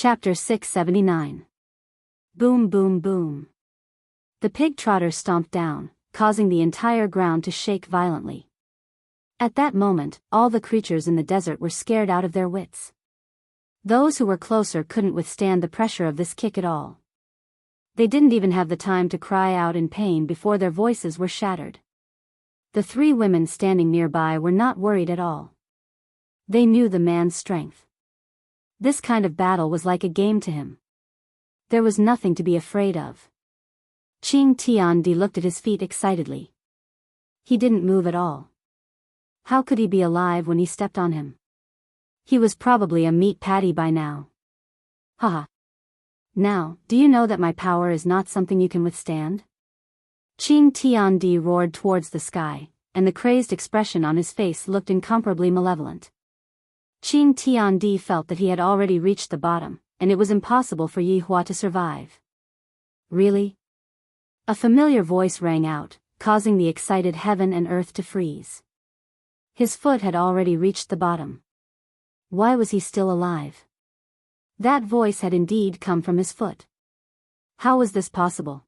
Chapter 679. Boom boom boom. The pig trotter stomped down, causing the entire ground to shake violently. At that moment, all the creatures in the desert were scared out of their wits. Those who were closer couldn't withstand the pressure of this kick at all. They didn't even have the time to cry out in pain before their voices were shattered. The three women standing nearby were not worried at all. They knew the man's strength. This kind of battle was like a game to him. There was nothing to be afraid of. Qing Tiandi looked at his feet excitedly. He didn't move at all. How could he be alive when he stepped on him? He was probably a meat patty by now. Haha. Now, do you know that my power is not something you can withstand? Qing Tiandi roared towards the sky, and the crazed expression on his face looked incomparably malevolent. Qing Tiandi felt that he had already reached the bottom, and it was impossible for Yi Hua to survive. Really? A familiar voice rang out, causing the excited heaven and earth to freeze. His foot had already reached the bottom. Why was he still alive? That voice had indeed come from his foot. How was this possible?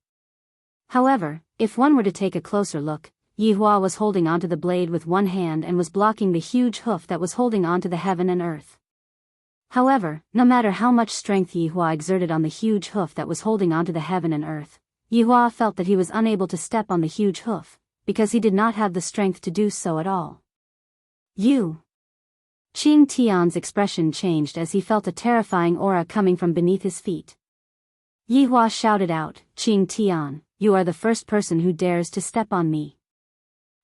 However, if one were to take a closer look, Yi Hua was holding onto the blade with one hand and was blocking the huge hoof that was holding onto the heaven and earth. However, no matter how much strength Yi Hua exerted on the huge hoof that was holding onto the heaven and earth, Yi Hua felt that he was unable to step on the huge hoof, because he did not have the strength to do so at all. You! Qing Tian's expression changed as he felt a terrifying aura coming from beneath his feet. Yi Hua shouted out, "Qing Tian, you are the first person who dares to step on me."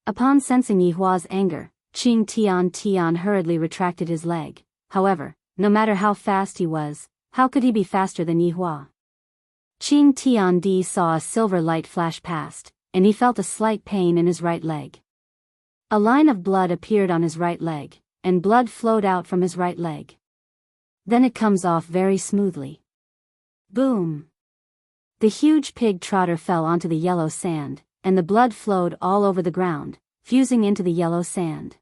Upon sensing Yi Hua's anger, Qing Tian hurriedly retracted his leg. However, no matter how fast he was, how could he be faster than Yi Hua? Qing Tiandi saw a silver light flash past, and he felt a slight pain in his right leg. A line of blood appeared on his right leg, and blood flowed out from his right leg. Then it comes off very smoothly. Boom! The huge pig trotter fell onto the yellow sand, and the blood flowed all over the ground, fusing into the yellow sand.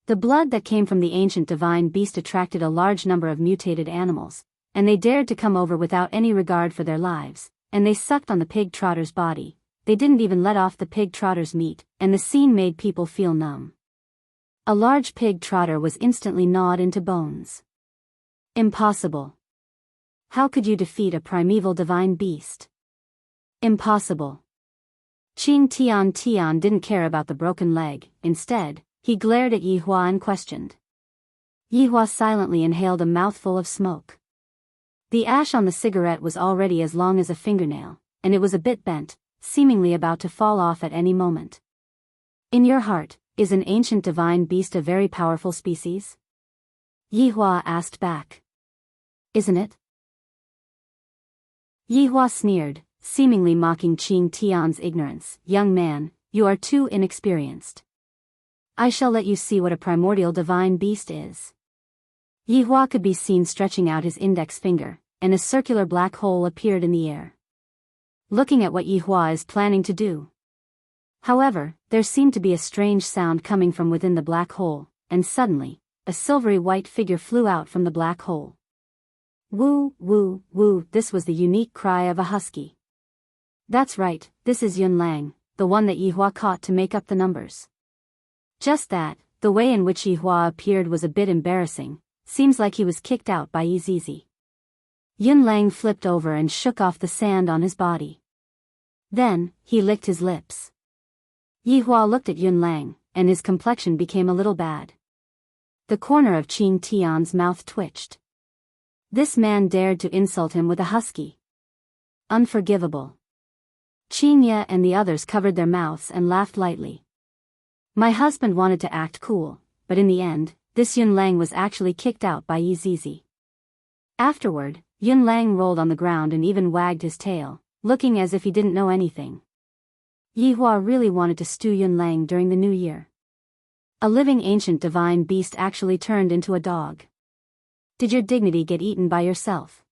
The blood that came from the ancient divine beast attracted a large number of mutated animals, and they dared to come over without any regard for their lives, and they sucked on the pig trotter's body. They didn't even let off the pig trotter's meat, and the scene made people feel numb. A large pig trotter was instantly gnawed into bones. Impossible. How could you defeat a primeval divine beast? Impossible. Qing Tian didn't care about the broken leg. Instead, he glared at Yi Hua and questioned. Yi Hua silently inhaled a mouthful of smoke. The ash on the cigarette was already as long as a fingernail, and it was a bit bent, seemingly about to fall off at any moment. In your heart, is an ancient divine beast a very powerful species? Yi Hua asked back. Isn't it? Yi Hua sneered, seemingly mocking Qing Tian's ignorance. Young man, you are too inexperienced. I shall let you see what a primordial divine beast is. Yi Hua could be seen stretching out his index finger, and a circular black hole appeared in the air. Looking at what Yi Hua is planning to do. However, there seemed to be a strange sound coming from within the black hole, and suddenly, a silvery white figure flew out from the black hole. Woo, woo, woo, this was the unique cry of a husky. That's right, this is Yun Lang, the one that Yi Hua caught to make up the numbers. Just that, the way in which Yi Hua appeared was a bit embarrassing, seems like he was kicked out by Yi Zizi. Yun Lang flipped over and shook off the sand on his body. Then, he licked his lips. Yi Hua looked at Yun Lang, and his complexion became a little bad. The corner of Qing Tian's mouth twitched. This man dared to insult him with a husky. Unforgivable. Qing Ye and the others covered their mouths and laughed lightly. My husband wanted to act cool, but in the end, this Yun Lang was actually kicked out by Yi Zizi. Afterward, Yun Lang rolled on the ground and even wagged his tail, looking as if he didn't know anything. Yi Hua really wanted to stew Yun Lang during the new year. A living ancient divine beast actually turned into a dog. Did your dignity get eaten by yourself?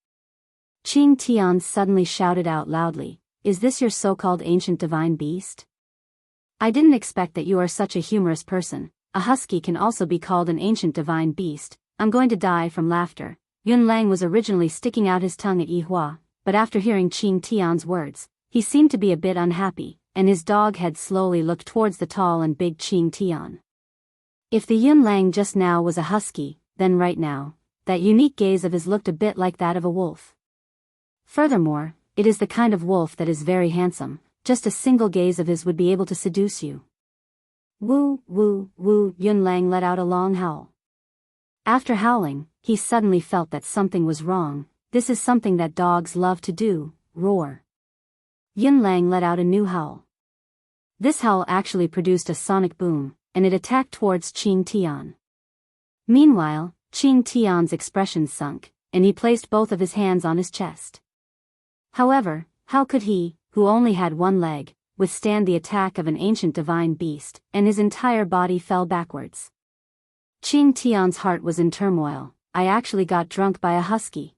Qing Tian suddenly shouted out loudly, is this your so-called ancient divine beast? I didn't expect that you are such a humorous person. A husky can also be called an ancient divine beast. I'm going to die from laughter. Yun Lang was originally sticking out his tongue at Yihua, but after hearing Qing Tian's words, he seemed to be a bit unhappy, and his dog head slowly looked towards the tall and big Qing Tian. If the Yun Lang just now was a husky, then right now, that unique gaze of his looked a bit like that of a wolf. Furthermore, it is the kind of wolf that is very handsome, just a single gaze of his would be able to seduce you. Woo, woo, woo, Yun Lang let out a long howl. After howling, he suddenly felt that something was wrong. This is something that dogs love to do, roar. Yun Lang let out a new howl. This howl actually produced a sonic boom, and it attacked towards Qing Tian. Meanwhile, Qing Tian's expression sunk, and he placed both of his hands on his chest. However, how could he, who only had one leg, withstand the attack of an ancient divine beast, and his entire body fell backwards? Qing Tian's heart was in turmoil. I actually got drunk by a husky.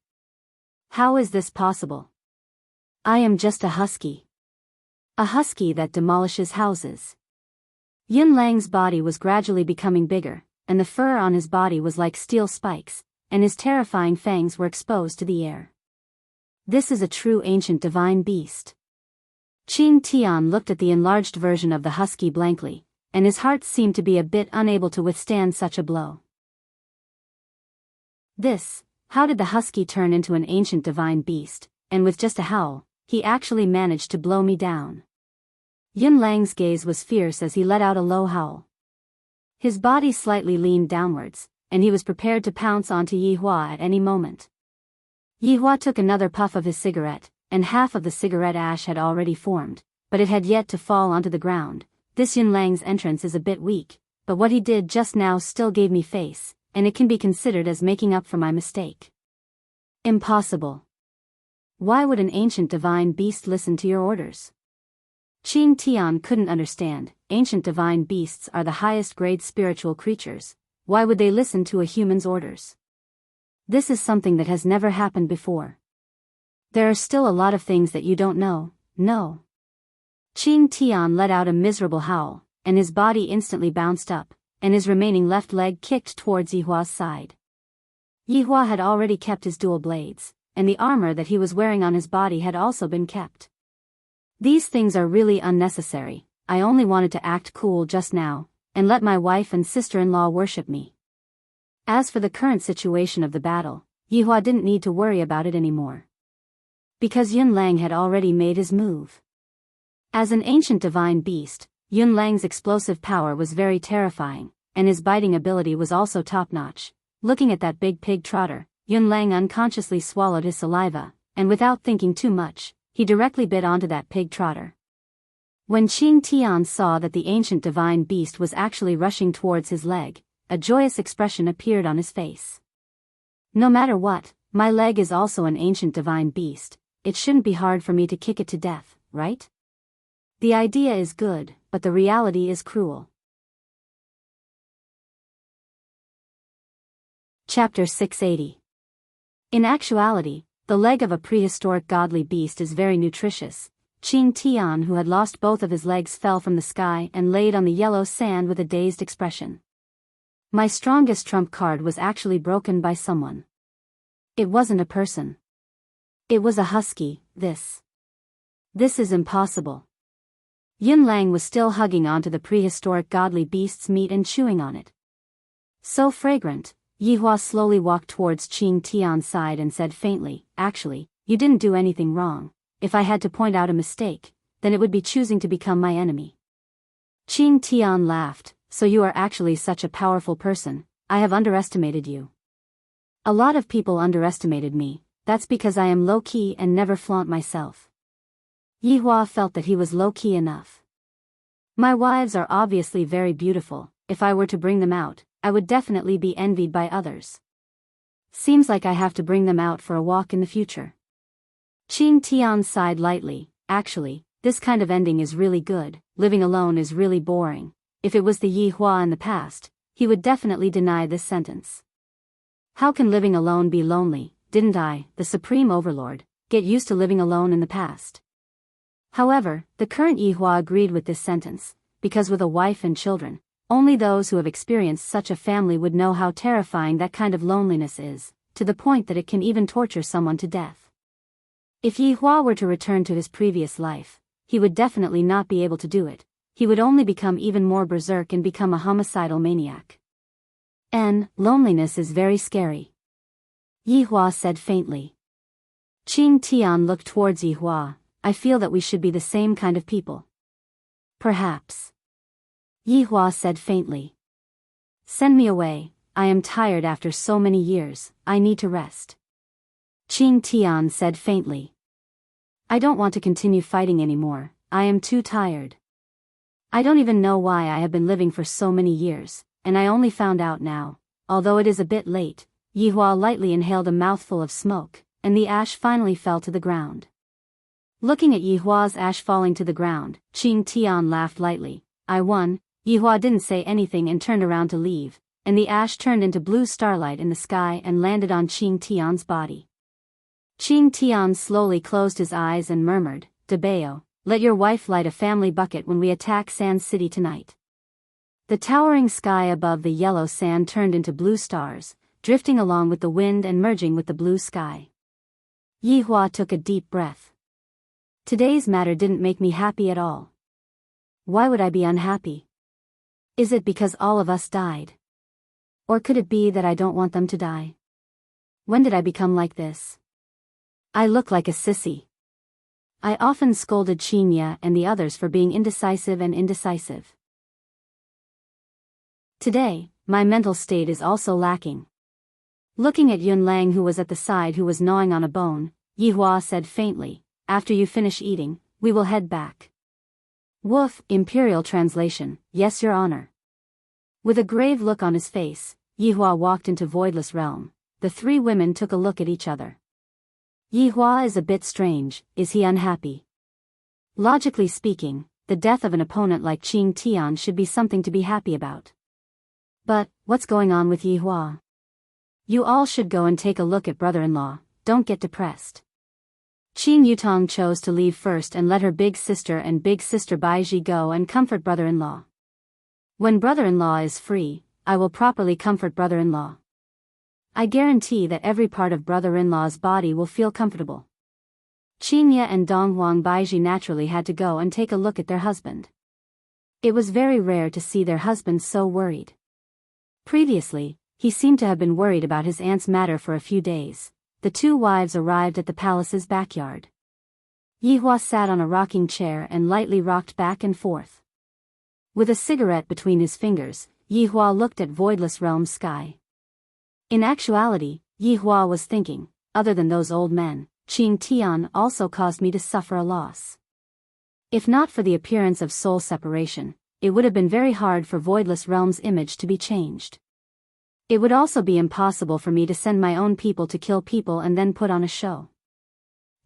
How is this possible? I am just a husky. A husky that demolishes houses. Yun Lang's body was gradually becoming bigger, and the fur on his body was like steel spikes, and his terrifying fangs were exposed to the air. This is a true ancient divine beast. Qing Tian looked at the enlarged version of the husky blankly, and his heart seemed to be a bit unable to withstand such a blow. How did the husky turn into an ancient divine beast, and with just a howl, he actually managed to blow me down? Yun Lang's gaze was fierce as he let out a low howl. His body slightly leaned downwards, and he was prepared to pounce onto Yihua at any moment. Yihua took another puff of his cigarette, and half of the cigarette ash had already formed, but it had yet to fall onto the ground. This Yun Lang's entrance is a bit weak, but what he did just now still gave me face, and it can be considered as making up for my mistake. Impossible. Why would an ancient divine beast listen to your orders? Qing Tian couldn't understand. Ancient divine beasts are the highest grade spiritual creatures. Why would they listen to a human's orders? This is something that has never happened before. There are still a lot of things that you don't know, no. Qing Tian let out a miserable howl, and his body instantly bounced up, and his remaining left leg kicked towards Yihua's side. Yihua had already kept his dual blades, and the armor that he was wearing on his body had also been kept. These things are really unnecessary. I only wanted to act cool just now, and let my wife and sister-in-law worship me. As for the current situation of the battle, Yihua didn't need to worry about it anymore. Because Yun Lang had already made his move. As an ancient divine beast, Yun Lang's explosive power was very terrifying, and his biting ability was also top-notch. Looking at that big pig trotter, Yun Lang unconsciously swallowed his saliva, and without thinking too much, he directly bit onto that pig trotter. When Qing Tian saw that the ancient divine beast was actually rushing towards his leg, a joyous expression appeared on his face. No matter what, my leg is also an ancient divine beast. It shouldn't be hard for me to kick it to death, right? The idea is good, but the reality is cruel. Chapter 680. In actuality, the leg of a prehistoric godly beast is very nutritious. Qing Tian, who had lost both of his legs, fell from the sky and laid on the yellow sand with a dazed expression. My strongest trump card was actually broken by someone. It wasn't a person. It was a husky. This is impossible. Yun Lang was still hugging onto the prehistoric godly beast's meat and chewing on it. So fragrant. Yihua slowly walked towards Qing Tian's side and said faintly, "Actually, you didn't do anything wrong. If I had to point out a mistake, then it would be choosing to become my enemy." Qing Tian laughed. "So you are actually such a powerful person. I have underestimated you." "A lot of people underestimated me. That's because I am low-key and never flaunt myself." Yihua felt that he was low-key enough. "My wives are obviously very beautiful. If I were to bring them out, I would definitely be envied by others. Seems like I have to bring them out for a walk in the future." Qing Tian sighed lightly. "Actually, this kind of ending is really good. Living alone is really boring." If it was the Yihua in the past, he would definitely deny this sentence. How can living alone be lonely? Didn't I, the Supreme Overlord, get used to living alone in the past? However, the current Yihua agreed with this sentence, because with a wife and children, only those who have experienced such a family would know how terrifying that kind of loneliness is. to the point that it can even torture someone to death. If Yi Hua were to return to his previous life, he would definitely not be able to do it. He would only become even more berserk and become a homicidal maniac. Loneliness is very scary, Yi Hua said faintly. Qing Tian looked towards Yi Hua. I feel that we should be the same kind of people. Perhaps, Yi Hua said faintly. Send me away, I am tired after so many years, I need to rest. Qing Tian said faintly. I don't want to continue fighting anymore, I am too tired. I don't even know why I have been living for so many years, and I only found out now. Although it is a bit late, Yi Hua lightly inhaled a mouthful of smoke, and the ash finally fell to the ground. Looking at Yi Hua's ash falling to the ground, Qing Tian laughed lightly. I won. Yi Hua didn't say anything and turned around to leave, and the ash turned into blue starlight in the sky and landed on Qing Tian's body. Qing Tian slowly closed his eyes and murmured, Debao, let your wife light a family bucket when we attack Sand City tonight. The towering sky above the yellow sand turned into blue stars, drifting along with the wind and merging with the blue sky. Yi Hua took a deep breath. Today's matter didn't make me happy at all. Why would I be unhappy? Is it because all of us died? Or could it be that I don't want them to die? When did I become like this? I look like a sissy. I often scolded Qinya and the others for being indecisive. Today, my mental state is also lacking. Looking at Yun Lang who was at the side who was gnawing on a bone, Yi Hua said faintly, after you finish eating, we will head back. Woof, Imperial translation, yes your honor. With a grave look on his face, Yi Hua walked into Voidless Realm. The three women took a look at each other. Yi Hua is a bit strange, is he unhappy? Logically speaking, the death of an opponent like Qing Tian should be something to be happy about. But, what's going on with Yi Hua? You all should go and take a look at brother-in-law, don't get depressed. Qin Yutong chose to leave first and let her big sister and big sister Baiji go and comfort brother-in-law. When brother-in-law is free, I will properly comfort brother-in-law. I guarantee that every part of brother-in-law's body will feel comfortable. Qinya and Donghuang Baiji naturally had to go and take a look at their husband. It was very rare to see their husband so worried. Previously, he seemed to have been worried about his aunt's matter for a few days. The two wives arrived at the palace's backyard. Yi Hua sat on a rocking chair and lightly rocked back and forth. With a cigarette between his fingers, Yi Hua looked at Voidless Realm's sky. In actuality, Yi Hua was thinking, other than those old men, Qing Tian also caused me to suffer a loss. If not for the appearance of soul separation, it would have been very hard for Voidless Realm's image to be changed. It would also be impossible for me to send my own people to kill people and then put on a show.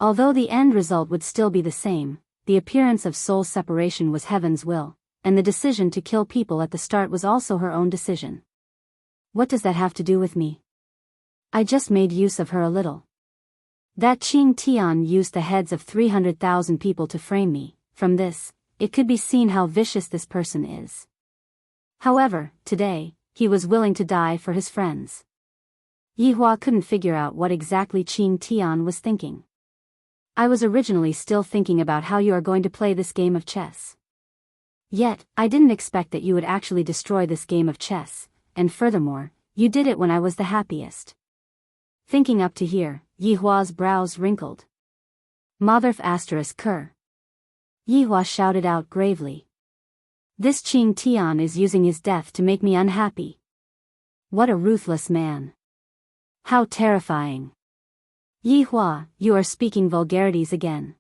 Although the end result would still be the same, the appearance of soul separation was heaven's will, and the decision to kill people at the start was also her own decision. What does that have to do with me? I just made use of her a little. That Qing Tian used the heads of 300,000 people to frame me. From this, it could be seen how vicious this person is. However, today, he was willing to die for his friends. Yi Hua couldn't figure out what exactly Qing Tian was thinking. I was originally still thinking about how you are going to play this game of chess. Yet, I didn't expect that you would actually destroy this game of chess, and furthermore, you did it when I was the happiest. Thinking up to here, Yi Hua's brows wrinkled. Motherf *****. Yi Hua shouted out gravely. This Qing Tian is using his death to make me unhappy. What a ruthless man. How terrifying. Yi Hua, you are speaking vulgarities again.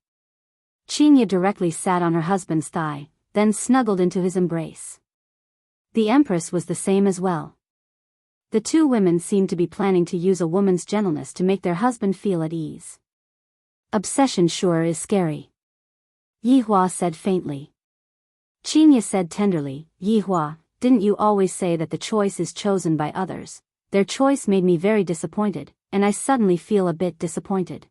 Qinya directly sat on her husband's thigh, then snuggled into his embrace. The Empress was the same as well. The two women seemed to be planning to use a woman's gentleness to make their husband feel at ease. Obsession sure is scary, Yi Hua said faintly. Qinya said tenderly, Yi Hua, didn't you always say that the choice is chosen by others? Their choice made me very disappointed, and I suddenly feel a bit disappointed.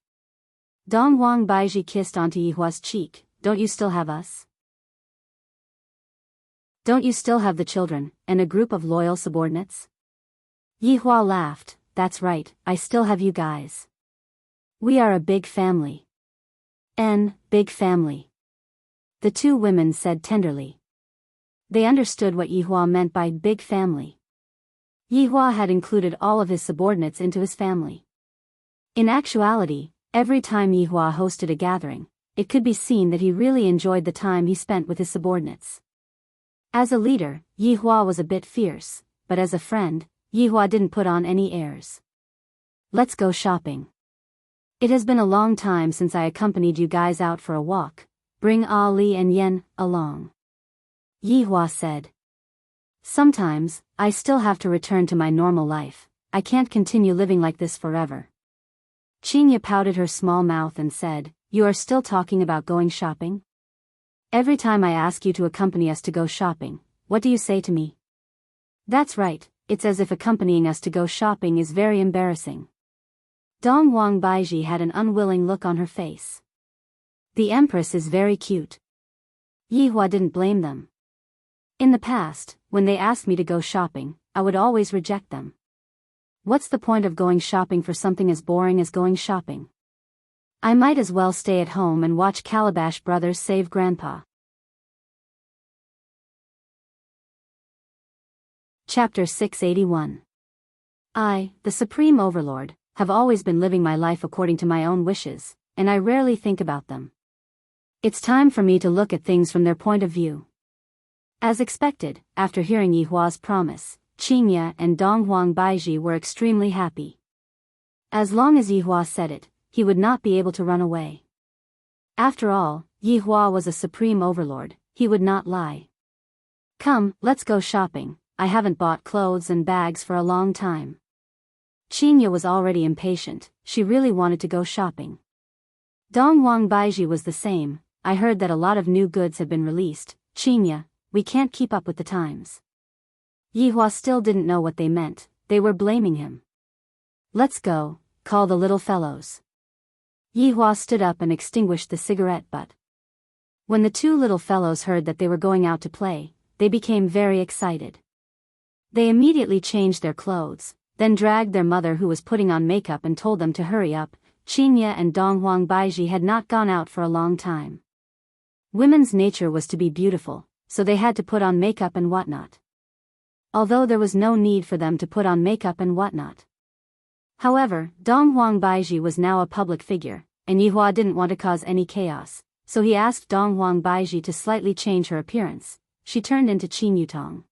Donghuang Baiji kissed onto Yi Hua's cheek. Don't you still have us? Don't you still have the children, and a group of loyal subordinates? Yi Hua laughed, that's right, I still have you guys. We are a big family. Big family. The two women said tenderly. They understood what Yihua meant by big family. Yihua had included all of his subordinates into his family. In actuality, every time Yihua hosted a gathering, it could be seen that he really enjoyed the time he spent with his subordinates. As a leader, Yihua was a bit fierce, but as a friend, Yihua didn't put on any airs. Let's go shopping. It has been a long time since I accompanied you guys out for a walk. Bring Ali and Yen along. Yihua said. Sometimes, I still have to return to my normal life. I can't continue living like this forever. Qingya pouted her small mouth and said, You are still talking about going shopping? Every time I ask you to accompany us to go shopping, what do you say to me? That's right, it's as if accompanying us to go shopping is very embarrassing. Dong Wang Baiji had an unwilling look on her face. The Empress is very cute. Yihua didn't blame them. In the past, when they asked me to go shopping, I would always reject them. What's the point of going shopping for something as boring as going shopping? I might as well stay at home and watch Calabash Brothers save Grandpa. Chapter 681. I, the Supreme Overlord, have always been living my life according to my own wishes, and I rarely think about them. It's time for me to look at things from their point of view. As expected, after hearing Yihua's promise, Qingya and Dong Huang Baiji were extremely happy. As long as Yihua said it, he would not be able to run away. After all, Yihua was a supreme overlord, he would not lie. Come, let's go shopping, I haven't bought clothes and bags for a long time. Qingya was already impatient, she really wanted to go shopping. Dong Huang Baiji was the same. I heard that a lot of new goods have been released. Qingya, we can't keep up with the times. Yihua still didn't know what they meant, they were blaming him. Let's go, call the little fellows. Yihua stood up and extinguished the cigarette butt. When the two little fellows heard that they were going out to play, they became very excited. They immediately changed their clothes, then dragged their mother who was putting on makeup and told them to hurry up. Qingya and Dong Huang Baiji had not gone out for a long time. Women's nature was to be beautiful, so they had to put on makeup and whatnot. Although there was no need for them to put on makeup and whatnot. However, Dong Huang Baiji was now a public figure, and Yihua didn't want to cause any chaos, so he asked Dong Huang Baiji to slightly change her appearance. She turned into Qin Yutong.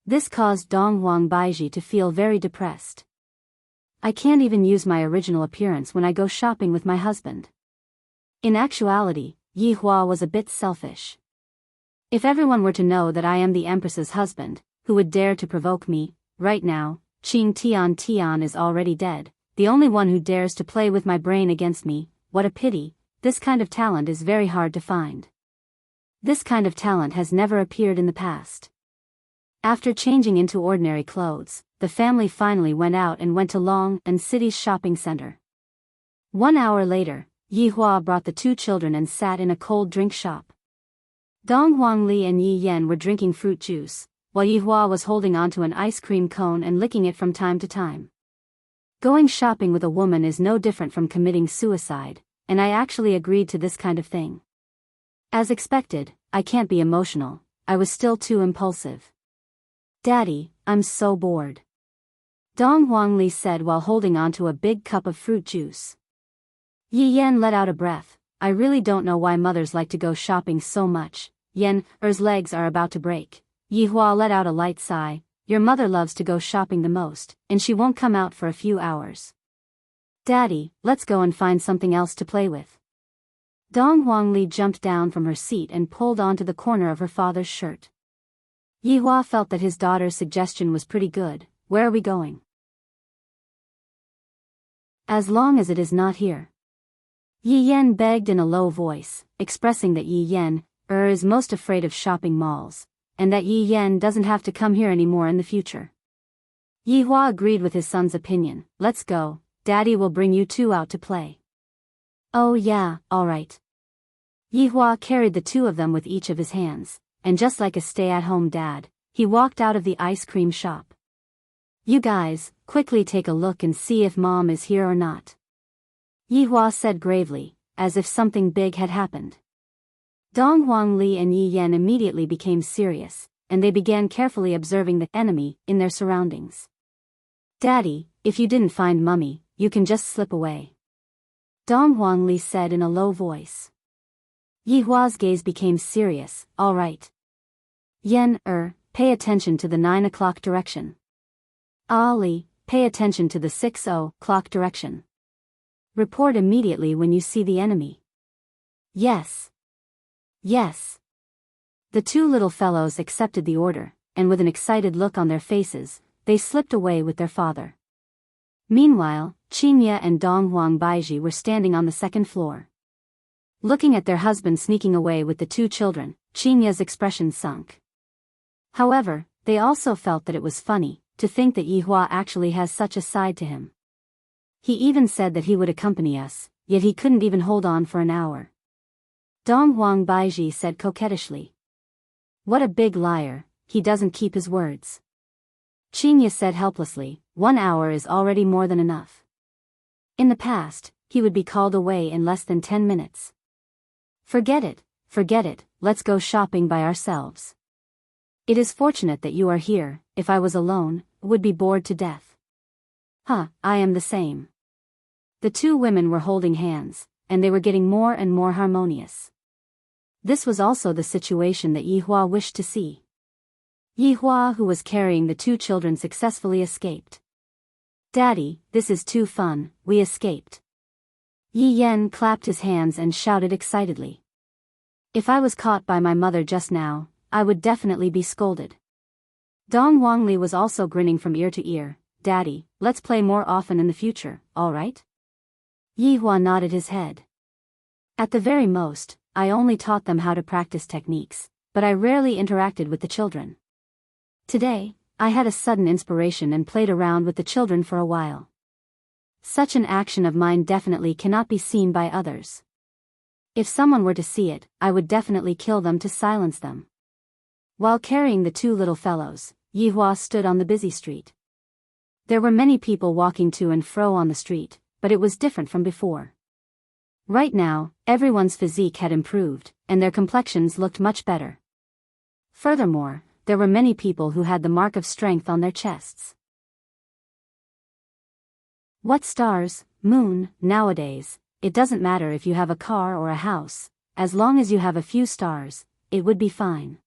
This caused Dong Huang Baiji to feel very depressed. I can't even use my original appearance when I go shopping with my husband. In actuality, Yihua was a bit selfish. If everyone were to know that I am the Empress's husband, who would dare to provoke me? Right now, Qing Tian is already dead, the only one who dares to play with my brain against me. What a pity, this kind of talent is very hard to find. This kind of talent has never appeared in the past. After changing into ordinary clothes, the family finally went out and went to Long and City's shopping center. 1 hour later, Yihua brought the two children and sat in a cold drink shop. Dong Huangli and Yi Yan were drinking fruit juice, while Yihua was holding onto an ice cream cone and licking it from time to time. Going shopping with a woman is no different from committing suicide, and I actually agreed to this kind of thing. As expected, I can't be emotional, I was still too impulsive. Daddy, I'm so bored. Dong Huangli said while holding onto a big cup of fruit juice. Yi Yan let out a breath. I really don't know why mothers like to go shopping so much. Yen's legs are about to break. Yihua let out a light sigh. Your mother loves to go shopping the most, and she won't come out for a few hours. Daddy, let's go and find something else to play with. Dong Huangli jumped down from her seat and pulled onto the corner of her father's shirt. Yihua felt that his daughter's suggestion was pretty good. Where are we going? As long as it is not here. Yi Yan begged in a low voice, expressing that Yi Yan is most afraid of shopping malls, and that Yi Yan doesn't have to come here anymore in the future. Yihua agreed with his son's opinion. Let's go, Daddy will bring you two out to play. Oh yeah, alright. Yihua carried the two of them with each of his hands, and just like a stay-at-home dad, he walked out of the ice cream shop. You guys, quickly take a look and see if Mom is here or not. Yihua said gravely, as if something big had happened. Dong Huangli and Yi Yan immediately became serious, and they began carefully observing the enemy in their surroundings. Daddy, if you didn't find Mummy, you can just slip away. Dong Huangli said in a low voice. Yihua's gaze became serious. All right. Yan, pay attention to the 9 o'clock direction. Ali, pay attention to the 6 o'clock direction. Report immediately when you see the enemy. Yes. Yes. The two little fellows accepted the order, and with an excited look on their faces, they slipped away with their father. Meanwhile, Qingye and Dong Huangbaiji were standing on the second floor. Looking at their husband sneaking away with the two children, Qingye's expression sunk. However, they also felt that it was funny to think that Yihua actually has such a side to him. He even said that he would accompany us, yet he couldn't even hold on for an hour. Dong Huangbaiji said coquettishly. What a big liar, he doesn't keep his words. Qingye said helplessly, 1 hour is already more than enough. In the past, he would be called away in less than 10 minutes. Forget it, let's go shopping by ourselves. It is fortunate that you are here, if I was alone, would be bored to death. I am the same. The two women were holding hands, and they were getting more and more harmonious. This was also the situation that Yihua wished to see. Yihua, who was carrying the two children, successfully escaped. Daddy, this is too fun, we escaped. Yi Yan clapped his hands and shouted excitedly. If I was caught by my mother just now, I would definitely be scolded. Dong Huangli was also grinning from ear to ear. Daddy, let's play more often in the future, all right? Yihua nodded his head. At the very most, I only taught them how to practice techniques, but I rarely interacted with the children. Today, I had a sudden inspiration and played around with the children for a while. Such an action of mine definitely cannot be seen by others. If someone were to see it, I would definitely kill them to silence them. While carrying the two little fellows, Yihua stood on the busy street. There were many people walking to and fro on the street, but it was different from before. Right now, everyone's physique had improved, and their complexions looked much better. Furthermore, there were many people who had the mark of strength on their chests. What stars, moon, nowadays, it doesn't matter if you have a car or a house, as long as you have a few stars, it would be fine.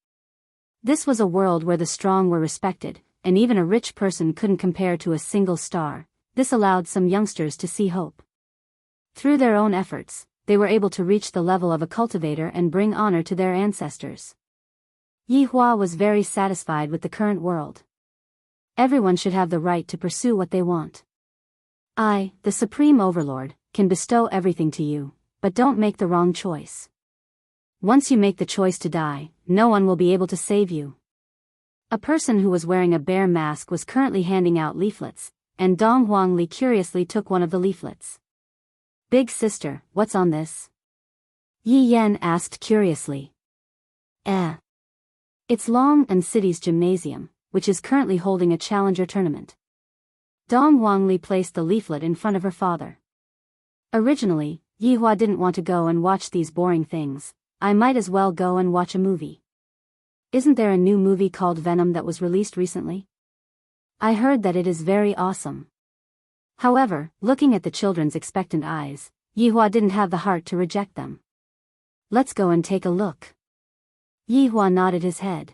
This was a world where the strong were respected, and even a rich person couldn't compare to a single star. This allowed some youngsters to see hope. Through their own efforts, they were able to reach the level of a cultivator and bring honor to their ancestors. Yihua was very satisfied with the current world. Everyone should have the right to pursue what they want. I, the Supreme Overlord, can bestow everything to you, but don't make the wrong choice. Once you make the choice to die, no one will be able to save you. A person who was wearing a bear mask was currently handing out leaflets, and Dong Huangli curiously took one of the leaflets. Big sister, what's on this? Yi Yan asked curiously. It's Long and City's gymnasium, which is currently holding a challenger tournament. Dong Huangli placed the leaflet in front of her father. Originally, Yihua didn't want to go and watch these boring things. I might as well go and watch a movie. Isn't there a new movie called Venom that was released recently? I heard that it is very awesome. However, looking at the children's expectant eyes, Yihua didn't have the heart to reject them. Let's go and take a look. Yihua nodded his head.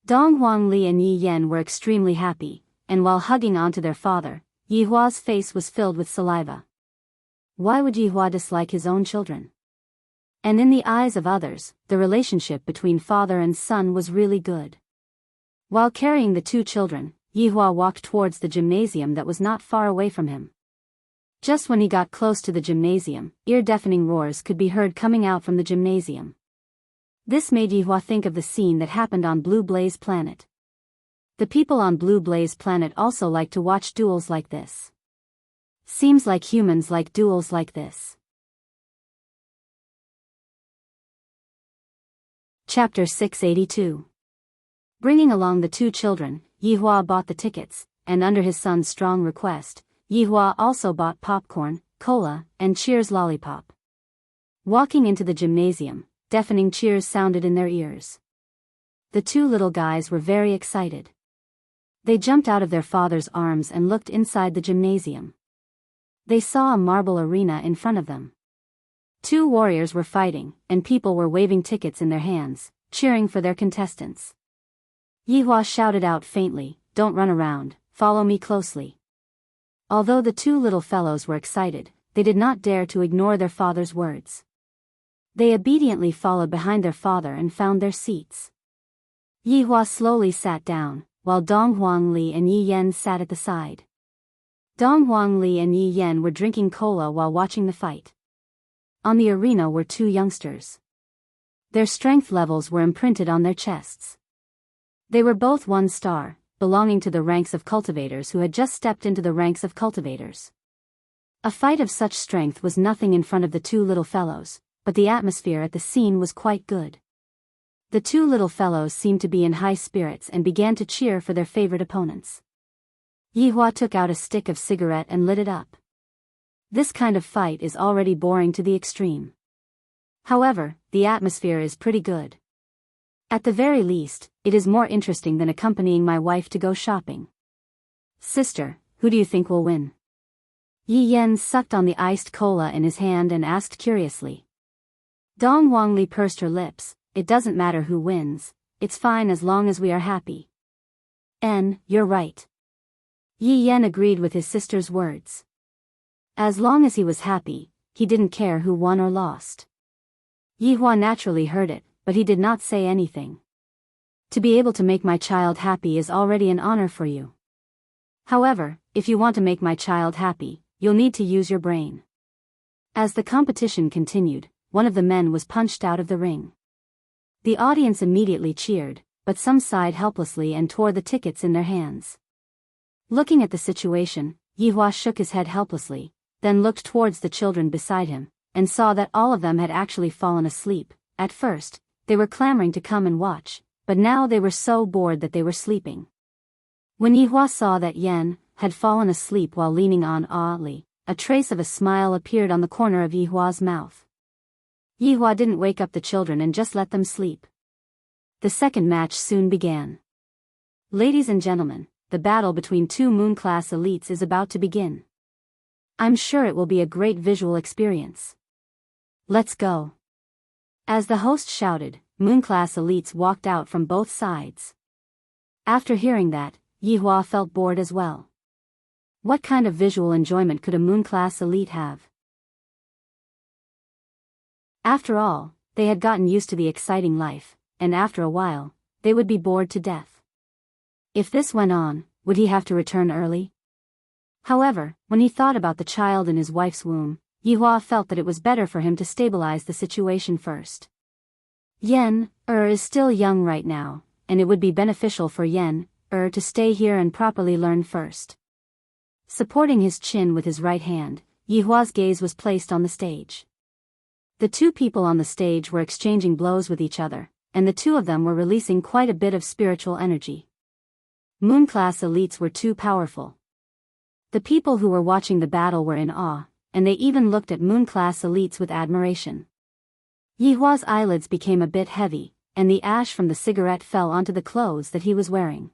Dong Huangli and Yi Yan were extremely happy, and while hugging onto their father, Yihua's face was filled with saliva. Why would Yihua dislike his own children? And in the eyes of others, the relationship between father and son was really good. While carrying the two children, Yihua walked towards the gymnasium that was not far away from him. Just when he got close to the gymnasium, ear-deafening roars could be heard coming out from the gymnasium. This made Yihua think of the scene that happened on Blue Blaze Planet. The people on Blue Blaze Planet also like to watch duels like this. Seems like humans like duels like this. Chapter 682. Bringing along the two children, Yihua bought the tickets, and under his son's strong request, Yihua also bought popcorn, cola, and Cheers lollipop. Walking into the gymnasium, deafening cheers sounded in their ears. The two little guys were very excited. They jumped out of their father's arms and looked inside the gymnasium. They saw a marble arena in front of them. Two warriors were fighting, and people were waving tickets in their hands, cheering for their contestants. Yihua shouted out faintly, "Don't run around, follow me closely." Although the two little fellows were excited, they did not dare to ignore their father's words. They obediently followed behind their father and found their seats. Yihua slowly sat down, while Dong Huangli and Yi Yan sat at the side. Dong Huangli and Yi Yan were drinking cola while watching the fight. On the arena were two youngsters. Their strength levels were imprinted on their chests. They were both 1-star, belonging to the ranks of cultivators who had just stepped into the ranks of cultivators. A fight of such strength was nothing in front of the two little fellows, but the atmosphere at the scene was quite good. The two little fellows seemed to be in high spirits and began to cheer for their favorite opponents. Yihua took out a stick of cigarette and lit it up. This kind of fight is already boring to the extreme. However, the atmosphere is pretty good. At the very least, it is more interesting than accompanying my wife to go shopping. Sister, who do you think will win? Yi Yan sucked on the iced cola in his hand and asked curiously. Dong Huangli pursed her lips. It doesn't matter who wins, it's fine as long as we are happy. You're right. Yi Yan agreed with his sister's words. As long as he was happy, he didn't care who won or lost. Yihua naturally heard it, but he did not say anything. To be able to make my child happy is already an honor for you. However, if you want to make my child happy, you'll need to use your brain. As the competition continued, one of the men was punched out of the ring. The audience immediately cheered, but some sighed helplessly and tore the tickets in their hands. Looking at the situation, Yihua shook his head helplessly, then looked towards the children beside him, and saw that all of them had actually fallen asleep. At first, they were clamoring to come and watch, but now they were so bored that they were sleeping. When Yihua saw that Yan had fallen asleep while leaning on Ali, a trace of a smile appeared on the corner of Yihua's mouth. Yihua didn't wake up the children and just let them sleep. The second match soon began. Ladies and gentlemen, the battle between two Moon-class elites is about to begin. I'm sure it will be a great visual experience. Let's go. As the host shouted, Moon-class elites walked out from both sides. After hearing that, Yihua felt bored as well. What kind of visual enjoyment could a Moon-class elite have? After all, they had gotten used to the exciting life, and after a while, they would be bored to death. If this went on, would he have to return early? However, when he thought about the child in his wife's womb, Yihua felt that it was better for him to stabilize the situation first. Yan is still young right now, and it would be beneficial for Yan to stay here and properly learn first. Supporting his chin with his right hand, Yihua's gaze was placed on the stage. The two people on the stage were exchanging blows with each other, and the two of them were releasing quite a bit of spiritual energy. Moon-class elites were too powerful. The people who were watching the battle were in awe, and they even looked at Moon-class elites with admiration. Yihua's eyelids became a bit heavy, and the ash from the cigarette fell onto the clothes that he was wearing.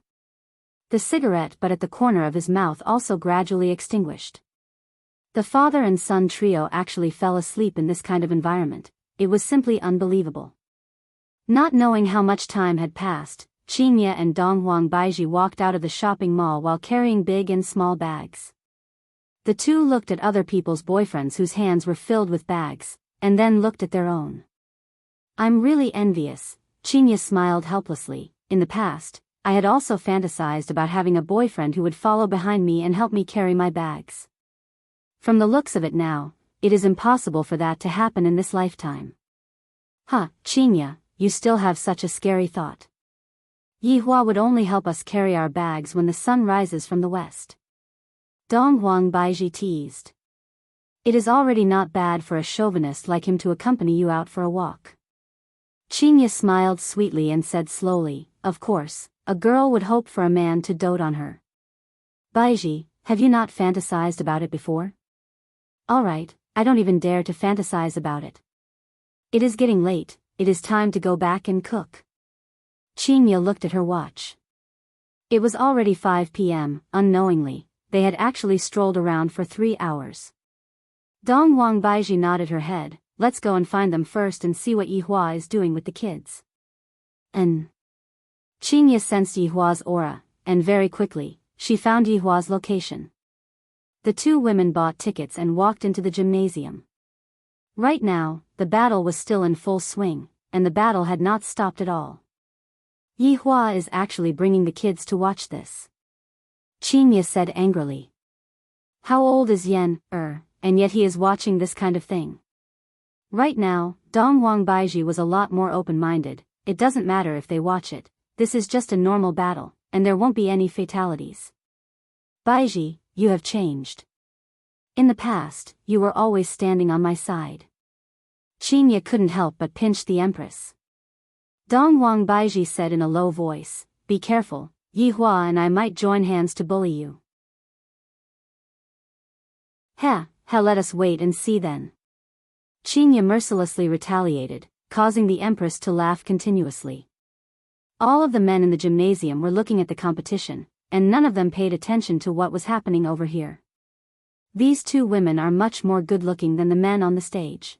The cigarette butt at the corner of his mouth also gradually extinguished. The father and son trio actually fell asleep in this kind of environment. It was simply unbelievable. Not knowing how much time had passed, Qingye and Donghuang Baiji walked out of the shopping mall while carrying big and small bags. The two looked at other people's boyfriends whose hands were filled with bags, and then looked at their own. I'm really envious, Qingye smiled helplessly. In the past, I had also fantasized about having a boyfriend who would follow behind me and help me carry my bags. From the looks of it now, it is impossible for that to happen in this lifetime. Qingye, you still have such a scary thought. Yihua would only help us carry our bags when the sun rises from the west. Donghuang Baiji teased. It is already not bad for a chauvinist like him to accompany you out for a walk. Qingye smiled sweetly and said slowly, of course, a girl would hope for a man to dote on her. Baiji, have you not fantasized about it before? Alright, I don't even dare to fantasize about it. It is getting late, it is time to go back and cook. Chinya looked at her watch. It was already 5 p.m., unknowingly, they had actually strolled around for 3 hours. Dongwang Baiji nodded her head, let's go and find them first and see what Yihua is doing with the kids. Chinya sensed Yihua's aura, and very quickly, she found Yihua's location. The two women bought tickets and walked into the gymnasium. Right now, the battle was still in full swing, and the battle had not stopped at all. Yihua is actually bringing the kids to watch this. Chinya said angrily. How old is Yen, and yet he is watching this kind of thing? Right now, Dongwang Baiji was a lot more open-minded. It doesn't matter if they watch it, this is just a normal battle, and there won't be any fatalities. Baiji, you have changed. In the past, you were always standing on my side. Chinya couldn't help but pinch the empress. Dongwang Baiji said in a low voice, be careful, Yihua and I might join hands to bully you. Let us wait and see then. Chinya mercilessly retaliated, causing the empress to laugh continuously. All of the men in the gymnasium were looking at the competition, and none of them paid attention to what was happening over here. These two women are much more good-looking than the men on the stage.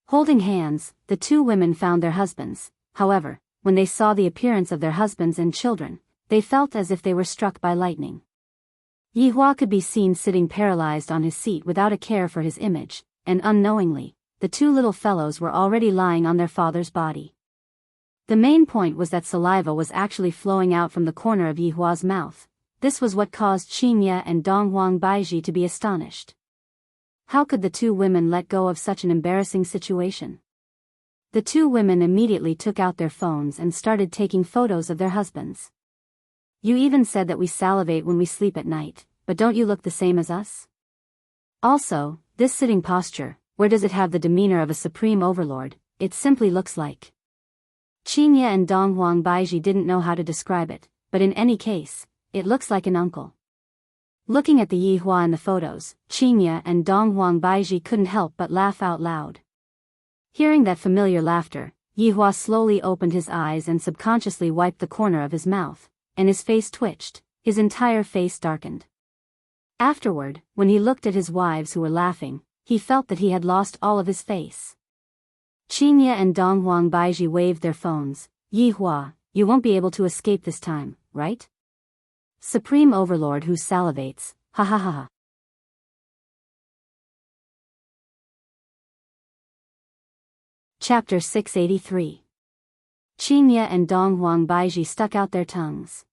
Holding hands, the two women found their husbands. However, when they saw the appearance of their husbands and children, they felt as if they were struck by lightning. Yihua could be seen sitting paralyzed on his seat without a care for his image, and unknowingly, the two little fellows were already lying on their father's body. The main point was that saliva was actually flowing out from the corner of Yihua's mouth. This was what caused Chinya and Dongwang Baiji to be astonished. How could the two women let go of such an embarrassing situation? The two women immediately took out their phones and started taking photos of their husbands. You even said that we salivate when we sleep at night, but don't you look the same as us? Also, this sitting posture, where does it have the demeanor of a supreme overlord? It simply looks like. Chinya and Dongwang Baiji didn't know how to describe it, but in any case, it looks like an uncle. Looking at the Yihua in the photos, Chinya and Dongwang Baiji couldn't help but laugh out loud. Hearing that familiar laughter, Yihua slowly opened his eyes and subconsciously wiped the corner of his mouth, and his face twitched, his entire face darkened. Afterward, when he looked at his wives who were laughing, he felt that he had lost all of his face. Chinya and Dongwang Baiji waved their phones. Yihua, you won't be able to escape this time, right? Supreme Overlord who salivates, ha ha ha ha. Chapter 683. Chinya and Dongwang Baiji stuck out their tongues.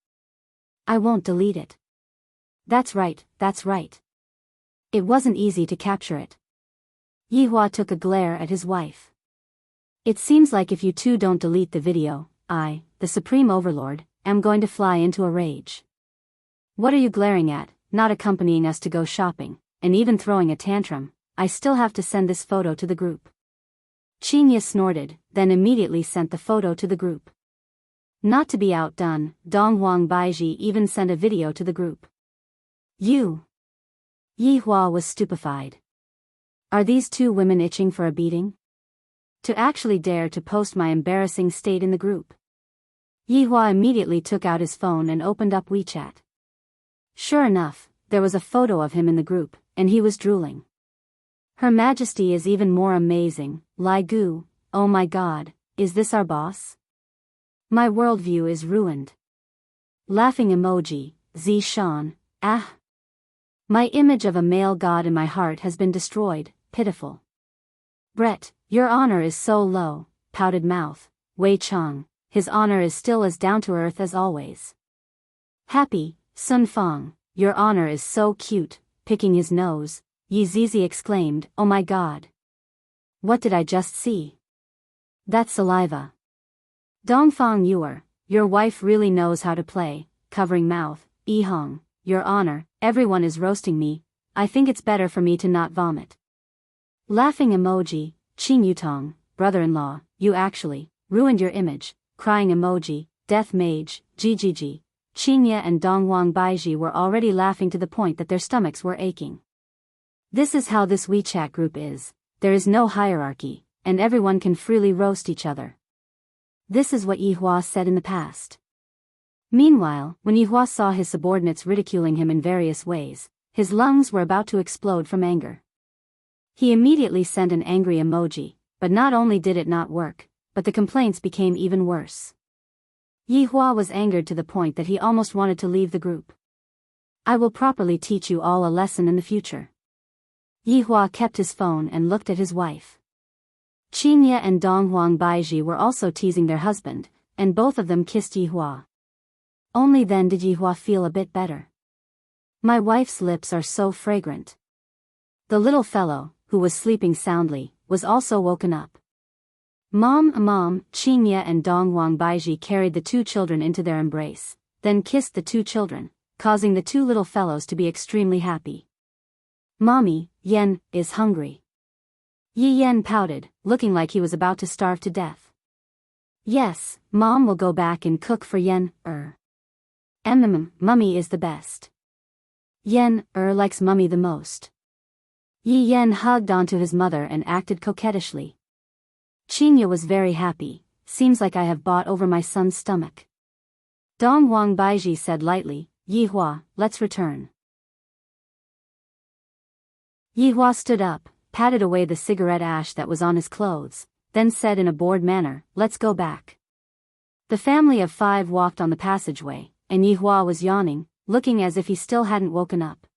I won't delete it. That's right, that's right. It wasn't easy to capture it. Yihua took a glare at his wife. It seems like if you two don't delete the video, I, the Supreme Overlord, am going to fly into a rage. What are you glaring at, not accompanying us to go shopping, and even throwing a tantrum? I still have to send this photo to the group. Chinya snorted, then immediately sent the photo to the group. Not to be outdone, Dongwang Baiji even sent a video to the group. You! Yihua was stupefied. Are these two women itching for a beating? To actually dare to post my embarrassing state in the group. Yihua immediately took out his phone and opened up WeChat. Sure enough, there was a photo of him in the group, and he was drooling. Her Majesty is even more amazing, Lai Gu, oh my god, is this our boss? My worldview is ruined. Laughing emoji, Zishan, ah. My image of a male god in my heart has been destroyed, pitiful. Brett, your honor is so low, pouted mouth, Wei Chang, his honor is still as down-to-earth as always. Happy, Sun Fang, your honor is so cute, picking his nose, Yi Zizi exclaimed, oh my god. What did I just see? That's saliva. Dongfang Yuer, your wife really knows how to play, covering mouth, Yi Hong, your honor, everyone is roasting me, I think it's better for me to not vomit. Laughing emoji, Qing Yutong, brother-in-law, you actually ruined your image, crying emoji, death mage, GGG, Qinya and Dongwang Baiji were already laughing to the point that their stomachs were aching. This is how this WeChat group is. There is no hierarchy, and everyone can freely roast each other. This is what Yihua said in the past. Meanwhile, when Yihua saw his subordinates ridiculing him in various ways, his lungs were about to explode from anger. He immediately sent an angry emoji, but not only did it not work, but the complaints became even worse. Yihua was angered to the point that he almost wanted to leave the group. I will properly teach you all a lesson in the future. Yihua kept his phone and looked at his wife. Qinya and Donghuang Baiji were also teasing their husband, and both of them kissed Yihua. Only then did Yihua feel a bit better. My wife's lips are so fragrant. The little fellow, who was sleeping soundly, was also woken up. Mom, Qinya and Donghuang Baiji carried the two children into their embrace, then kissed the two children, causing the two little fellows to be extremely happy. Mommy, Yen, is hungry. Yi Yen pouted, looking like he was about to starve to death. Yes, Mom will go back and cook for Yen, Mummy is the best. Yen, likes Mummy the most. Yi Yen hugged onto his mother and acted coquettishly. Qinya was very happy. Seems like I have bought over my son's stomach. Donghuang Baiji said lightly, Yihua, let's return. Yihua stood up, patted away the cigarette ash that was on his clothes, then said in a bored manner, let's go back. The family of 5 walked on the passageway, and Yihua was yawning, looking as if he still hadn't woken up.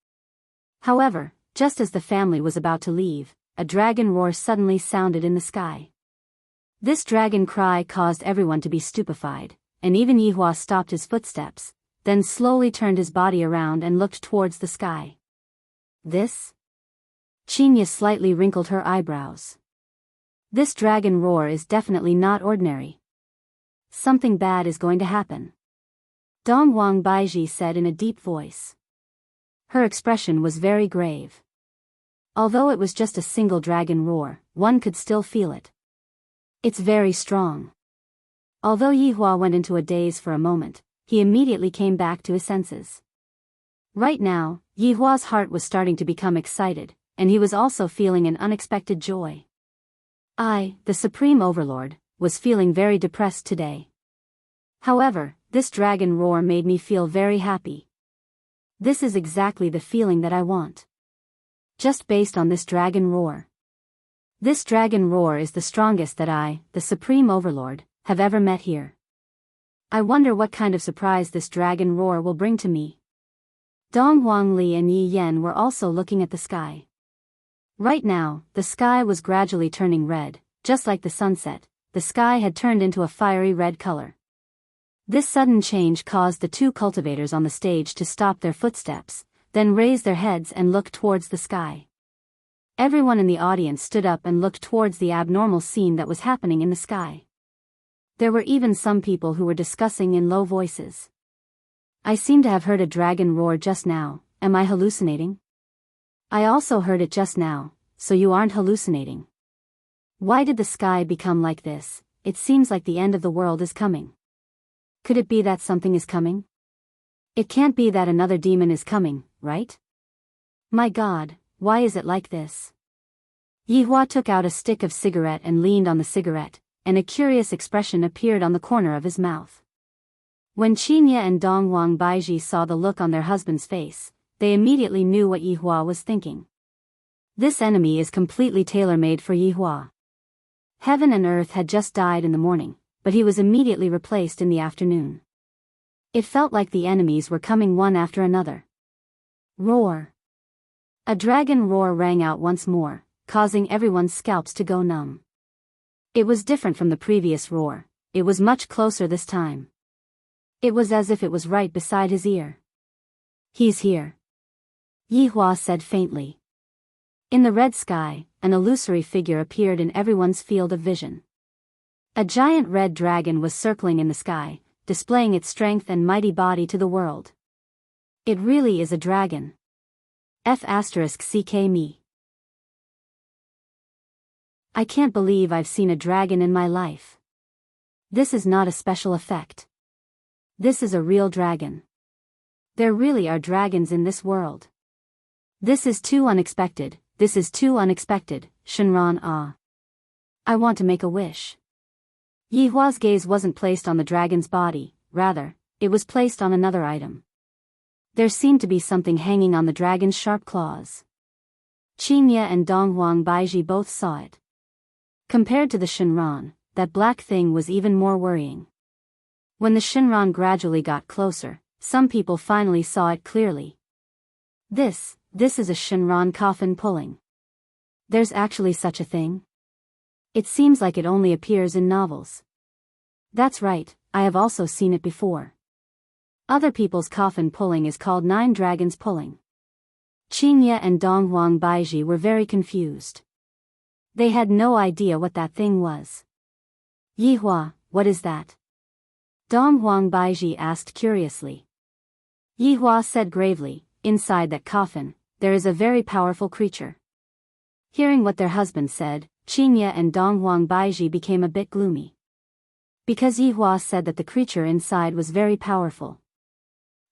However, just as the family was about to leave, a dragon roar suddenly sounded in the sky. This dragon cry caused everyone to be stupefied, and even Yihua stopped his footsteps, then slowly turned his body around and looked towards the sky. This? Qinya slightly wrinkled her eyebrows. This dragon roar is definitely not ordinary. Something bad is going to happen. Donghuang Baiji said in a deep voice. Her expression was very grave. Although it was just a single dragon roar, one could still feel it. It's very strong. Although Yihua went into a daze for a moment, he immediately came back to his senses. Right now, Yihua's heart was starting to become excited, and he was also feeling an unexpected joy. I, the Supreme Overlord, was feeling very depressed today. However, this dragon roar made me feel very happy. This is exactly the feeling that I want. Just based on this dragon roar. This dragon roar is the strongest that I, the Supreme Overlord, have ever met here. I wonder what kind of surprise this dragon roar will bring to me. Donghuang Li and Yi Yen were also looking at the sky. Right now, the sky was gradually turning red, just like the sunset. The sky had turned into a fiery red color. This sudden change caused the two cultivators on the stage to stop their footsteps, then raise their heads and look towards the sky. Everyone in the audience stood up and looked towards the abnormal scene that was happening in the sky. There were even some people who were discussing in low voices. I seem to have heard a dragon roar just now. Am I hallucinating? I also heard it just now, so you aren't hallucinating. Why did the sky become like this? It seems like the end of the world is coming. Could it be that something is coming? It can't be that another demon is coming, right? My God, why is it like this? Yihua took out a stick of cigarette and leaned on the cigarette, and a curious expression appeared on the corner of his mouth. When Qinya and Donghuang Baiji saw the look on their husband's face, they immediately knew what Yihua was thinking. This enemy is completely tailor-made for Yihua. Heaven and earth had just died in the morning, but he was immediately replaced in the afternoon. It felt like the enemies were coming one after another. Roar. A dragon roar rang out once more, causing everyone's scalps to go numb. It was different from the previous roar. It was much closer this time. It was as if it was right beside his ear. He's here. Yihua said faintly. In the red sky, an illusory figure appeared in everyone's field of vision. A giant red dragon was circling in the sky, displaying its strength and mighty body to the world. It really is a dragon. F***ck me. I can't believe I've seen a dragon in my life. This is not a special effect. This is a real dragon. There really are dragons in this world. This is too unexpected, this is too unexpected, Shinran ah. I want to make a wish. Yihua's gaze wasn't placed on the dragon's body, rather, it was placed on another item. There seemed to be something hanging on the dragon's sharp claws. Qingye and Donghuang Baiji both saw it. Compared to the Shinran, that black thing was even more worrying. When the Shinran gradually got closer, some people finally saw it clearly. This is a Shinran coffin pulling. There's actually such a thing? It seems like it only appears in novels. That's right, I have also seen it before. Other people's coffin pulling is called nine dragons pulling. Qingye and Donghuang Baiji were very confused. They had no idea what that thing was. Yihua, what is that? Donghuang Baiji asked curiously. Yihua said gravely, inside that coffin, there is a very powerful creature. Hearing what their husband said, Qingye and Donghuang Baiji became a bit gloomy. Because Yihua said that the creature inside was very powerful.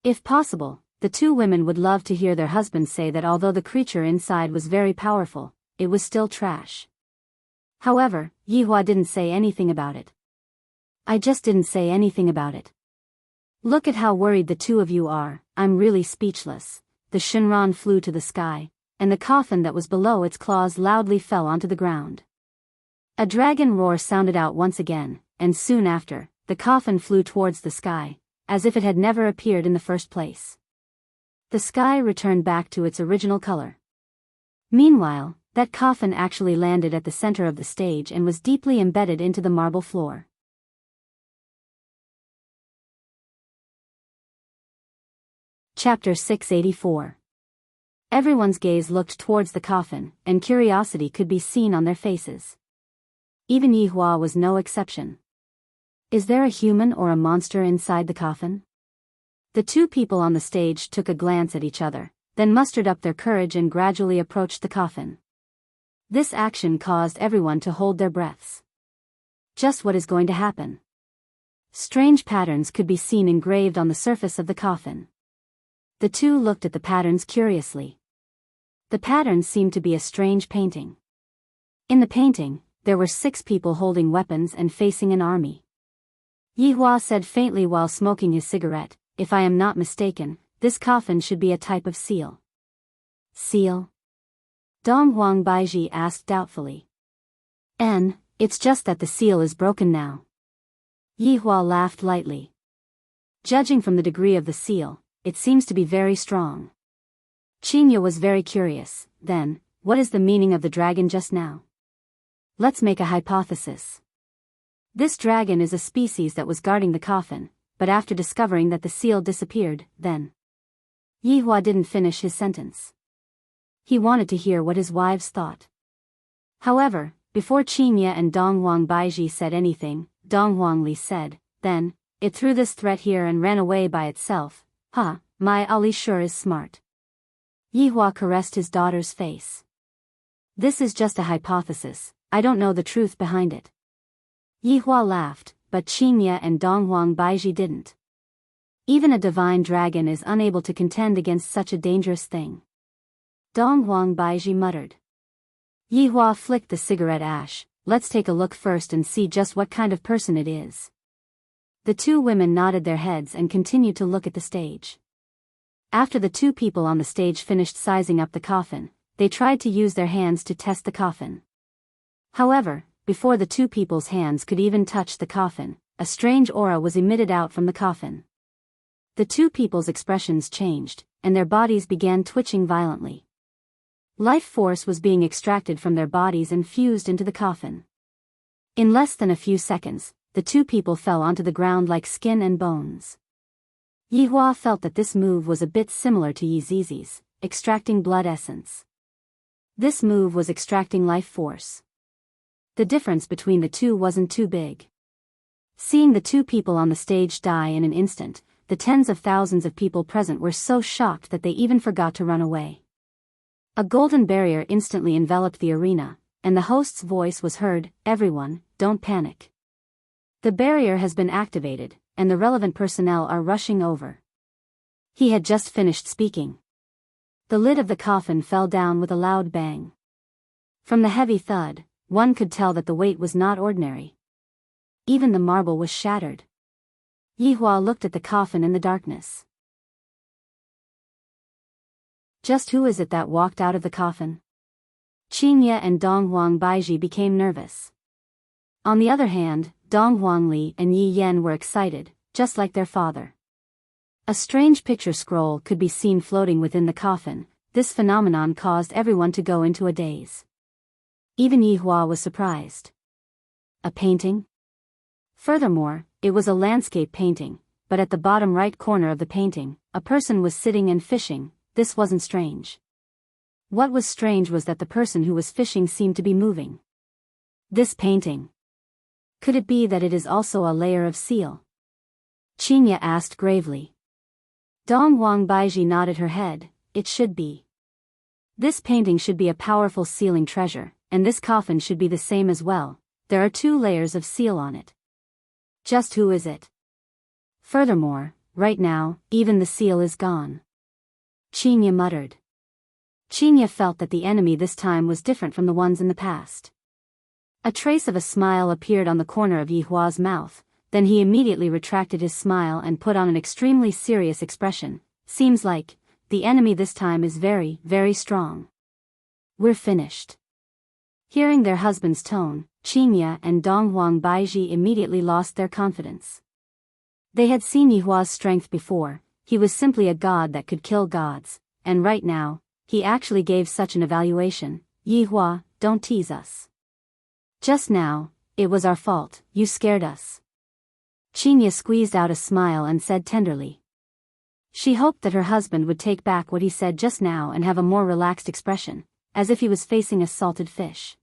If possible, the two women would love to hear their husbands say that although the creature inside was very powerful, it was still trash. However, Yihua didn't say anything about it. I just didn't say anything about it. Look at how worried the two of you are, I'm really speechless. The Shinran flew to the sky, and the coffin that was below its claws loudly fell onto the ground. A dragon roar sounded out once again, and soon after, the coffin flew towards the sky, as if it had never appeared in the first place. The sky returned back to its original color. Meanwhile, that coffin actually landed at the center of the stage and was deeply embedded into the marble floor. Chapter 684. Everyone's gaze looked towards the coffin, and curiosity could be seen on their faces. Even Yihua was no exception. Is there a human or a monster inside the coffin? The two people on the stage took a glance at each other, then mustered up their courage and gradually approached the coffin. This action caused everyone to hold their breaths. Just what is going to happen? Strange patterns could be seen engraved on the surface of the coffin. The two looked at the patterns curiously. The patterns seemed to be a strange painting. In the painting, there were 6 people holding weapons and facing an army. Yihua said faintly while smoking his cigarette, if I am not mistaken, this coffin should be a type of seal. Seal? Donghuang Baiji asked doubtfully. It's just that the seal is broken now. Yihua laughed lightly. Judging from the degree of the seal, it seems to be very strong. Qingye was very curious, then, what is the meaning of the dragon just now? Let's make a hypothesis. This dragon is a species that was guarding the coffin, but after discovering that the seal disappeared, then. Yihua didn't finish his sentence. He wanted to hear what his wives thought. However, before Qingye and Donghuang Baiji said anything, Donghuang Li said, then, it threw this threat here and ran away by itself. My Ali sure is smart. Yihua caressed his daughter's face. This is just a hypothesis, I don't know the truth behind it. Yihua laughed, but Qingye and Donghuang Baiji didn't. Even a divine dragon is unable to contend against such a dangerous thing. Donghuang Baiji muttered. Yihua flicked the cigarette ash, let's take a look first and see just what kind of person it is. The two women nodded their heads and continued to look at the stage. After the two people on the stage finished sizing up the coffin, they tried to use their hands to test the coffin. However, before the two people's hands could even touch the coffin, a strange aura was emitted out from the coffin. The two people's expressions changed, and their bodies began twitching violently. Life force was being extracted from their bodies and fused into the coffin. In less than a few seconds, the two people fell onto the ground like skin and bones. Yihua felt that this move was a bit similar to Yi Zizi's, extracting blood essence. This move was extracting life force. The difference between the two wasn't too big. Seeing the two people on the stage die in an instant, the tens of thousands of people present were so shocked that they even forgot to run away. A golden barrier instantly enveloped the arena, and the host's voice was heard, everyone, don't panic. The barrier has been activated, and the relevant personnel are rushing over." He had just finished speaking. The lid of the coffin fell down with a loud bang. From the heavy thud, one could tell that the weight was not ordinary. Even the marble was shattered. Yihua looked at the coffin in the darkness. Just who is it that walked out of the coffin? Qingye and Donghuang Baiji became nervous. On the other hand, Donghuang Li and Yi Yan were excited, just like their father. A strange picture scroll could be seen floating within the coffin. This phenomenon caused everyone to go into a daze. Even Yihua was surprised. A painting? Furthermore, it was a landscape painting, but at the bottom right corner of the painting, a person was sitting and fishing. This wasn't strange. What was strange was that the person who was fishing seemed to be moving. This painting. Could it be that it is also a layer of seal? Qingye asked gravely. Donghuang Baiji nodded her head. It should be. This painting should be a powerful sealing treasure, and this coffin should be the same as well. There are 2 layers of seal on it. Just who is it? Furthermore, right now, even the seal is gone. Qingye muttered. Qingye felt that the enemy this time was different from the ones in the past. A trace of a smile appeared on the corner of Yihua's mouth, then he immediately retracted his smile and put on an extremely serious expression. Seems like, the enemy this time is very, very strong. We're finished. Hearing their husband's tone, Qingye and Donghuang Baiji immediately lost their confidence. They had seen Yihua's strength before. He was simply a god that could kill gods, and right now, he actually gave such an evaluation. Yihua, don't tease us. Just now, it was our fault, you scared us. Qingye squeezed out a smile and said tenderly. She hoped that her husband would take back what he said just now and have a more relaxed expression, as if he was facing a salted fish.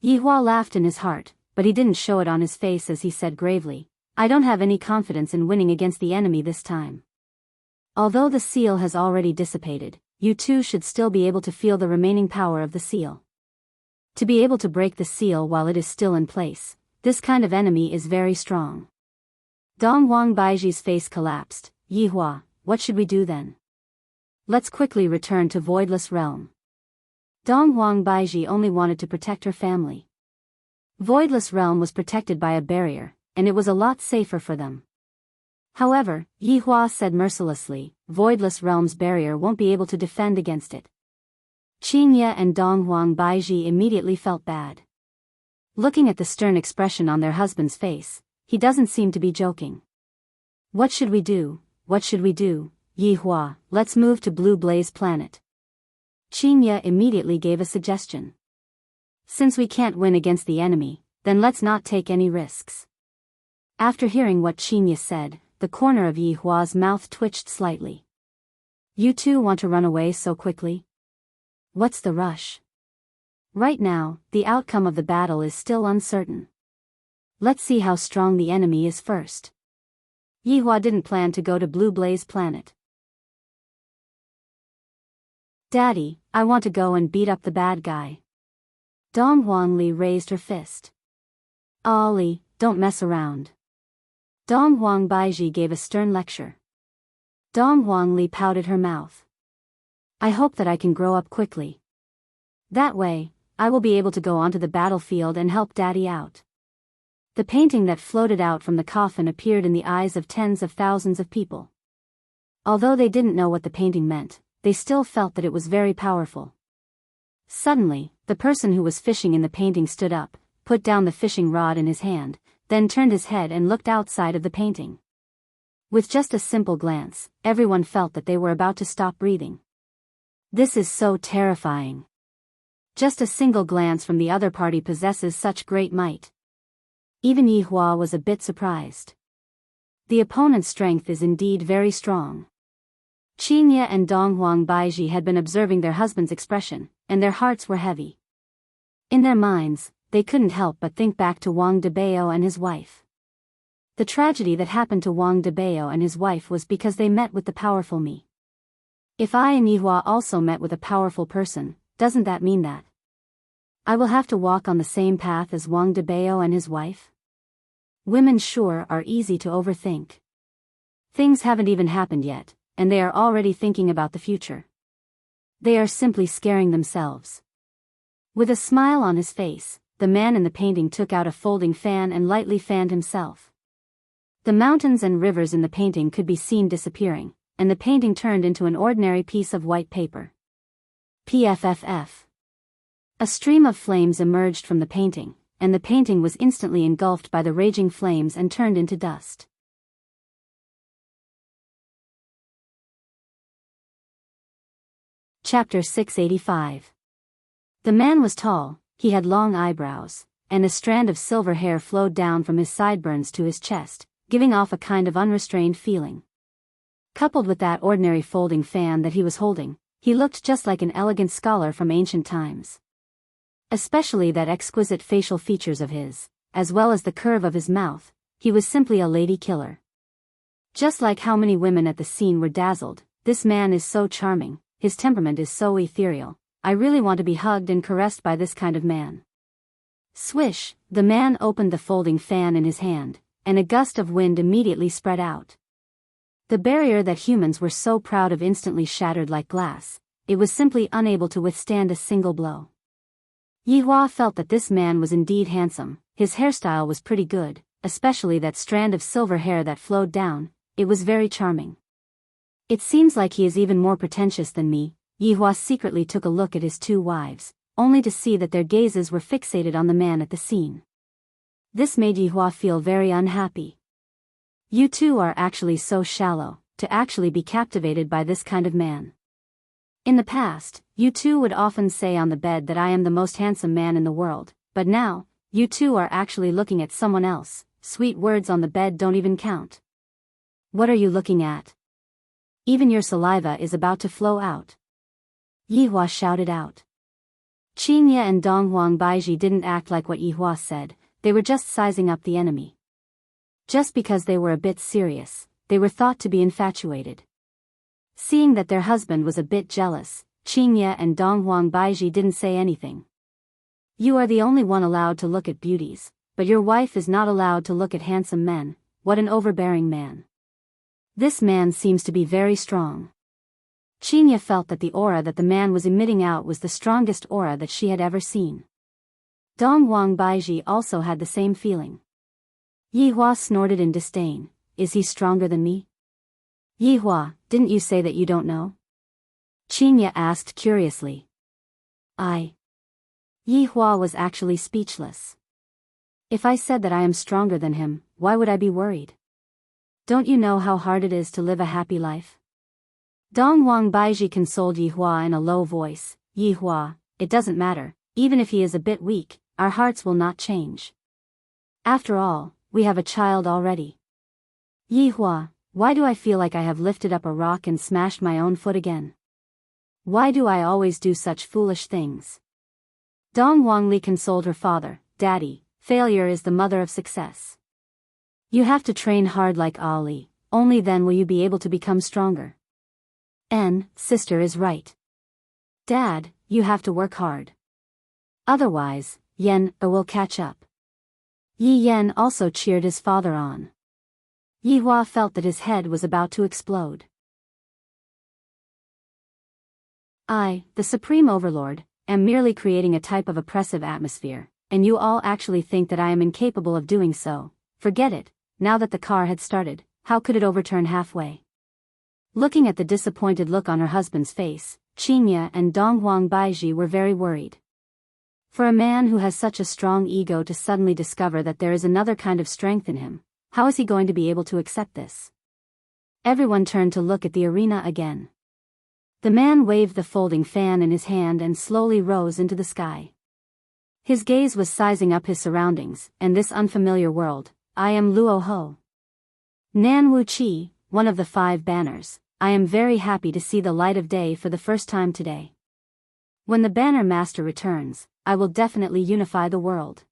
Yihua laughed in his heart, but he didn't show it on his face as he said gravely, I don't have any confidence in winning against the enemy this time. Although the seal has already dissipated, you two should still be able to feel the remaining power of the seal. To be able to break the seal while it is still in place, this kind of enemy is very strong. Donghuang Baiji's face collapsed. Yihua, what should we do then? Let's quickly return to Voidless Realm. Donghuang Baiji only wanted to protect her family. Voidless Realm was protected by a barrier, and it was a lot safer for them. However, Yihua said mercilessly, Voidless Realm's barrier won't be able to defend against it. Qingye and Donghuang Baiji immediately felt bad. Looking at the stern expression on their husband's face, he doesn't seem to be joking. What should we do? What should we do? Yihua, let's move to Blue Blaze Planet. Qingye immediately gave a suggestion. Since we can't win against the enemy, then let's not take any risks. After hearing what Qingye said, the corner of Yihua's mouth twitched slightly. You two want to run away so quickly? What's the rush? Right now, the outcome of the battle is still uncertain. Let's see how strong the enemy is first. Yihua didn't plan to go to Blue Blaze Planet. Daddy, I want to go and beat up the bad guy. Donghuang Li raised her fist. Ali, don't mess around. Donghuang Baiji gave a stern lecture. Donghuang Li pouted her mouth. I hope that I can grow up quickly. That way, I will be able to go onto the battlefield and help Daddy out. The painting that floated out from the coffin appeared in the eyes of tens of thousands of people. Although they didn't know what the painting meant, they still felt that it was very powerful. Suddenly, the person who was fishing in the painting stood up, put down the fishing rod in his hand, then turned his head and looked outside of the painting. With just a simple glance, everyone felt that they were about to stop breathing. This is so terrifying. Just a single glance from the other party possesses such great might. Even Yihua was a bit surprised. The opponent's strength is indeed very strong. Qingye and Donghuang Baiji had been observing their husband's expression, and their hearts were heavy. In their minds, they couldn't help but think back to Wang Debao and his wife. The tragedy that happened to Wang Debao and his wife was because they met with the powerful me. If I and Yihua also met with a powerful person, doesn't that mean that I will have to walk on the same path as Wang Debao and his wife? Women sure are easy to overthink. Things haven't even happened yet, and they are already thinking about the future. They are simply scaring themselves. With a smile on his face, the man in the painting took out a folding fan and lightly fanned himself. The mountains and rivers in the painting could be seen disappearing, and the painting turned into an ordinary piece of white paper. PFFF. A stream of flames emerged from the painting, and the painting was instantly engulfed by the raging flames and turned into dust. Chapter 685. The man was tall, he had long eyebrows, and a strand of silver hair flowed down from his sideburns to his chest, giving off a kind of unrestrained feeling. Coupled with that ordinary folding fan that he was holding, he looked just like an elegant scholar from ancient times. Especially that exquisite facial features of his, as well as the curve of his mouth, he was simply a lady killer. Just like how many women at the scene were dazzled, this man is so charming, his temperament is so ethereal, I really want to be hugged and caressed by this kind of man. Swish, the man opened the folding fan in his hand, and a gust of wind immediately spread out. The barrier that humans were so proud of instantly shattered like glass, it was simply unable to withstand a single blow. Yihua felt that this man was indeed handsome, his hairstyle was pretty good, especially that strand of silver hair that flowed down, it was very charming. It seems like he is even more pretentious than me. Yihua secretly took a look at his two wives, only to see that their gazes were fixated on the man at the scene. This made Yihua feel very unhappy. You two are actually so shallow, to actually be captivated by this kind of man. In the past, you two would often say on the bed that I am the most handsome man in the world, but now, you two are actually looking at someone else. Sweet words on the bed don't even count. What are you looking at? Even your saliva is about to flow out. Yihua shouted out. Qingye and Donghuang Baiji didn't act like what Yihua said, they were just sizing up the enemy. Just because they were a bit serious, they were thought to be infatuated. Seeing that their husband was a bit jealous, Qingye and Donghuang Baiji didn't say anything. You are the only one allowed to look at beauties, but your wife is not allowed to look at handsome men. What an overbearing man. This man seems to be very strong. Qingye felt that the aura that the man was emitting out was the strongest aura that she had ever seen. Donghuang Baiji also had the same feeling. Yihua snorted in disdain. Is he stronger than me? Yihua, didn't you say that you don't know? Qingye asked curiously. Yihua was actually speechless. If I said that I am stronger than him, why would I be worried? Don't you know how hard it is to live a happy life? Donghuang Baiji consoled Yihua in a low voice. Yihua, it doesn't matter, even if he is a bit weak, our hearts will not change. After all, we have a child already. Yihua, why do I feel like I have lifted up a rock and smashed my own foot again? Why do I always do such foolish things? Donghuang Li consoled her father. Daddy, failure is the mother of success. You have to train hard like Ali, only then will you be able to become stronger. Sister is right. Dad, you have to work hard. Otherwise, Yen will catch up. Yi Yen also cheered his father on. Yihua felt that his head was about to explode. I, the Supreme Overlord, am merely creating a type of oppressive atmosphere, and you all actually think that I am incapable of doing so. Forget it. Now that the car had started, how could it overturn halfway? Looking at the disappointed look on her husband's face, Qingye and Donghuang Baiji were very worried. For a man who has such a strong ego to suddenly discover that there is another kind of strength in him, how is he going to be able to accept this? Everyone turned to look at the arena again. The man waved the folding fan in his hand and slowly rose into the sky. His gaze was sizing up his surroundings, and this unfamiliar world. I am Luo Ho. Nan Wu Qi, one of the 5 banners. I am very happy to see the light of day for the first time today. When the banner master returns, I will definitely unify the world.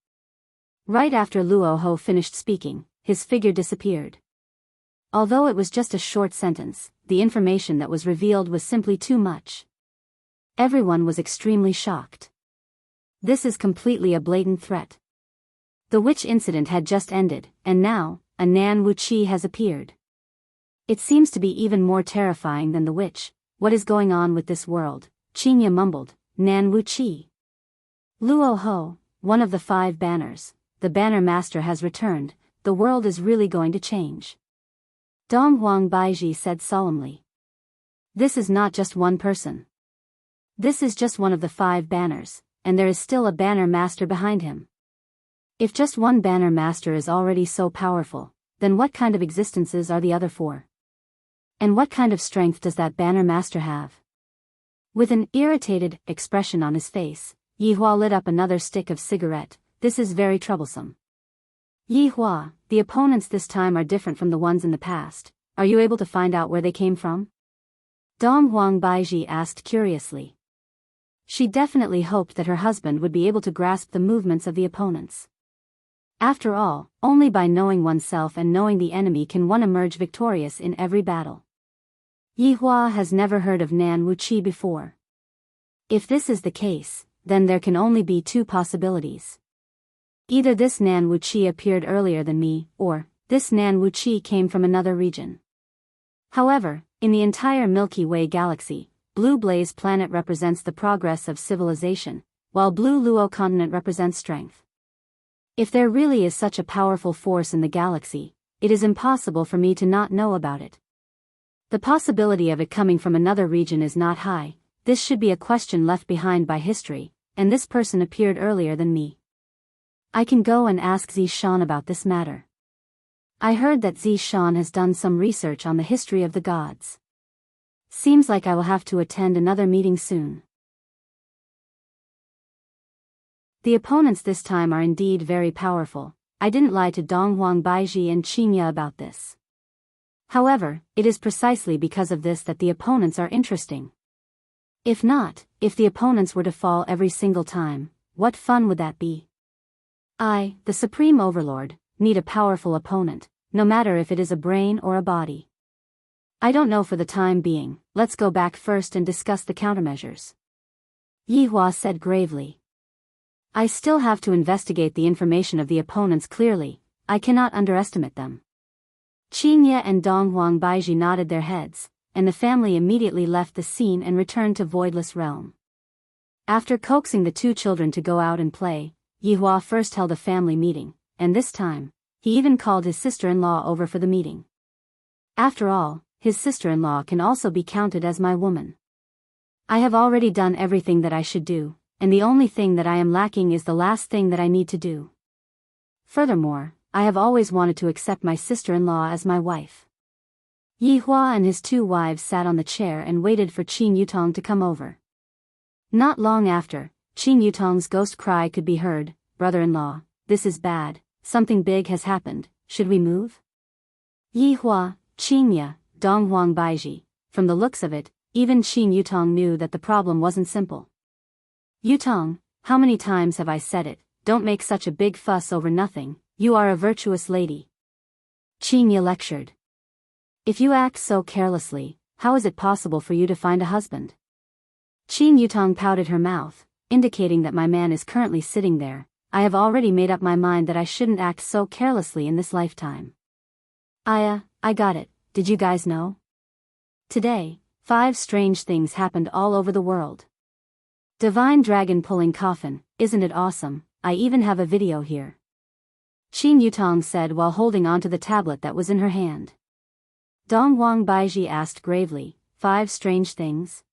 Right after Luo Ho finished speaking, his figure disappeared. Although it was just a short sentence, the information that was revealed was simply too much. Everyone was extremely shocked. This is completely a blatant threat. The witch incident had just ended, and now, a Nan Wuchi has appeared. It seems to be even more terrifying than the witch. What is going on with this world? Qingya mumbled. Nan Wuchi. Luo Ho, one of the 5 banners. The banner master has returned. The world is really going to change. Dong Huang Baiji said solemnly. This is not just one person. This is just one of the 5 banners, and there is still a banner master behind him. If just one banner master is already so powerful, then what kind of existences are the other 4? And what kind of strength does that banner master have? With an irritated expression on his face, Yi Hua lit up another stick of cigarette. This is very troublesome. Yi Hua, the opponents this time are different from the ones in the past. Are you able to find out where they came from? Dong Huang Baiji asked curiously. She definitely hoped that her husband would be able to grasp the movements of the opponents. After all, only by knowing oneself and knowing the enemy can one emerge victorious in every battle. Yi Hua has never heard of Nan Wuchi before. If this is the case, then there can only be 2 possibilities. Either this Nan Wuchi appeared earlier than me, or this Nan Wuchi came from another region. However, in the entire Milky Way galaxy, Blue Blaze planet represents the progress of civilization, while Blue Luo continent represents strength. If there really is such a powerful force in the galaxy, it is impossible for me to not know about it. The possibility of it coming from another region is not high. This should be a question left behind by history, and this person appeared earlier than me. I can go and ask Zishan about this matter. I heard that Zishan has done some research on the history of the gods. Seems like I will have to attend another meeting soon. The opponents this time are indeed very powerful. I didn't lie to Dong Huang Baiji and Qingya about this. However, it is precisely because of this that the opponents are interesting. If not, if the opponents were to fall every single time, what fun would that be? I, the Supreme Overlord, need a powerful opponent, no matter if it is a brain or a body. I don't know for the time being. Let's go back first and discuss the countermeasures. Yi Hua said gravely. I still have to investigate the information of the opponents clearly. I cannot underestimate them. Qingya and Dong Huang Baiji nodded their heads, and the family immediately left the scene and returned to Voidless Realm. After coaxing the 2 children to go out and play, Yi Hua first held a family meeting, and this time, he even called his sister-in-law over for the meeting. After all, his sister-in-law can also be counted as my woman. I have already done everything that I should do, and the only thing that I am lacking is the last thing that I need to do. Furthermore, I have always wanted to accept my sister-in-law as my wife. Yi Hua and his 2 wives sat on the chair and waited for Qin Yutong to come over. Not long after, Qin Yutong's ghost cry could be heard. Brother-in-law, this is bad, something big has happened, should we move? Yi Hua, Qingya, Dong Huang Baiji, from the looks of it, even Qin Yutong knew that the problem wasn't simple. Yutong, how many times have I said it, don't make such a big fuss over nothing, you are a virtuous lady. Qingya lectured. If you act so carelessly, how is it possible for you to find a husband? Qin Yutong pouted her mouth, indicating that my man is currently sitting there. I have already made up my mind that I shouldn't act so carelessly in this lifetime. I got it, did you guys know? Today, 5 strange things happened all over the world. Divine dragon pulling coffin, isn't it awesome? I even have a video here. Qin Yutong said while holding onto the tablet that was in her hand. Dong Huang Baiji asked gravely, 5 strange things?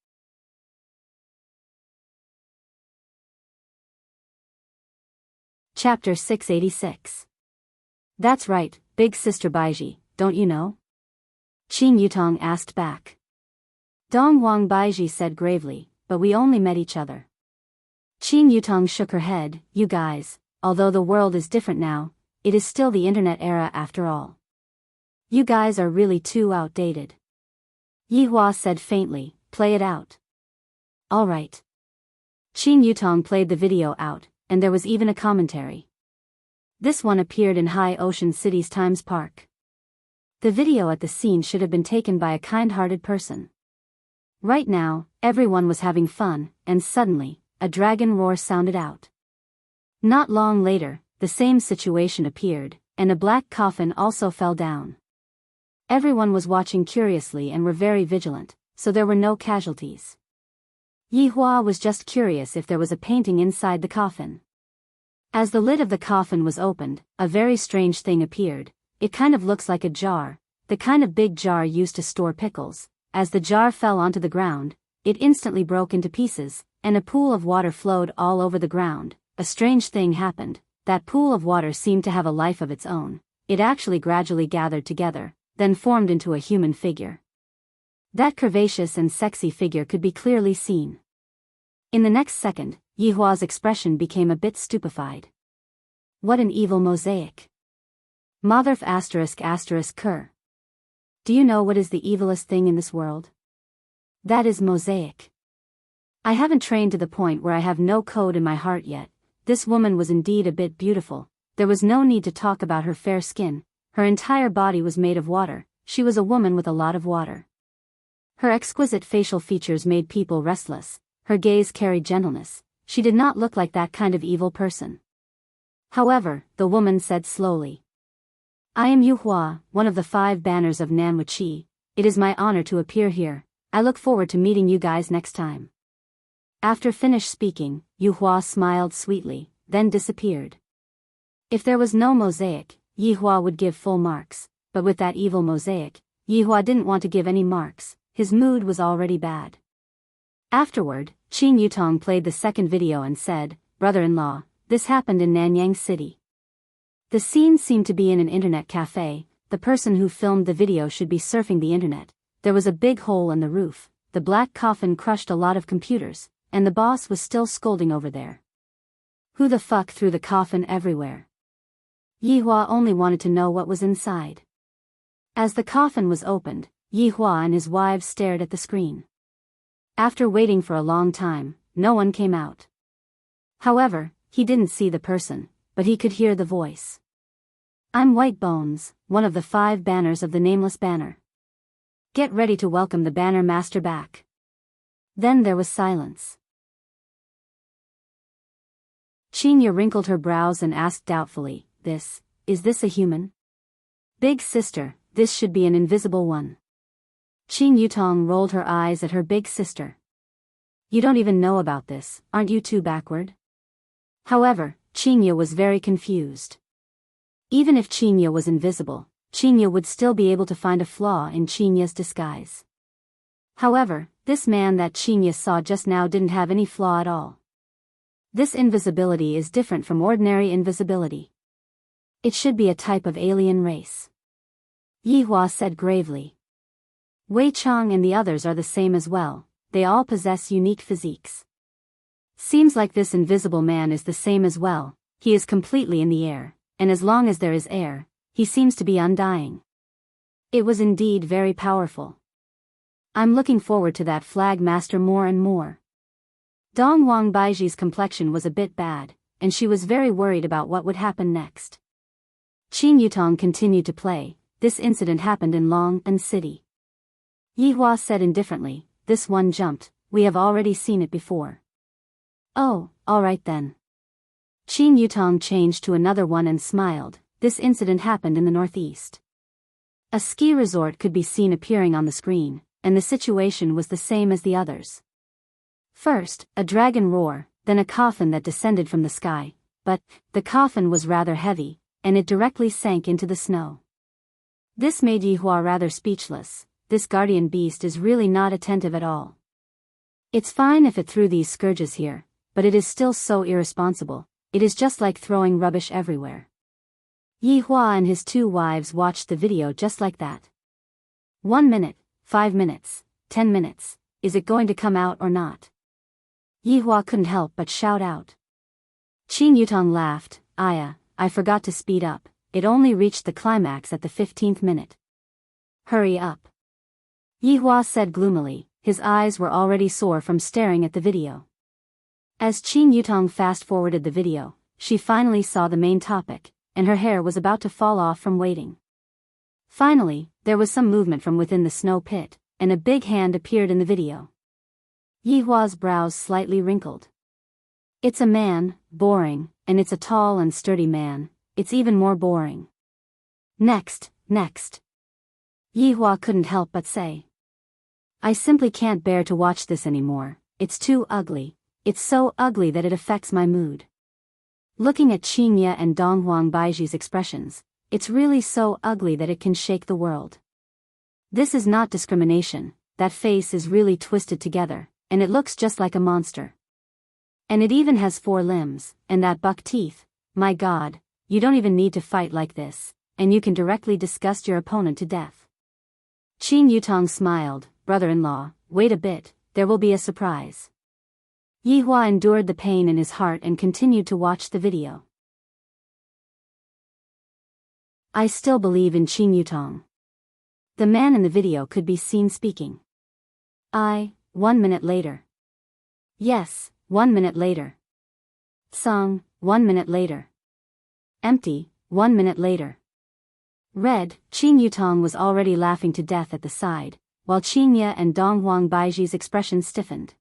Chapter 686. That's right, big sister Baiji, don't you know? Qin Yutong asked back. Dong Huang Baiji said gravely, but we only met each other. Qin Yutong shook her head, you guys, although the world is different now, it is still the internet era after all. You guys are really too outdated. Yi Hua said faintly, play it out. Alright. Qin Yutong played the video out, and there was even a commentary. This one appeared in High Ocean City's Times Park. The video at the scene should have been taken by a kind-hearted person. Right now, everyone was having fun, and suddenly, a dragon roar sounded out. Not long later, the same situation appeared, and a black coffin also fell down. Everyone was watching curiously and were very vigilant, so there were no casualties. Yi Hua was just curious if there was a painting inside the coffin. As the lid of the coffin was opened, a very strange thing appeared. It kind of looks like a jar, the kind of big jar used to store pickles. As the jar fell onto the ground, it instantly broke into pieces, and a pool of water flowed all over the ground. A strange thing happened. That pool of water seemed to have a life of its own. It actually gradually gathered together, then formed into a human figure. That curvaceous and sexy figure could be clearly seen. In the next second, Yi Hua's expression became a bit stupefied. What an evil mosaic. Motherf *****. Do you know what is the evilest thing in this world? That is mosaic. I haven't trained to the point where I have no code in my heart yet. This woman was indeed a bit beautiful. There was no need to talk about her fair skin. Her entire body was made of water. She was a woman with a lot of water. Her exquisite facial features made people restless. Her gaze carried gentleness. She did not look like that kind of evil person. However, the woman said slowly. I am Yu Hua, one of the 5 banners of Nanwuchi. It is my honor to appear here. I look forward to meeting you guys next time. After finished speaking, Yu Hua smiled sweetly, then disappeared. If there was no mosaic, Yi Hua would give full marks, but with that evil mosaic, Yi Hua didn't want to give any marks. His mood was already bad. Afterward, Qin Yutong played the second video and said, Brother-in-law, this happened in Nanyang City. The scene seemed to be in an internet cafe. The person who filmed the video should be surfing the internet. There was a big hole in the roof. The black coffin crushed a lot of computers, and the boss was still scolding over there. Who the fuck threw the coffin everywhere? Yi Hua only wanted to know what was inside. As the coffin was opened, Yi Hua and his wives stared at the screen. After waiting for a long time, no one came out. However, he didn't see the person, but he could hear the voice. I'm White Bones, one of the 5 banners of the nameless banner. Get ready to welcome the banner master back. Then there was silence. Qinya wrinkled her brows and asked doubtfully, is this a human? Big sister, this should be an invisible one. Qin Yutong rolled her eyes at her big sister. You don't even know about this, aren't you too backward? However, Qinya was very confused. Even if Qinya was invisible, Qinya would still be able to find a flaw in Qinya's disguise. However, this man that Qinya saw just now didn't have any flaw at all. This invisibility is different from ordinary invisibility. It should be a type of alien race. Yi Hua said gravely. Wei Chang and the others are the same as well. They all possess unique physiques. Seems like this invisible man is the same as well. He is completely in the air, and as long as there is air, he seems to be undying. It was indeed very powerful. I'm looking forward to that flag master more and more. Dong Wang Baiji's complexion was a bit bad, and she was very worried about what would happen next. Qin Yutong continued to play. This incident happened in Long City. Yi Hua said indifferently, this one jumped, we have already seen it before. Oh, alright then. Qin Yutong changed to another one and smiled. This incident happened in the northeast. A ski resort could be seen appearing on the screen, and the situation was the same as the others. First, a dragon roar, then a coffin that descended from the sky, but the coffin was rather heavy, and it directly sank into the snow. This made Yi Hua rather speechless. This guardian beast is really not attentive at all. It's fine if it threw these scourges here, but it is still so irresponsible. It is just like throwing rubbish everywhere. Yi Hua and his 2 wives watched the video just like that. 1 minute, 5 minutes, 10 minutes, is it going to come out or not? Yi Hua couldn't help but shout out. Qin Yutong laughed, Aya, I forgot to speed up, it only reached the climax at the 15th minute. Hurry up. Yi Hua said gloomily, his eyes were already sore from staring at the video. As Qin Yutong fast-forwarded the video, she finally saw the main topic, and her hair was about to fall off from waiting. Finally, there was some movement from within the snow pit, and a big hand appeared in the video. Yi Hua's brows slightly wrinkled. It's a man, boring, and it's a tall and sturdy man, it's even more boring. Next. Yihua couldn't help but say. I simply can't bear to watch this anymore, it's too ugly, it's so ugly that it affects my mood. Looking at Qingye and Donghuang Baiji's expressions, it's really so ugly that it can shake the world. This is not discrimination, that face is really twisted together, and it looks just like a monster. And it even has 4 limbs, and that buck teeth, my god, you don't even need to fight like this, and you can directly disgust your opponent to death. Qin Yutong smiled, brother-in-law, wait a bit, there will be a surprise. Yihua endured the pain in his heart and continued to watch the video. I still believe in Qin Yutong. The man in the video could be seen speaking. 1 minute later. Yes, 1 minute later. Song, 1 minute later. Empty, 1 minute later. Red, Qin Yutong was already laughing to death at the side, while Qingye and Donghuang Baiji's expression stiffened.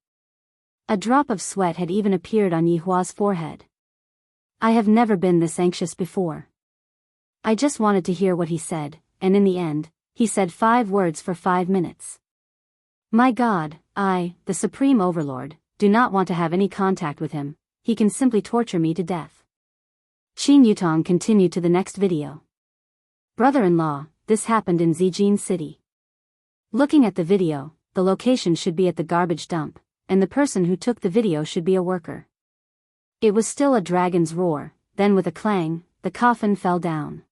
A drop of sweat had even appeared on Yihua's forehead. I have never been this anxious before. I just wanted to hear what he said, and in the end, he said 5 words for 5 minutes. My god, I, the Supreme Overlord, do not want to have any contact with him, he can simply torture me to death. Qin Yutong continued to the next video. Brother-in-law, this happened in Zijin City. Looking at the video, the location should be at the garbage dump, and the person who took the video should be a worker. It was still a dragon's roar, then with a clang, the coffin fell down.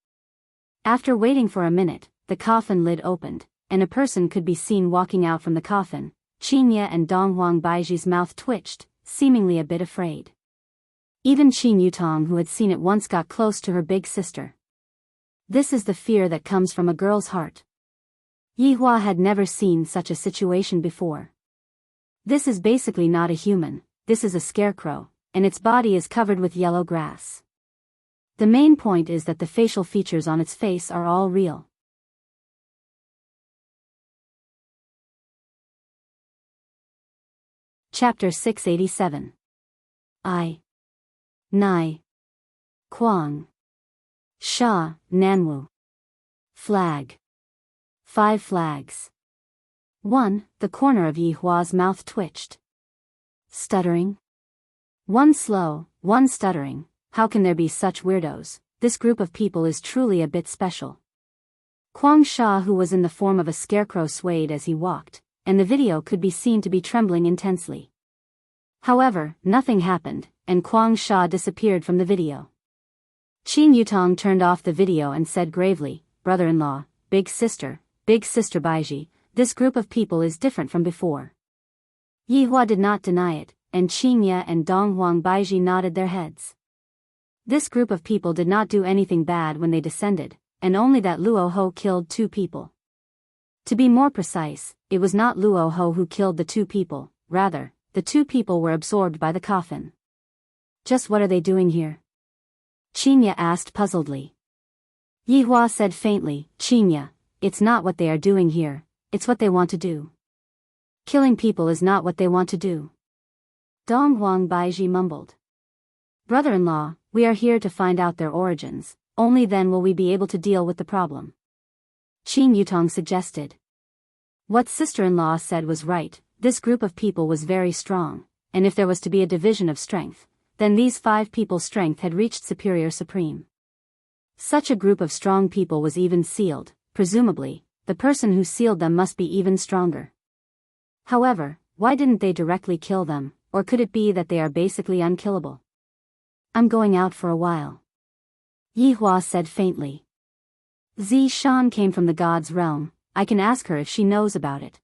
After waiting for a minute, the coffin lid opened, and a person could be seen walking out from the coffin. Qingye and Donghuang Baiji's mouth twitched, seemingly a bit afraid. Even Qin Yutong, who had seen it once, got close to her big sister. This is the fear that comes from a girl's heart. Yihua had never seen such a situation before. This is basically not a human, this is a scarecrow, and its body is covered with yellow grass. The main point is that the facial features on its face are all real. Chapter 687. Nai. Quang. Sha, Nanwu. Flag. 5 flags. 1. The corner of Yihua's mouth twitched. Stuttering. 1 slow, 1 stuttering. How can there be such weirdos? This group of people is truly a bit special. Quang Sha, who was in the form of a scarecrow, swayed as he walked, and the video could be seen to be trembling intensely. However, nothing happened, and Quang Sha disappeared from the video. Qin Yutong turned off the video and said gravely, brother-in-law, big sister Baiji, this group of people is different from before. Yihua did not deny it, and Qingye and Donghuang Baiji nodded their heads. This group of people did not do anything bad when they descended, and only that Luo Ho killed 2 people. To be more precise, it was not Luo Ho who killed the 2 people, rather, the 2 people were absorbed by the coffin. Just what are they doing here? Qingye asked puzzledly. Yihua said faintly, Qingye, it's not what they are doing here, it's what they want to do. Killing people is not what they want to do. Donghuang Baiji mumbled. Brother-in-law, we are here to find out their origins, only then will we be able to deal with the problem. Qin Yutong suggested. What sister-in-law said was right, this group of people was very strong, and if there was to be a division of strength, then these 5 people's strength had reached superior supreme. Such a group of strong people was even sealed, presumably, the person who sealed them must be even stronger. However, why didn't they directly kill them, or could it be that they are basically unkillable? I'm going out for a while. Yihua said faintly. Zi Shan came from the god's realm, I can ask her if she knows about it.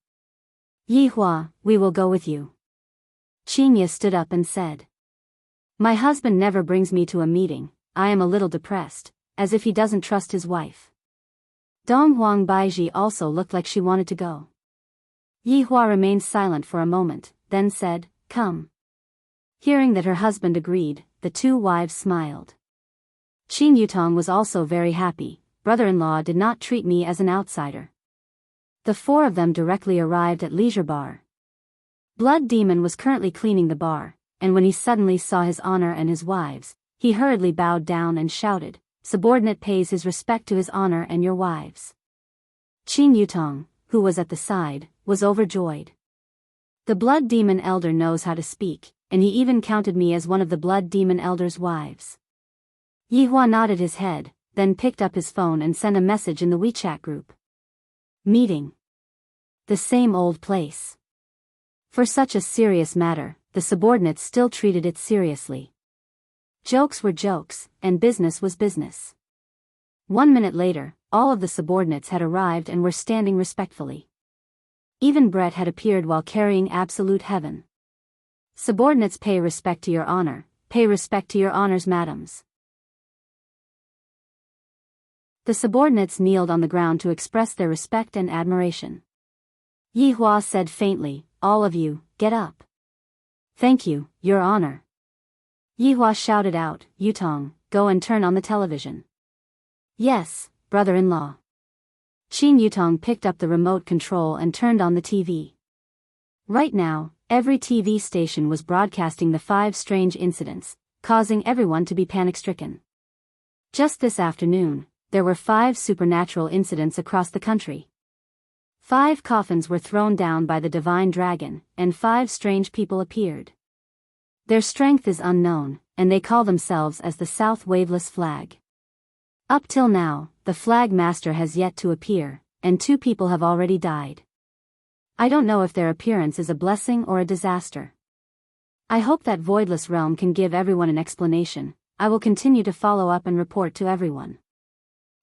Yihua, we will go with you. Qingye stood up and said. My husband never brings me to a meeting, I am a little depressed, as if he doesn't trust his wife. Donghuang Baiji also looked like she wanted to go. Yihua remained silent for a moment, then said, come. Hearing that her husband agreed, the 2 wives smiled. Qin Yutong was also very happy, brother-in-law did not treat me as an outsider. The 4 of them directly arrived at Leisure Bar. Blood Demon was currently cleaning the bar, and when he suddenly saw his honor and his wives, he hurriedly bowed down and shouted, "Subordinate pays his respect to his honor and your wives." Qin Yutong, who was at the side, was overjoyed. The blood demon elder knows how to speak, and he even counted me as one of the blood demon elder's wives. Yihua nodded his head, then picked up his phone and sent a message in the WeChat group. Meeting. The same old place. For such a serious matter, the subordinates still treated it seriously. Jokes were jokes, and business was business. 1 minute later, all of the subordinates had arrived and were standing respectfully. Even Brett had appeared while carrying absolute heaven. Subordinates pay respect to your honor, pay respect to your honors, madams. The subordinates kneeled on the ground to express their respect and admiration. Yihua said faintly, "All of you, get up." "Thank you, your honor." Yihua shouted out, "Yutong, go and turn on the television." "Yes, brother-in-law." Qin Yutong picked up the remote control and turned on the TV. Right now, every TV station was broadcasting the 5 strange incidents, causing everyone to be panic-stricken. Just this afternoon, there were 5 supernatural incidents across the country. 5 coffins were thrown down by the divine dragon, and 5 strange people appeared. Their strength is unknown, and they call themselves as the South Waveless Flag. Up till now, the Flag Master has yet to appear, and 2 people have already died. I don't know if their appearance is a blessing or a disaster. I hope that Voidless Realm can give everyone an explanation. I will continue to follow up and report to everyone.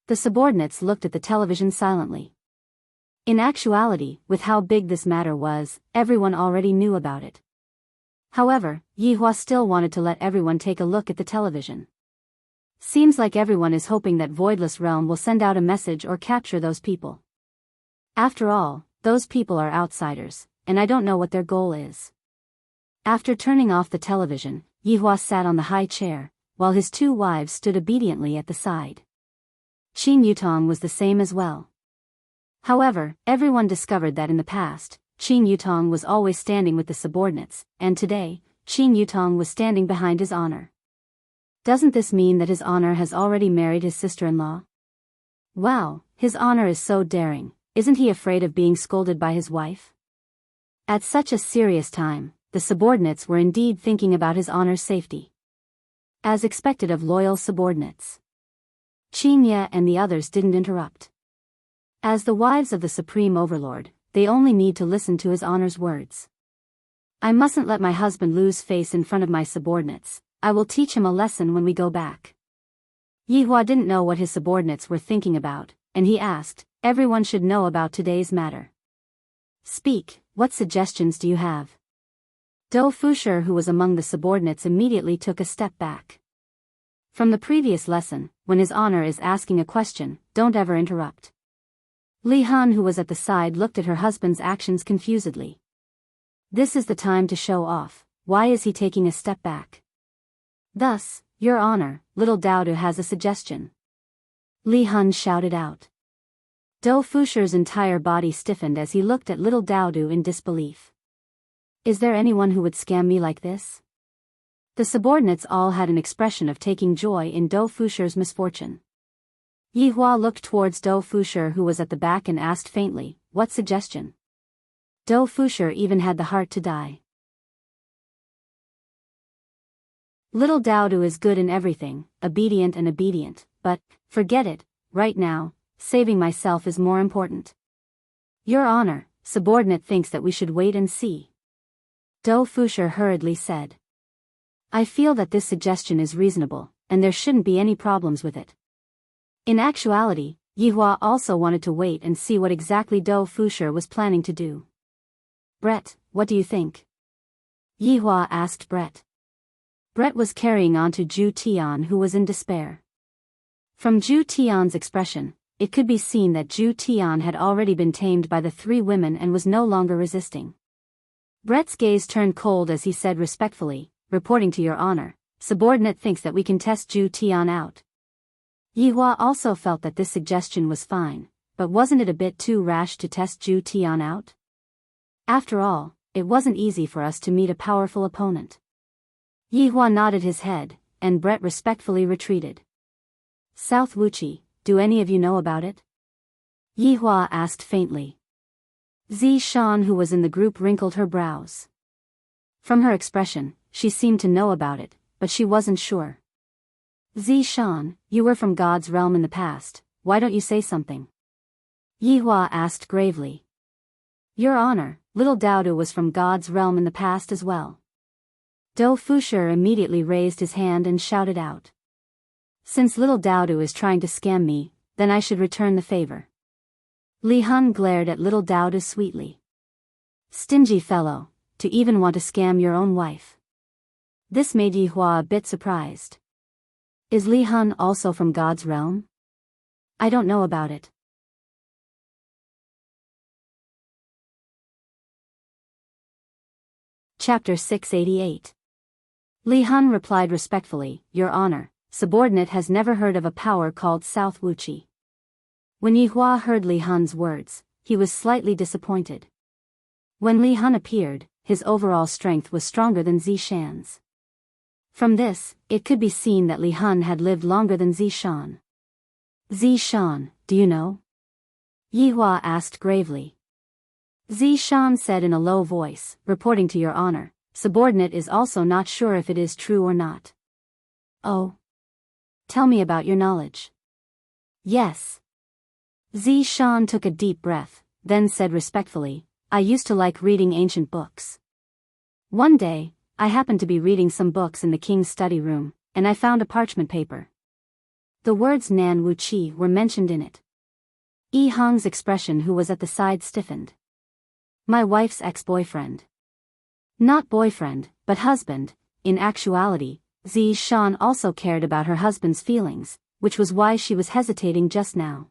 The subordinates looked at the television silently. In actuality, with how big this matter was, everyone already knew about it. However, Yihua still wanted to let everyone take a look at the television. Seems like everyone is hoping that Voidless Realm will send out a message or capture those people. After all, those people are outsiders, and I don't know what their goal is. After turning off the television, Yihua sat on the high chair, while his 2 wives stood obediently at the side. Qin Yutong was the same as well. However, everyone discovered that in the past, Qin Yutong was always standing with the subordinates, and today, Qin Yutong was standing behind his honor. Doesn't this mean that his honor has already married his sister-in-law? Wow, his honor is so daring, isn't he afraid of being scolded by his wife? At such a serious time, the subordinates were indeed thinking about his honor's safety. As expected of loyal subordinates. Qin Ye and the others didn't interrupt. As the wives of the Supreme Overlord, they only need to listen to his honor's words. I mustn't let my husband lose face in front of my subordinates. I will teach him a lesson when we go back. Yihua didn't know what his subordinates were thinking about, and he asked, "Everyone should know about today's matter. Speak, what suggestions do you have?" Dou Fushi, who was among the subordinates, immediately took a step back. From the previous lesson, when his honor is asking a question, don't ever interrupt. Li Han, who was at the side, looked at her husband's actions confusedly. This is the time to show off. Why is he taking a step back? Thus, your honor, little Daodu has a suggestion. Li Han shouted out. Dou Fushi's entire body stiffened as he looked at little Daodu in disbelief. Is there anyone who would scam me like this? The subordinates all had an expression of taking joy in Dou Fushi's misfortune. Yihua looked towards Dou Fushi, who was at the back, and asked faintly, "What suggestion?" Dou Fushi even had the heart to die. Little Daodu is good in everything, obedient, but, forget it, right now, saving myself is more important. Your honor, subordinate thinks that we should wait and see. Dou Fushi hurriedly said. I feel that this suggestion is reasonable, and there shouldn't be any problems with it. In actuality, Yihua also wanted to wait and see what exactly Dou Fushi was planning to do. Brett, what do you think? Yihua asked Brett. Brett was carrying on to Zhu Tian, who was in despair. From Zhu Tian's expression, it could be seen that Zhu Tian had already been tamed by the 3 women and was no longer resisting. Brett's gaze turned cold as he said respectfully, reporting to your honor, subordinate thinks that we can test Zhu Tian out. Yihua also felt that this suggestion was fine, but wasn't it a bit too rash to test Zhu Tian out? After all, it wasn't easy for us to meet a powerful opponent. Yihua nodded his head, and Brett respectfully retreated. South Wuchi, do any of you know about it? Yihua asked faintly. Zishan, who was in the group, wrinkled her brows. From her expression, she seemed to know about it, but she wasn't sure. Zishan, you were from God's realm in the past, why don't you say something? Yihua asked gravely. Your Honor, little Daodu was from God's realm in the past as well. Do Fusher immediately raised his hand and shouted out. Since little Daodu is trying to scam me, then I should return the favor. Li Hun glared at little Daodu sweetly. Stingy fellow, to even want to scam your own wife. This made Yihua a bit surprised. Is Li Hun also from God's realm? I don't know about it. Chapter 688. Li Hun replied respectfully, Your Honor, subordinate has never heard of a power called South Wuchi. When Yihua heard Li Hun's words, he was slightly disappointed. When Li Hun appeared, his overall strength was stronger than Zishan's. From this, it could be seen that Li Hun had lived longer than Zishan. Zishan, do you know? Yihua asked gravely. Zishan said in a low voice, reporting to Your Honor, subordinate is also not sure if it is true or not. Oh. Tell me about your knowledge. Yes. Zishan took a deep breath, then said respectfully, I used to like reading ancient books. One day, I happened to be reading some books in the king's study room, and I found a parchment paper. The words Nan Wu Chi were mentioned in it. Yi Hong's expression, who was at the side, stiffened. My wife's ex-boyfriend. Not boyfriend, but husband. In actuality, Zishan also cared about her husband's feelings, which was why she was hesitating just now.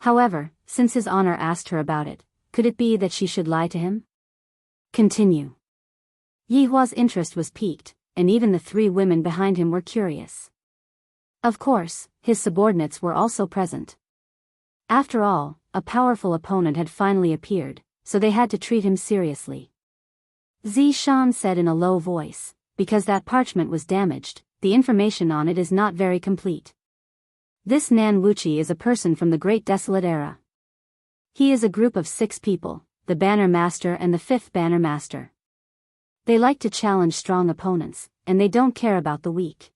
However, since His Honor asked her about it, could it be that she should lie to him? Continue. Yihua's interest was piqued, and even the three women behind him were curious. Of course, his subordinates were also present. After all, a powerful opponent had finally appeared, so they had to treat him seriously. Zishan said in a low voice, because that parchment was damaged, the information on it is not very complete. This Nan Wuchi is a person from the Great Desolate Era. He is a group of 6 people, the Banner Master and the 5th Banner Master. They like to challenge strong opponents, and they don't care about the weak.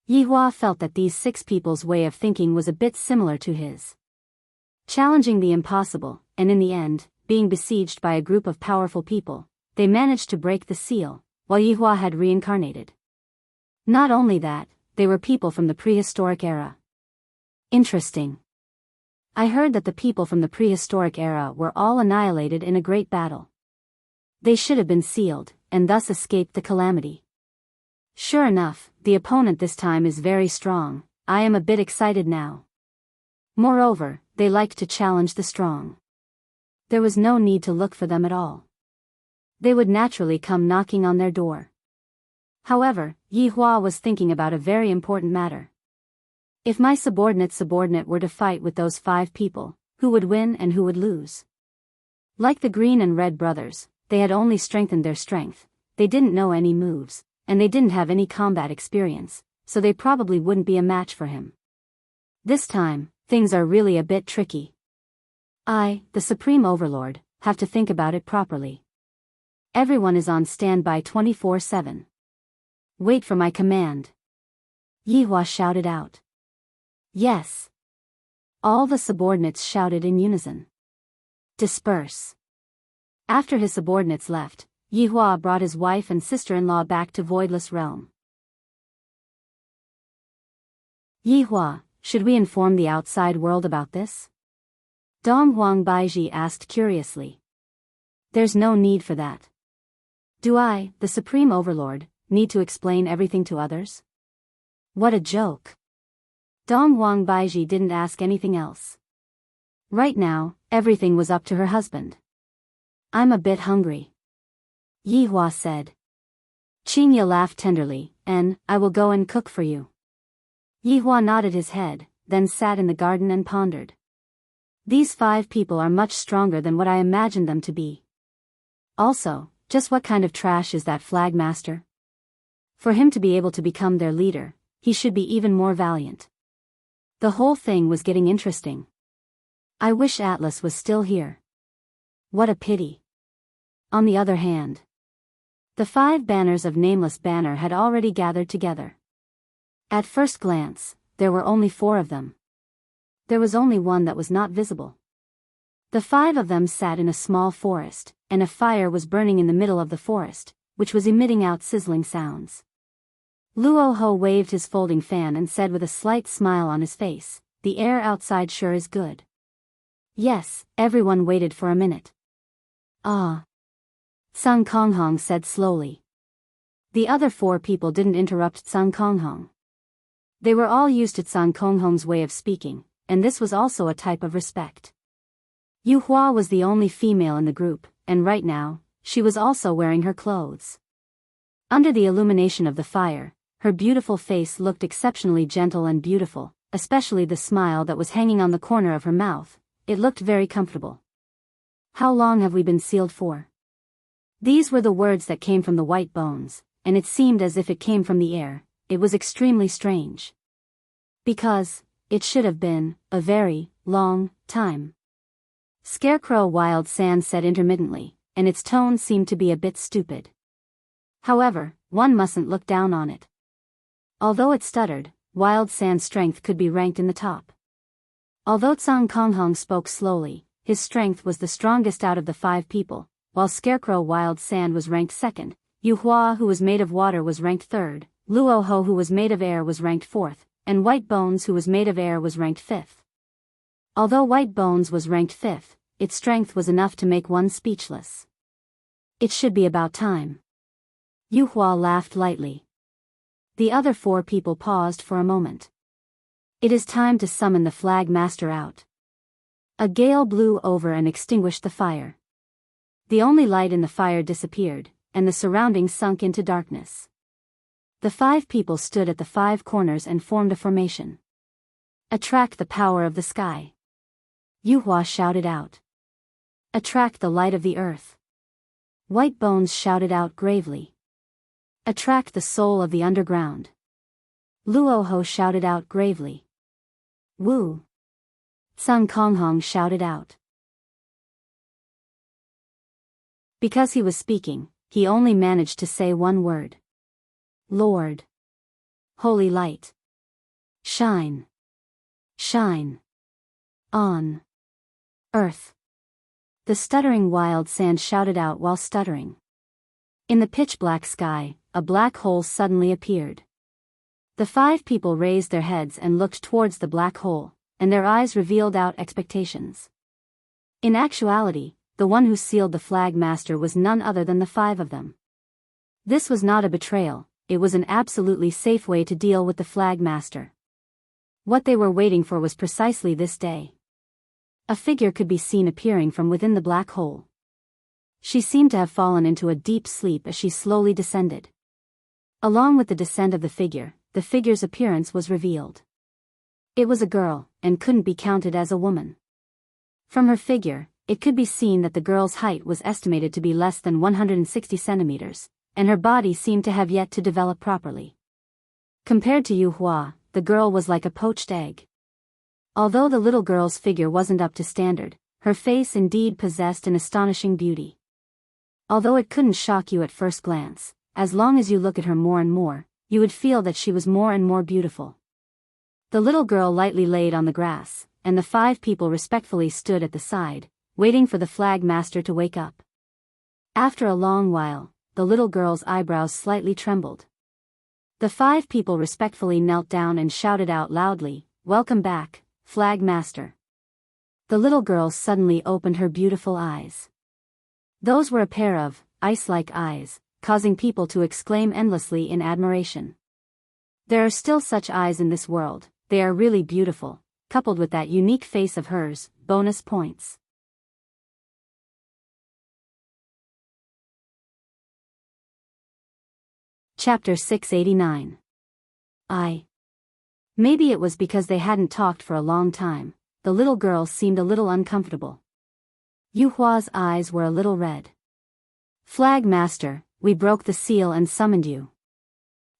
Yihua felt that these 6 people's way of thinking was a bit similar to his. Challenging the impossible, and in the end, being besieged by a group of powerful people, they managed to break the seal, while Yihua had reincarnated. Not only that, they were people from the prehistoric era. Interesting. I heard that the people from the prehistoric era were all annihilated in a great battle. They should have been sealed, and thus escaped the calamity. Sure enough, the opponent this time is very strong. I am a bit excited now. Moreover, they like to challenge the strong. There was no need to look for them at all. They would naturally come knocking on their door. However, Yihua was thinking about a very important matter. If my subordinate were to fight with those 5 people, who would win and who would lose? Like the Green and Red brothers, they had only strengthened their strength, they didn't know any moves, and they didn't have any combat experience, so they probably wouldn't be a match for him. This time, things are really a bit tricky. I, the Supreme Overlord, have to think about it properly. Everyone is on standby 24/7. Wait for my command. Yihua shouted out. Yes. All the subordinates shouted in unison. Disperse. After his subordinates left, Yihua brought his wife and sister-in-law back to Voidless Realm. Yihua, should we inform the outside world about this? Dong Huang Baiji asked curiously. There's no need for that. Do I, the Supreme Overlord, need to explain everything to others? What a joke. Dong Huang Baiji didn't ask anything else. Right now, everything was up to her husband. I'm a bit hungry. Yihua said. Qinya laughed tenderly, and, I will go and cook for you. Yihua nodded his head, then sat in the garden and pondered. These 5 people are much stronger than what I imagined them to be. Also, just what kind of trash is that flag master? For him to be able to become their leader, he should be even more valiant. The whole thing was getting interesting. I wish Atlas was still here. What a pity. On the other hand, the 5 banners of Nameless Banner had already gathered together. At first glance, there were only 4 of them. There was only one that was not visible. The 5 of them sat in a small forest, and a fire was burning in the middle of the forest, which was emitting out sizzling sounds. Luoho waved his folding fan and said with a slight smile on his face, "The air outside sure is good." Yes, everyone waited for a minute. "Ah," Sun Konghong said slowly. The other 4 people didn't interrupt Sun Konghong. They were all used to Sun Konghong's way of speaking, and this was also a type of respect. Yu Hua was the only female in the group, and right now, she was also wearing her clothes. Under the illumination of the fire, her beautiful face looked exceptionally gentle and beautiful, especially the smile that was hanging on the corner of her mouth. It looked very comfortable. "How long have we been sealed for?" These were the words that came from the white bones, and it seemed as if it came from the air. It was extremely strange. Because it should have been a very long time. Scarecrow Wild Sand said intermittently, and its tone seemed to be a bit stupid. However, one mustn't look down on it. Although it stuttered, Wild Sand's strength could be ranked in the top. Although Tsang Konghong spoke slowly, his strength was the strongest out of the 5 people, while Scarecrow Wild Sand was ranked 2nd, Yu Hua who was made of water was ranked 3rd, Luoho who was made of air was ranked 4th, and White Bones who was made of air was ranked 5th. Although White Bones was ranked 5th, its strength was enough to make one speechless. It should be about time. Yu Hua laughed lightly. The other 4 people paused for a moment. It is time to summon the Flag Master out. A gale blew over and extinguished the fire. The only light in the fire disappeared, and the surroundings sunk into darkness. The 5 people stood at the 5 corners and formed a formation. "Attract the power of the sky," Yu Hua shouted out. "Attract the light of the earth," White Bones shouted out gravely. "Attract the soul of the underground," Luoho shouted out gravely. "Woo!" Sun Konghong shouted out. Because he was speaking, he only managed to say one word. "Lord. Holy light. Shine. Shine. On. Earth." The stuttering Wild Sand shouted out while stuttering. In the pitch-black sky, a black hole suddenly appeared. The 5 people raised their heads and looked towards the black hole, and their eyes revealed out expectations. In actuality, the one who sealed the Flag Master was none other than the 5 of them. This was not a betrayal, it was an absolutely safe way to deal with the Flag Master. What they were waiting for was precisely this day. A figure could be seen appearing from within the black hole. She seemed to have fallen into a deep sleep as she slowly descended. Along with the descent of the figure's appearance was revealed. It was a girl, and couldn't be counted as a woman. From her figure, it could be seen that the girl's height was estimated to be less than 160 centimeters, and her body seemed to have yet to develop properly. Compared to Yu Hua, the girl was like a poached egg. Although the little girl's figure wasn't up to standard, her face indeed possessed an astonishing beauty. Although it couldn't shock you at first glance, as long as you look at her more and more, you would feel that she was more and more beautiful. The little girl lightly laid on the grass, and the 5 people respectfully stood at the side, waiting for the Flag Master to wake up. After a long while, the little girl's eyebrows slightly trembled. The 5 people respectfully knelt down and shouted out loudly, "Welcome back, Flag Master." The little girl suddenly opened her beautiful eyes. Those were a pair of ice-like eyes, causing people to exclaim endlessly in admiration. There are still such eyes in this world, they are really beautiful, coupled with that unique face of hers, bonus points. Chapter 689. Maybe it was because they hadn't talked for a long time, the little girl seemed a little uncomfortable. Yu Hua's eyes were a little red. "Flag Master, we broke the seal and summoned you."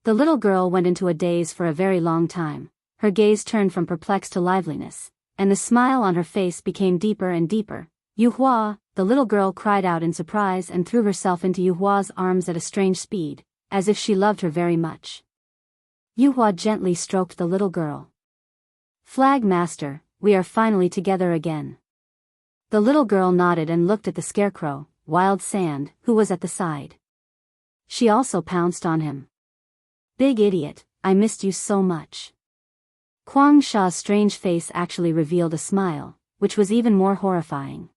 The little girl went into a daze for a very long time. Her gaze turned from perplexed to liveliness, and the smile on her face became deeper and deeper. Yuhua, the little girl cried out in surprise and threw herself into Yuhua's arms at a strange speed, as if she loved her very much. Yuhua gently stroked the little girl. Flag Master, we are finally together again. The little girl nodded and looked at the scarecrow, Wild Sand, who was at the side. She also pounced on him. Big idiot, I missed you so much. Quang Sha's strange face actually revealed a smile, which was even more horrifying.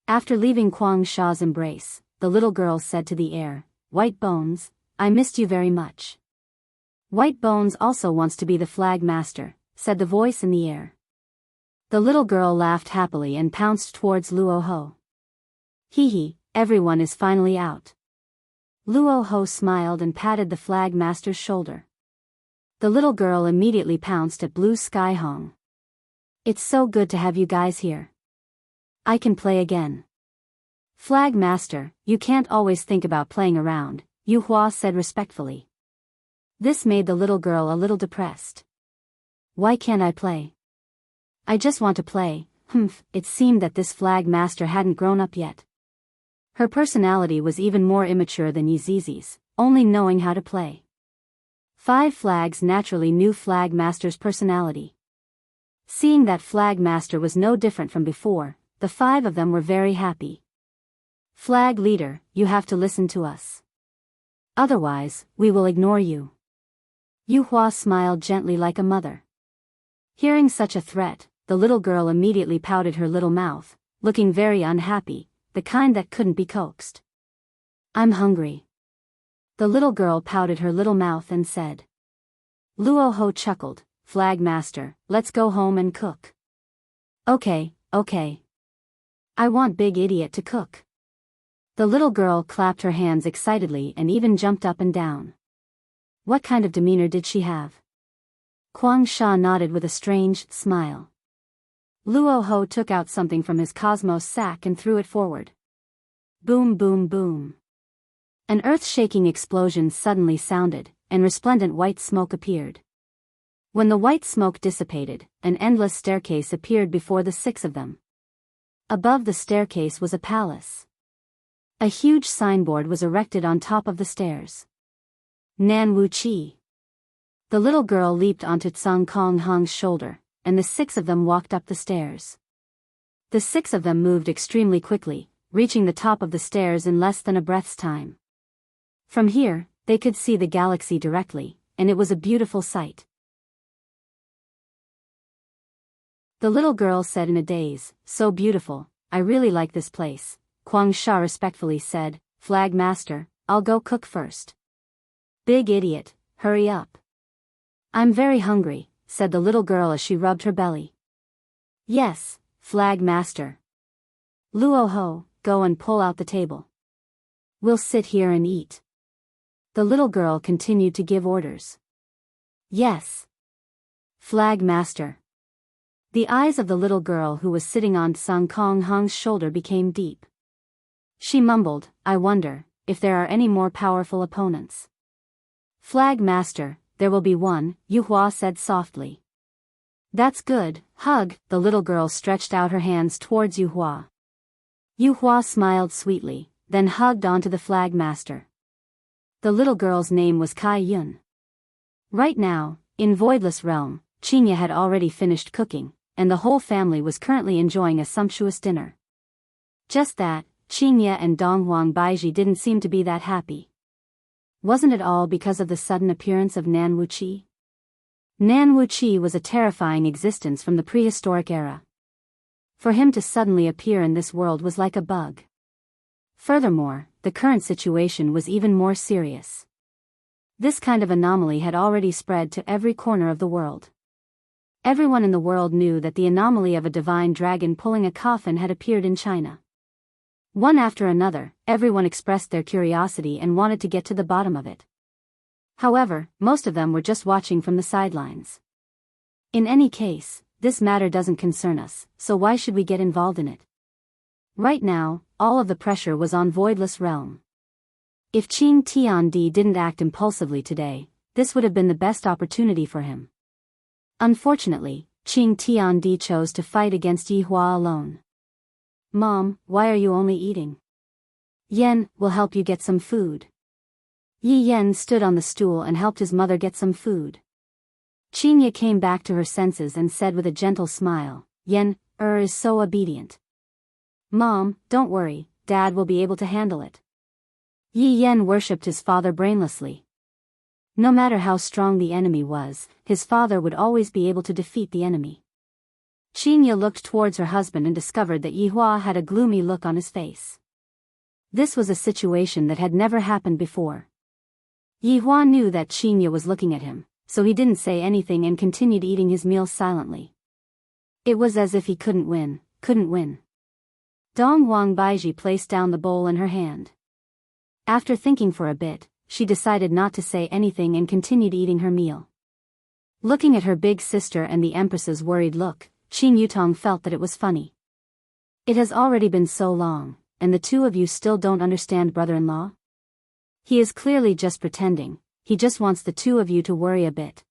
After leaving Quang Sha's embrace, the little girl said to the air, White Bones, I missed you very much. White Bones also wants to be the Flag Master, said the voice in the air. The little girl laughed happily and pounced towards Luo Ho. Hee hee, everyone is finally out. Luo Ho smiled and patted the Flag Master's shoulder. The little girl immediately pounced at Blue Sky Hong. It's so good to have you guys here. I can play again. Flag Master, you can't always think about playing around, Yu Hua said respectfully. This made the little girl a little depressed. Why can't I play? I just want to play. It seemed that this Flag Master hadn't grown up yet. Her personality was even more immature than Yizizi's, only knowing how to play. 5 flags naturally knew Flag Master's personality. Seeing that Flag Master was no different from before, the 5 of them were very happy. Flag Leader, you have to listen to us. Otherwise, we will ignore you. Yu Hua smiled gently like a mother. Hearing such a threat, the little girl immediately pouted her little mouth, looking very unhappy, the kind that couldn't be coaxed. I'm hungry. The little girl pouted her little mouth and said. Luo Ho chuckled, Flag Master, let's go home and cook. Okay. I want Big Idiot to cook. The little girl clapped her hands excitedly and even jumped up and down. What kind of demeanor did she have? Quang Sha nodded with a strange smile. Luo Ho took out something from his cosmos sack and threw it forward. Boom boom boom. An earth-shaking explosion suddenly sounded, and resplendent white smoke appeared. When the white smoke dissipated, an endless staircase appeared before the 6 of them. Above the staircase was a palace. A huge signboard was erected on top of the stairs. Nan Wu Chi. The little girl leaped onto Tsang Kong Hong's shoulder, and the 6 of them walked up the stairs. The 6 of them moved extremely quickly, reaching the top of the stairs in less than a breath's time. From here, they could see the galaxy directly, and it was a beautiful sight. The little girl said in a daze, So beautiful, I really like this place. Quang Sha respectfully said, Flag Master, I'll go cook first. Big Idiot, hurry up. I'm very hungry, said the little girl as she rubbed her belly. Yes, Flag Master. Luo Ho, go and pull out the table. We'll sit here and eat. The little girl continued to give orders. Yes. Flag Master. The eyes of the little girl who was sitting on Tsang Kong Hong's shoulder became deep. She mumbled, I wonder if there are any more powerful opponents. Flag Master, there will be one, Yu Hua said softly. That's good, hug. The little girl stretched out her hands towards Yu Hua. Yu Hua smiled sweetly, then hugged onto the Flag Master. The little girl's name was Kai Yun. Right now, in Voidless Realm, Qingya had already finished cooking, and the whole family was currently enjoying a sumptuous dinner. Just that, Qingya and Donghuang Baiji didn't seem to be that happy. Wasn't it all because of the sudden appearance of Nan Wuqi? Nan Wuqi was a terrifying existence from the prehistoric era. For him to suddenly appear in this world was like a bug. Furthermore, the current situation was even more serious. This kind of anomaly had already spread to every corner of the world. Everyone in the world knew that the anomaly of a divine dragon pulling a coffin had appeared in China. One after another, everyone expressed their curiosity and wanted to get to the bottom of it. However, most of them were just watching from the sidelines. In any case, this matter doesn't concern us, so why should we get involved in it? Right now, all of the pressure was on Voidless Realm. If Qing Tiandi didn't act impulsively today, this would have been the best opportunity for him. Unfortunately, Qing Tiandi chose to fight against Yi Hua alone. Mom, why are you only eating? Yen will help you get some food. Yi Yen stood on the stool and helped his mother get some food. Qingye came back to her senses and said with a gentle smile, Yen, is so obedient. Mom, don't worry, Dad will be able to handle it. Yi Yen worshipped his father brainlessly. No matter how strong the enemy was, his father would always be able to defeat the enemy. Qingye looked towards her husband and discovered that Yi Hua had a gloomy look on his face. This was a situation that had never happened before. Yi Hua knew that Qingye was looking at him, so he didn't say anything and continued eating his meal silently. It was as if he couldn't win. Dong Wang Baiji placed down the bowl in her hand. After thinking for a bit, she decided not to say anything and continued eating her meal. Looking at her big sister and the Empress's worried look, Qing Yutong felt that it was funny. It has already been so long, and the two of you still don't understand brother-in-law? He is clearly just pretending, he just wants the two of you to worry a bit.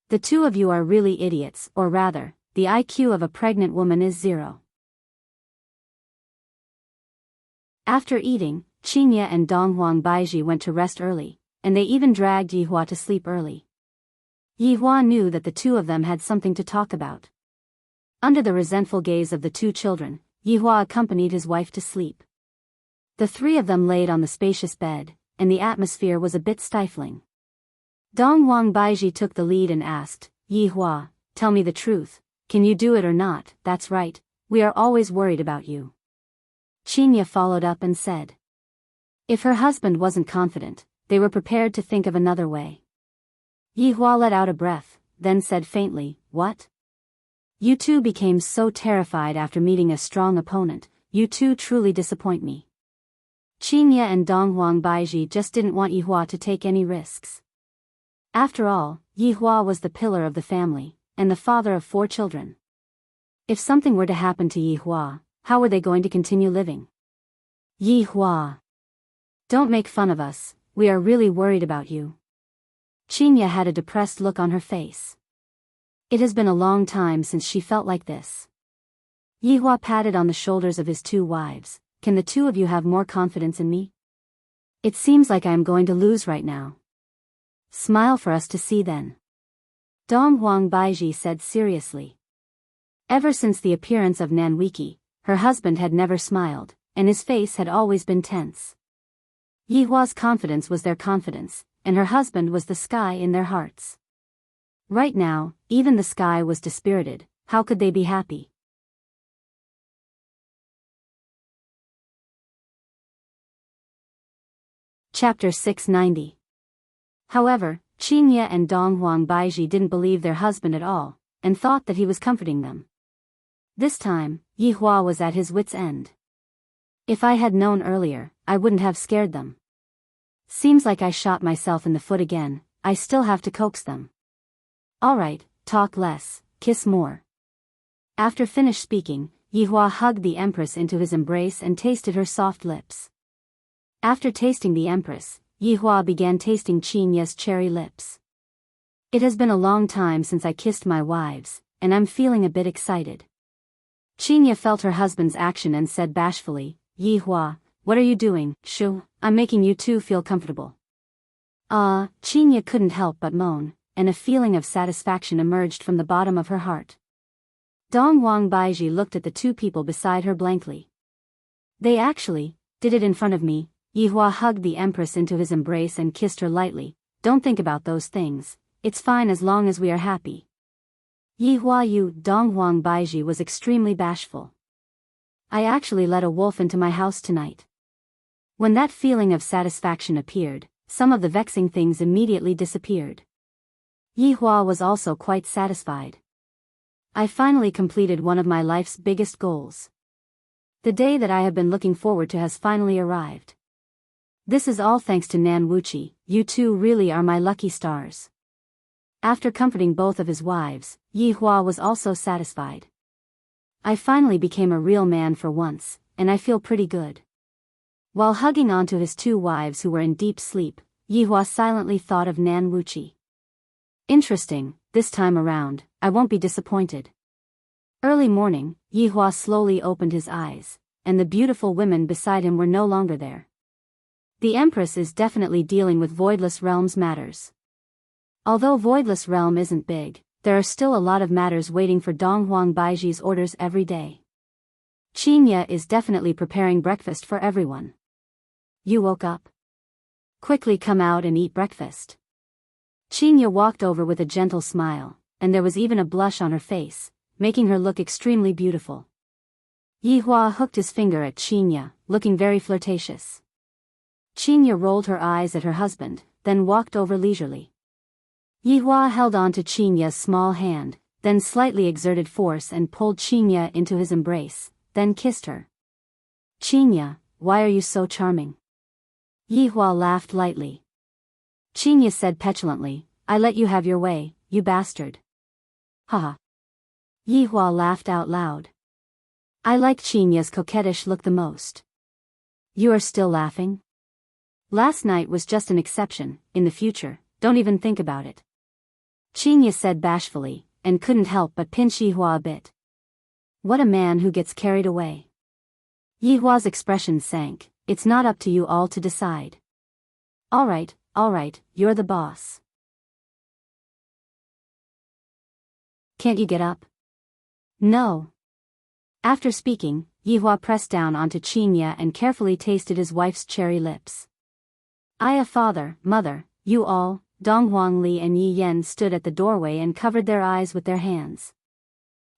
The two of you are really idiots, or rather, the IQ of a pregnant woman is 0. After eating, Qingye and Donghuang Baiji went to rest early, and they even dragged Yi Hua to sleep early. Yi Hua knew that the two of them had something to talk about. Under the resentful gaze of the two children, Yi Hua accompanied his wife to sleep. The three of them laid on the spacious bed, and the atmosphere was a bit stifling. Donghuang Baiji took the lead and asked, Yi Hua, tell me the truth, can you do it or not? That's right, we are always worried about you. Qingye followed up and said. If her husband wasn't confident, they were prepared to think of another way. Yi Hua let out a breath, then said faintly, what? You two became so terrified after meeting a strong opponent, you two truly disappoint me. Qingye and Donghuang Baiji just didn't want Yi Hua to take any risks. After all, Yi Hua was the pillar of the family, and the father of 4 children. If something were to happen to Yi Hua, how were they going to continue living? Yi Hua. Don't make fun of us, we are really worried about you. Qingye had a depressed look on her face. It has been a long time since she felt like this. Yi Hua patted on the shoulders of his 2 wives. Can the two of you have more confidence in me? It seems like I am going to lose right now. Smile for us to see then. Donghuang Baiji said seriously. Ever since the appearance of Nanwiki, her husband had never smiled, and his face had always been tense. Yi Hua's confidence was their confidence, and her husband was the sky in their hearts. Right now, even the sky was dispirited, how could they be happy? Chapter 690. However, Qingye and Donghuang Baiji didn't believe their husband at all, and thought that he was comforting them. This time, Yi Hua was at his wit's end. If I had known earlier, I wouldn't have scared them. Seems like I shot myself in the foot again, I still have to coax them. Alright, talk less, kiss more. After finished speaking, Yi Hua hugged the Empress into his embrace and tasted her soft lips. After tasting the Empress, Yi Hua began tasting Qingye's cherry lips. It has been a long time since I kissed my wives, and I'm feeling a bit excited. Qingye felt her husband's action and said bashfully, Yi Hua, what are you doing? Shoo, I'm making you two feel comfortable. Qingye couldn't help but moan, and a feeling of satisfaction emerged from the bottom of her heart. Donghuang Baiji looked at the 2 people beside her blankly. They actually did it in front of me. Yi Hua hugged the Empress into his embrace and kissed her lightly. Don't think about those things, it's fine as long as we are happy. Yi Hua Donghuang Baiji was extremely bashful. I actually let a wolf into my house tonight. When that feeling of satisfaction appeared, some of the vexing things immediately disappeared. Yi Hua was also quite satisfied. I finally completed one of my life's biggest goals. The day that I have been looking forward to has finally arrived. This is all thanks to Nan Wuchi, you two really are my lucky stars. After comforting both of his wives, Yi Hua was also satisfied. I finally became a real man for once, and I feel pretty good. While hugging onto his 2 wives who were in deep sleep, Yihua silently thought of Nan Wuqi. Interesting, this time around, I won't be disappointed. Early morning, Yihua slowly opened his eyes, and the beautiful women beside him were no longer there. The Empress is definitely dealing with Voidless Realm's matters. Although Voidless Realm isn't big, there are still a lot of matters waiting for Donghuang Baiji's orders every day. Qinya is definitely preparing breakfast for everyone. You woke up? Quickly come out and eat breakfast. Qinya walked over with a gentle smile, and there was even a blush on her face, making her look extremely beautiful. Yihua hooked his finger at Qinya, looking very flirtatious. Qinya rolled her eyes at her husband, then walked over leisurely. Yihua held on to Qinya's small hand, then slightly exerted force and pulled Qinya into his embrace, then kissed her. Qinya, why are you so charming? Yihua laughed lightly. Qinya said petulantly, I let you have your way, you bastard. Haha. Yihua laughed out loud. I like Qinya's coquettish look the most. You are still laughing? Last night was just an exception. In the future, don't even think about it. Qinya said bashfully, and couldn't help but pinch Yihua a bit. What a man who gets carried away. Yihua's expression sank. It's not up to you all to decide. Alright, you're the boss. Can't you get up? No. After speaking, Yihua pressed down onto Qinya and carefully tasted his wife's cherry lips. Aya, father, mother, you all, Donghuang Li and Yi Yen stood at the doorway and covered their eyes with their hands.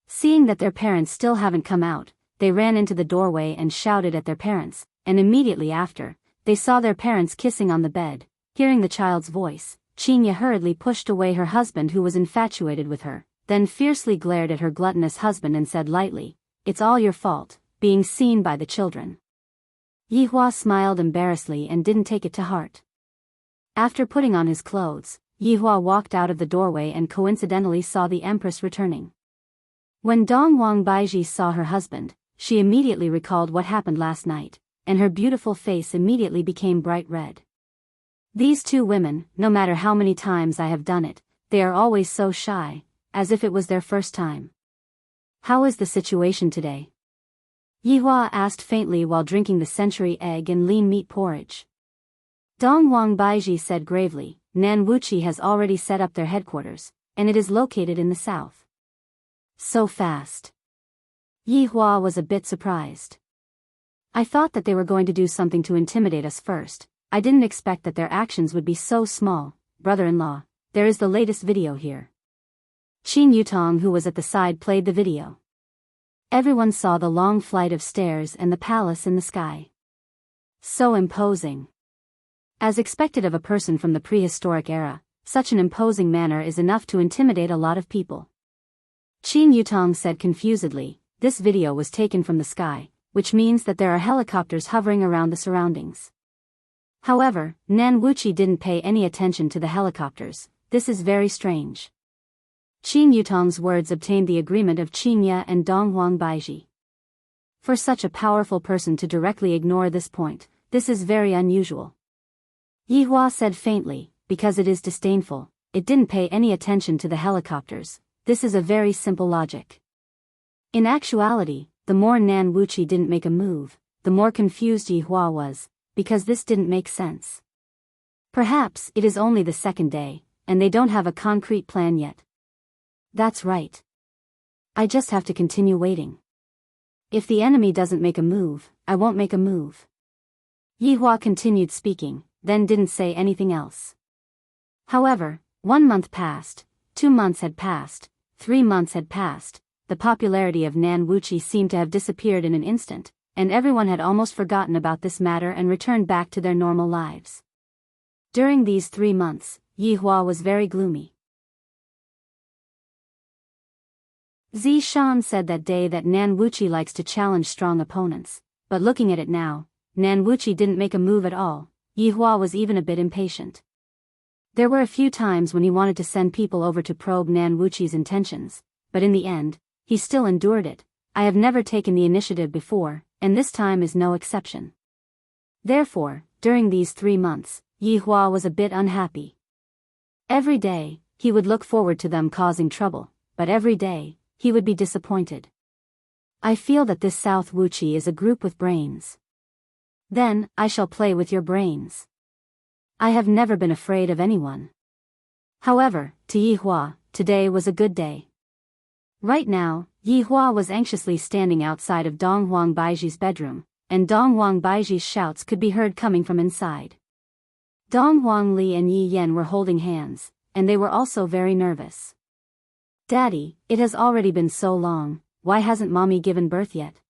Seeing that their parents still haven't come out, they ran into the doorway and shouted at their parents, and immediately after, they saw their parents kissing on the bed. Hearing the child's voice, Qinya hurriedly pushed away her husband who was infatuated with her, then fiercely glared at her gluttonous husband and said lightly, It's all your fault, being seen by the children. Yihua smiled embarrassedly and didn't take it to heart. After putting on his clothes, Yihua walked out of the doorway and coincidentally saw the Empress returning. When Donghuang Baiji saw her husband, she immediately recalled what happened last night, and her beautiful face immediately became bright red. These two women, no matter how many times I have done it, they are always so shy, as if it was their first time. How is the situation today? Yihua asked faintly while drinking the century egg and lean meat porridge. Donghuang Baiji said gravely, Nan Wuqi has already set up their headquarters, and it is located in the south. So fast. Yihua was a bit surprised. I thought that they were going to do something to intimidate us first. I didn't expect that their actions would be so small. Brother-in-law, there is the latest video here. Qin Yutong, who was at the side, played the video. Everyone saw the long flight of stairs and the palace in the sky. So imposing. As expected of a person from the prehistoric era, such an imposing manner is enough to intimidate a lot of people. Qin Yutong said confusedly, this video was taken from the sky, which means that there are helicopters hovering around the surroundings. However, Nan Wuqi didn't pay any attention to the helicopters. This is very strange. Qin Yutong's words obtained the agreement of Qinya and Donghuang Baiji. For such a powerful person to directly ignore this point, this is very unusual. Yihua said faintly, because it is disdainful, it didn't pay any attention to the helicopters. This is a very simple logic. In actuality, the more Nan Wuqi didn't make a move, the more confused Yihua was, because this didn't make sense. Perhaps it is only the second day, and they don't have a concrete plan yet. That's right. I just have to continue waiting. If the enemy doesn't make a move, I won't make a move. Yihua continued speaking, then didn't say anything else. However, 1 month passed, 2 months had passed, 3 months had passed. The popularity of Nan Wuqi seemed to have disappeared in an instant, and everyone had almost forgotten about this matter and returned back to their normal lives. During these 3 months, Yihua was very gloomy. Zishan said that day that Nan Wuqi likes to challenge strong opponents, but looking at it now, Nan Wuqi didn't make a move at all. Yihua was even a bit impatient. There were a few times when he wanted to send people over to probe Nan Wuqi's intentions, but in the end, he still endured it. I have never taken the initiative before, and this time is no exception. Therefore, during these 3 months, Yi Hua was a bit unhappy. Every day, he would look forward to them causing trouble, but every day, he would be disappointed. I feel that this South Wuchi is a group with brains. Then, I shall play with your brains. I have never been afraid of anyone. However, to Yi Hua, today was a good day. Right now, Yi Hua was anxiously standing outside of Dong Huang Baiji's bedroom, and Dong Huang Baiji's shouts could be heard coming from inside. Dong Huang Li and Yi Yen were holding hands, and they were also very nervous. Daddy, it has already been so long, why hasn't Mommy given birth yet?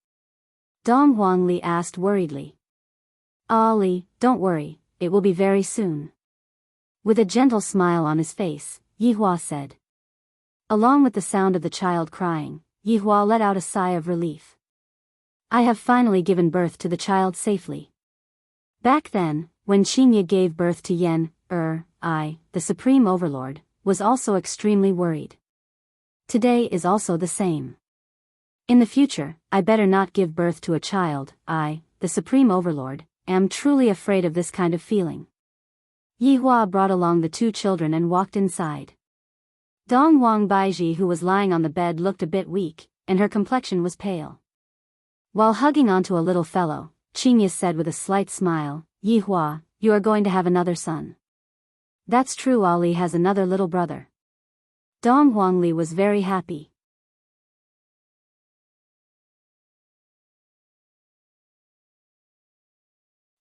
Dong Huang Li asked worriedly. Ah Li, don't worry, it will be very soon. With a gentle smile on his face, Yi Hua said. Along with the sound of the child crying, Yi Hua let out a sigh of relief. I have finally given birth to the child safely. Back then, when Qingye gave birth to Yen, I, the Supreme Overlord, was also extremely worried. Today is also the same. In the future, I better not give birth to a child. I, the Supreme Overlord, am truly afraid of this kind of feeling. Yi Hua brought along the two children and walked inside. Dong Huang Baiji, who was lying on the bed, looked a bit weak, and her complexion was pale. While hugging onto a little fellow, Qingye said with a slight smile, Yi Hua, you are going to have another son. That's true, Ali has another little brother. Dong Huang Li was very happy.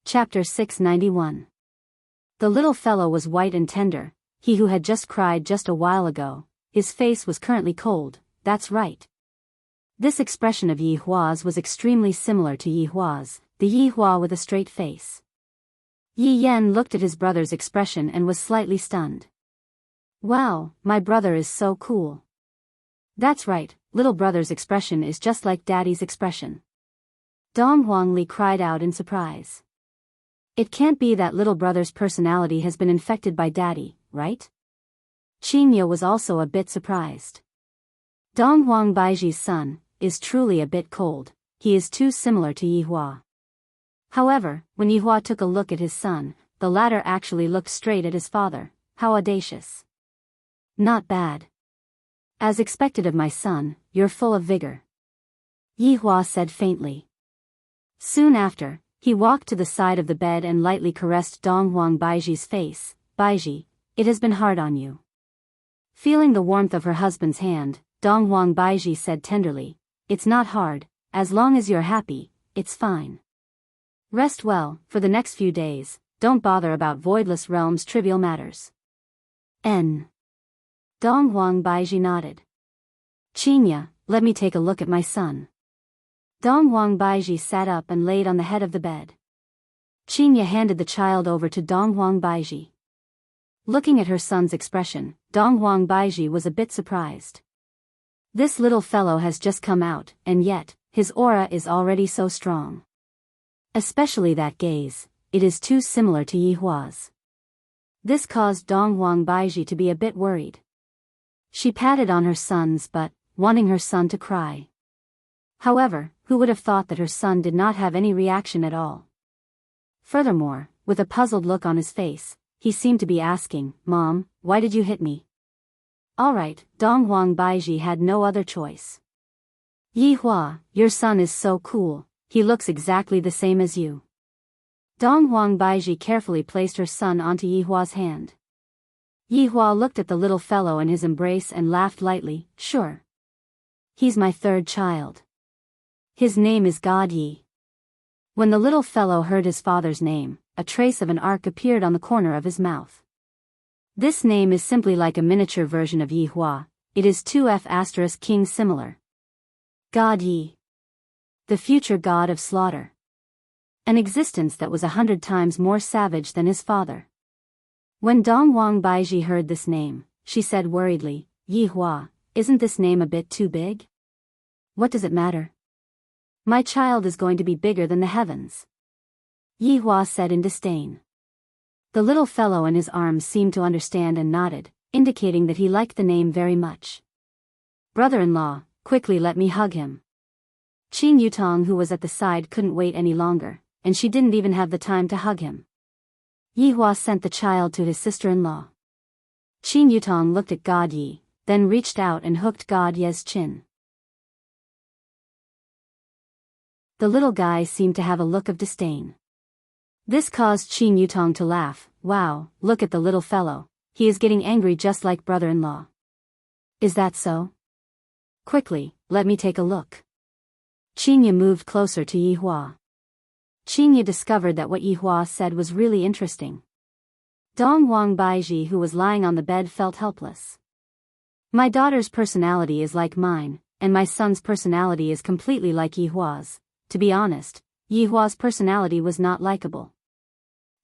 Chapter 691. The little fellow was white and tender, he who had just cried just a while ago, his face was currently cold, that's right. This expression of Yi Hua's was extremely similar to Yi Hua's, the Yi Hua with a straight face. Yi Yen looked at his brother's expression and was slightly stunned. Wow, my brother is so cool. That's right, little brother's expression is just like daddy's expression. Dong Huang Li cried out in surprise. It can't be that little brother's personality has been infected by daddy, right? Qingye was also a bit surprised. Dong Huang Baiji's son is truly a bit cold, he is too similar to Yi Hua. However, when Yi Hua took a look at his son, the latter actually looked straight at his father. How audacious. Not bad. As expected of my son, you're full of vigor. Yi Hua said faintly. Soon after, he walked to the side of the bed and lightly caressed Dong Huang Baiji's face. Baiji, it has been hard on you. Feeling the warmth of her husband's hand, Dong Huang Baiji said tenderly, it's not hard, as long as you're happy, it's fine. Rest well, for the next few days, don't bother about Voidless Realm's trivial matters. Dong Huang Baiji nodded. Qingye, let me take a look at my son. Dong Huang Baiji sat up and laid on the head of the bed. Qingye handed the child over to Dong Huang Baiji. Looking at her son's expression, Dong Huang Baiji was a bit surprised. This little fellow has just come out, and yet, his aura is already so strong. Especially that gaze, it is too similar to Yi Hua's. This caused Dong Huang Baiji to be a bit worried. She patted on her son's butt, wanting her son to cry. However, who would have thought that her son did not have any reaction at all? Furthermore, with a puzzled look on his face, he seemed to be asking, Mom, why did you hit me? Alright, Dong Huang Baiji had no other choice. Yi Hua, your son is so cool, he looks exactly the same as you. Dong Huang Baiji carefully placed her son onto Yi Hua's hand. Yi Hua looked at the little fellow in his embrace and laughed lightly, sure. He's my third child. His name is God Yi. When the little fellow heard his father's name, a trace of an arc appeared on the corner of his mouth. This name is simply like a miniature version of Yi Hua, it is 2F** king similar. God Yi. The future god of slaughter. An existence that was 100 times more savage than his father. When Dong Huang Baiji heard this name, she said worriedly, Yi Hua, isn't this name a bit too big? What does it matter? My child is going to be bigger than the heavens. Yi Hua said in disdain. The little fellow in his arms seemed to understand and nodded, indicating that he liked the name very much. Brother-in-law, quickly let me hug him. Qing Yutong, who was at the side, couldn't wait any longer, and she didn't even have the time to hug him. Yi Hua sent the child to his sister-in-law. Qin Yutong looked at God Yi, then reached out and hooked God Ye's chin. The little guy seemed to have a look of disdain. This caused Qin Yutong to laugh. Wow, look at the little fellow, he is getting angry just like brother-in-law. Is that so? Quickly, let me take a look. Qin Yu moved closer to Yi Hua. Qin Yu discovered that what Yi Hua said was really interesting. Dong Wang Baiji, who was lying on the bed, felt helpless. My daughter's personality is like mine, and my son's personality is completely like Yi Hua's. To be honest, Yi Hua's personality was not likable.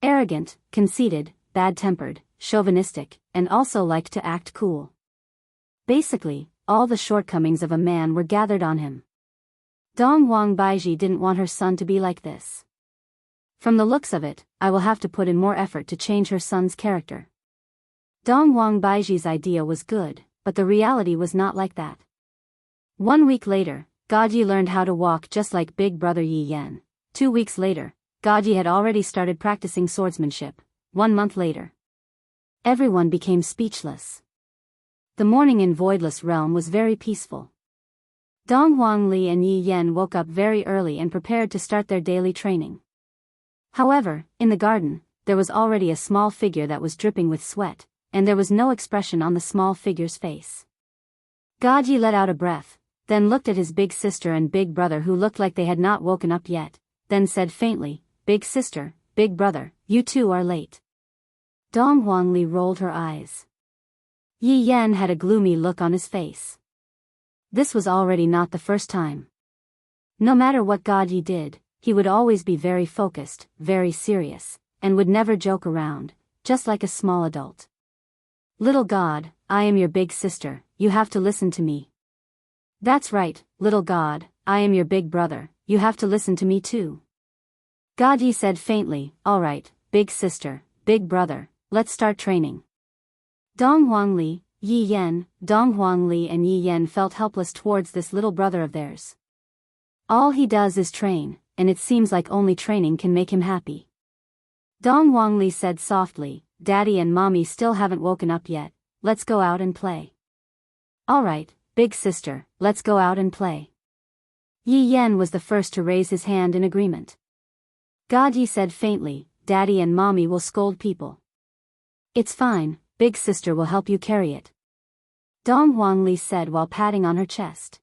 Arrogant, conceited, bad-tempered, chauvinistic, and also liked to act cool. Basically, all the shortcomings of a man were gathered on him. Dong Wang Baiji didn't want her son to be like this. From the looks of it, I will have to put in more effort to change her son's character. Dong Wang Baiji's idea was good, but the reality was not like that. 1 week later, Gaji learned how to walk just like big brother Yi Yan. 2 weeks later, Gaji had already started practicing swordsmanship. 1 month later, everyone became speechless. The morning in Voidless Realm was very peaceful. Dong Huangli and Yi Yan woke up very early and prepared to start their daily training. However, in the garden, there was already a small figure that was dripping with sweat, and there was no expression on the small figure's face. Gaji let out a breath, then looked at his big sister and big brother, who looked like they had not woken up yet, then said faintly, "Big sister, big brother, you two are late." Dong Huangli rolled her eyes. Yi Yan had a gloomy look on his face. This was already not the first time. No matter what Gaji did, he would always be very focused, very serious, and would never joke around, just like a small adult. "Little God, I am your big sister, you have to listen to me." "That's right, little God, I am your big brother, you have to listen to me too." Gaji said faintly, "All right, big sister, big brother, let's start training." Dong Huangli, Yi Yan, Dong Huangli and Yi Yan felt helpless towards this little brother of theirs. All he does is train, and it seems like only training can make him happy. Dong Huangli said softly, "Daddy and Mommy still haven't woken up yet, let's go out and play." "All right, big sister, let's go out and play." Yi Yan was the first to raise his hand in agreement. Gaji said faintly, "Daddy and Mommy will scold people." "It's fine, big sister will help you carry it," Dong Huangli said while patting on her chest.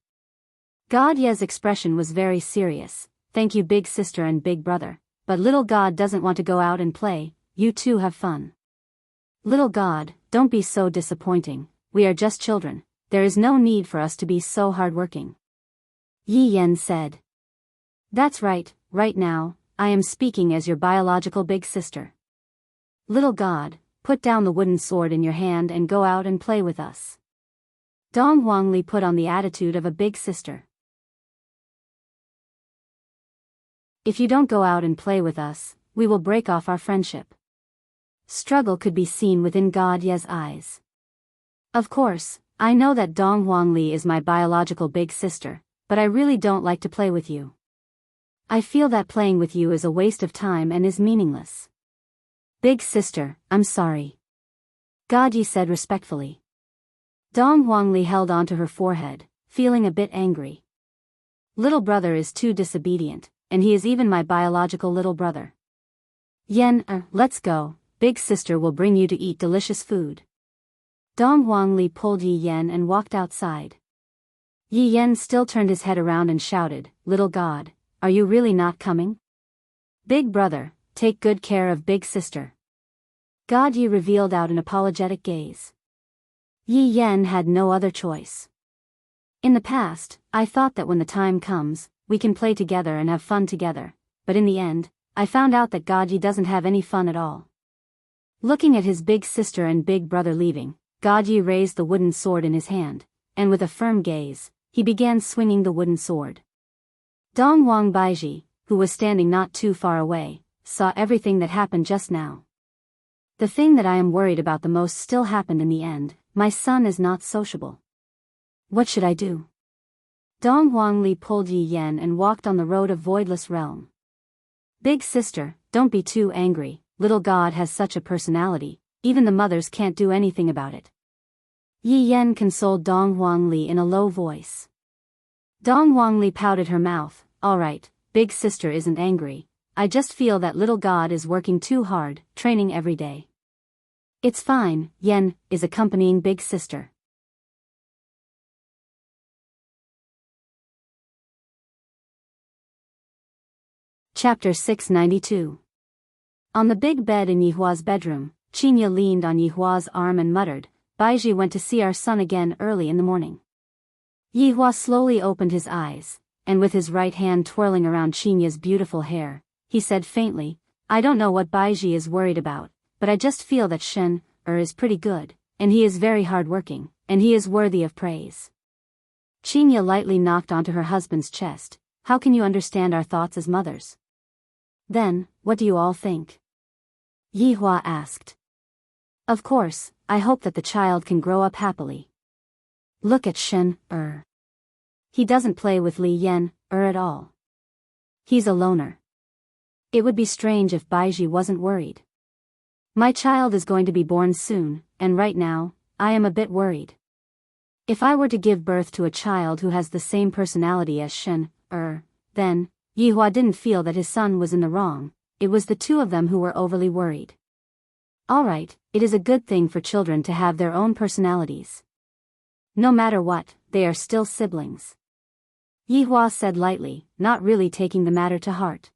God Ye's expression was very serious. "Thank you big sister and big brother, but little God doesn't want to go out and play, you two have fun." "Little God, don't be so disappointing, we are just children, there is no need for us to be so hardworking," Yi Yan said. "That's right, right now, I am speaking as your biological big sister. Little God, put down the wooden sword in your hand and go out and play with us." Dong Huangli put on the attitude of a big sister. "If you don't go out and play with us, we will break off our friendship." Struggle could be seen within God Ye's eyes. "Of course, I know that Dong Huangli is my biological big sister, but I really don't like to play with you. I feel that playing with you is a waste of time and is meaningless." "Big sister, I'm sorry," Gaji said respectfully. Dong Huangli held onto her forehead, feeling a bit angry. "Little brother is too disobedient, and he is even my biological little brother." "Yen, let's go, big sister will bring you to eat delicious food." Dong Huangli pulled Yi Yan and walked outside. Yi Yan still turned his head around and shouted, "Little God, are you really not coming? Big brother, take good care of big sister." God Yi revealed out an apologetic gaze. Yi Yan had no other choice. "In the past, I thought that when the time comes, we can play together and have fun together, but in the end, I found out that Gaji doesn't have any fun at all." Looking at his big sister and big brother leaving, Gaji raised the wooden sword in his hand, and with a firm gaze, he began swinging the wooden sword. Dong Wang Baiji, who was standing not too far away, saw everything that happened just now. "The thing that I am worried about the most still happened in the end, my son is not sociable. What should I do?" Dong Huangli pulled Yi Yan and walked on the road of Voidless Realm. "Big sister, don't be too angry, little God has such a personality, even the mothers can't do anything about it. Yi Yan consoled Dong Huangli in a low voice. Dong Huangli pouted her mouth. All right, big sister isn't angry. I just feel that little God is working too hard, training every day. It's fine, Yen is accompanying big sister. Chapter 692. On the big bed in Yihua's bedroom, Qinya leaned on Yihua's arm and muttered, Baiji went to see our son again early in the morning. Yihua slowly opened his eyes, and with his right hand twirling around Qinya's beautiful hair, he said faintly, I don't know what Baiji is worried about, but I just feel that Shen is pretty good, and he is very hardworking, and he is worthy of praise. Qinya lightly knocked onto her husband's chest. How can you understand our thoughts as mothers? Then, what do you all think? Yihua asked. Of course, I hope that the child can grow up happily. Look at Shen He doesn't play with Li Yan at all. He's a loner. It would be strange if Baiji wasn't worried. My child is going to be born soon, and right now, I am a bit worried. If I were to give birth to a child who has the same personality as Shen then, Yihua didn't feel that his son was in the wrong, it was the two of them who were overly worried. Alright, it is a good thing for children to have their own personalities. No matter what, they are still siblings. Yihua said lightly, not really taking the matter to heart.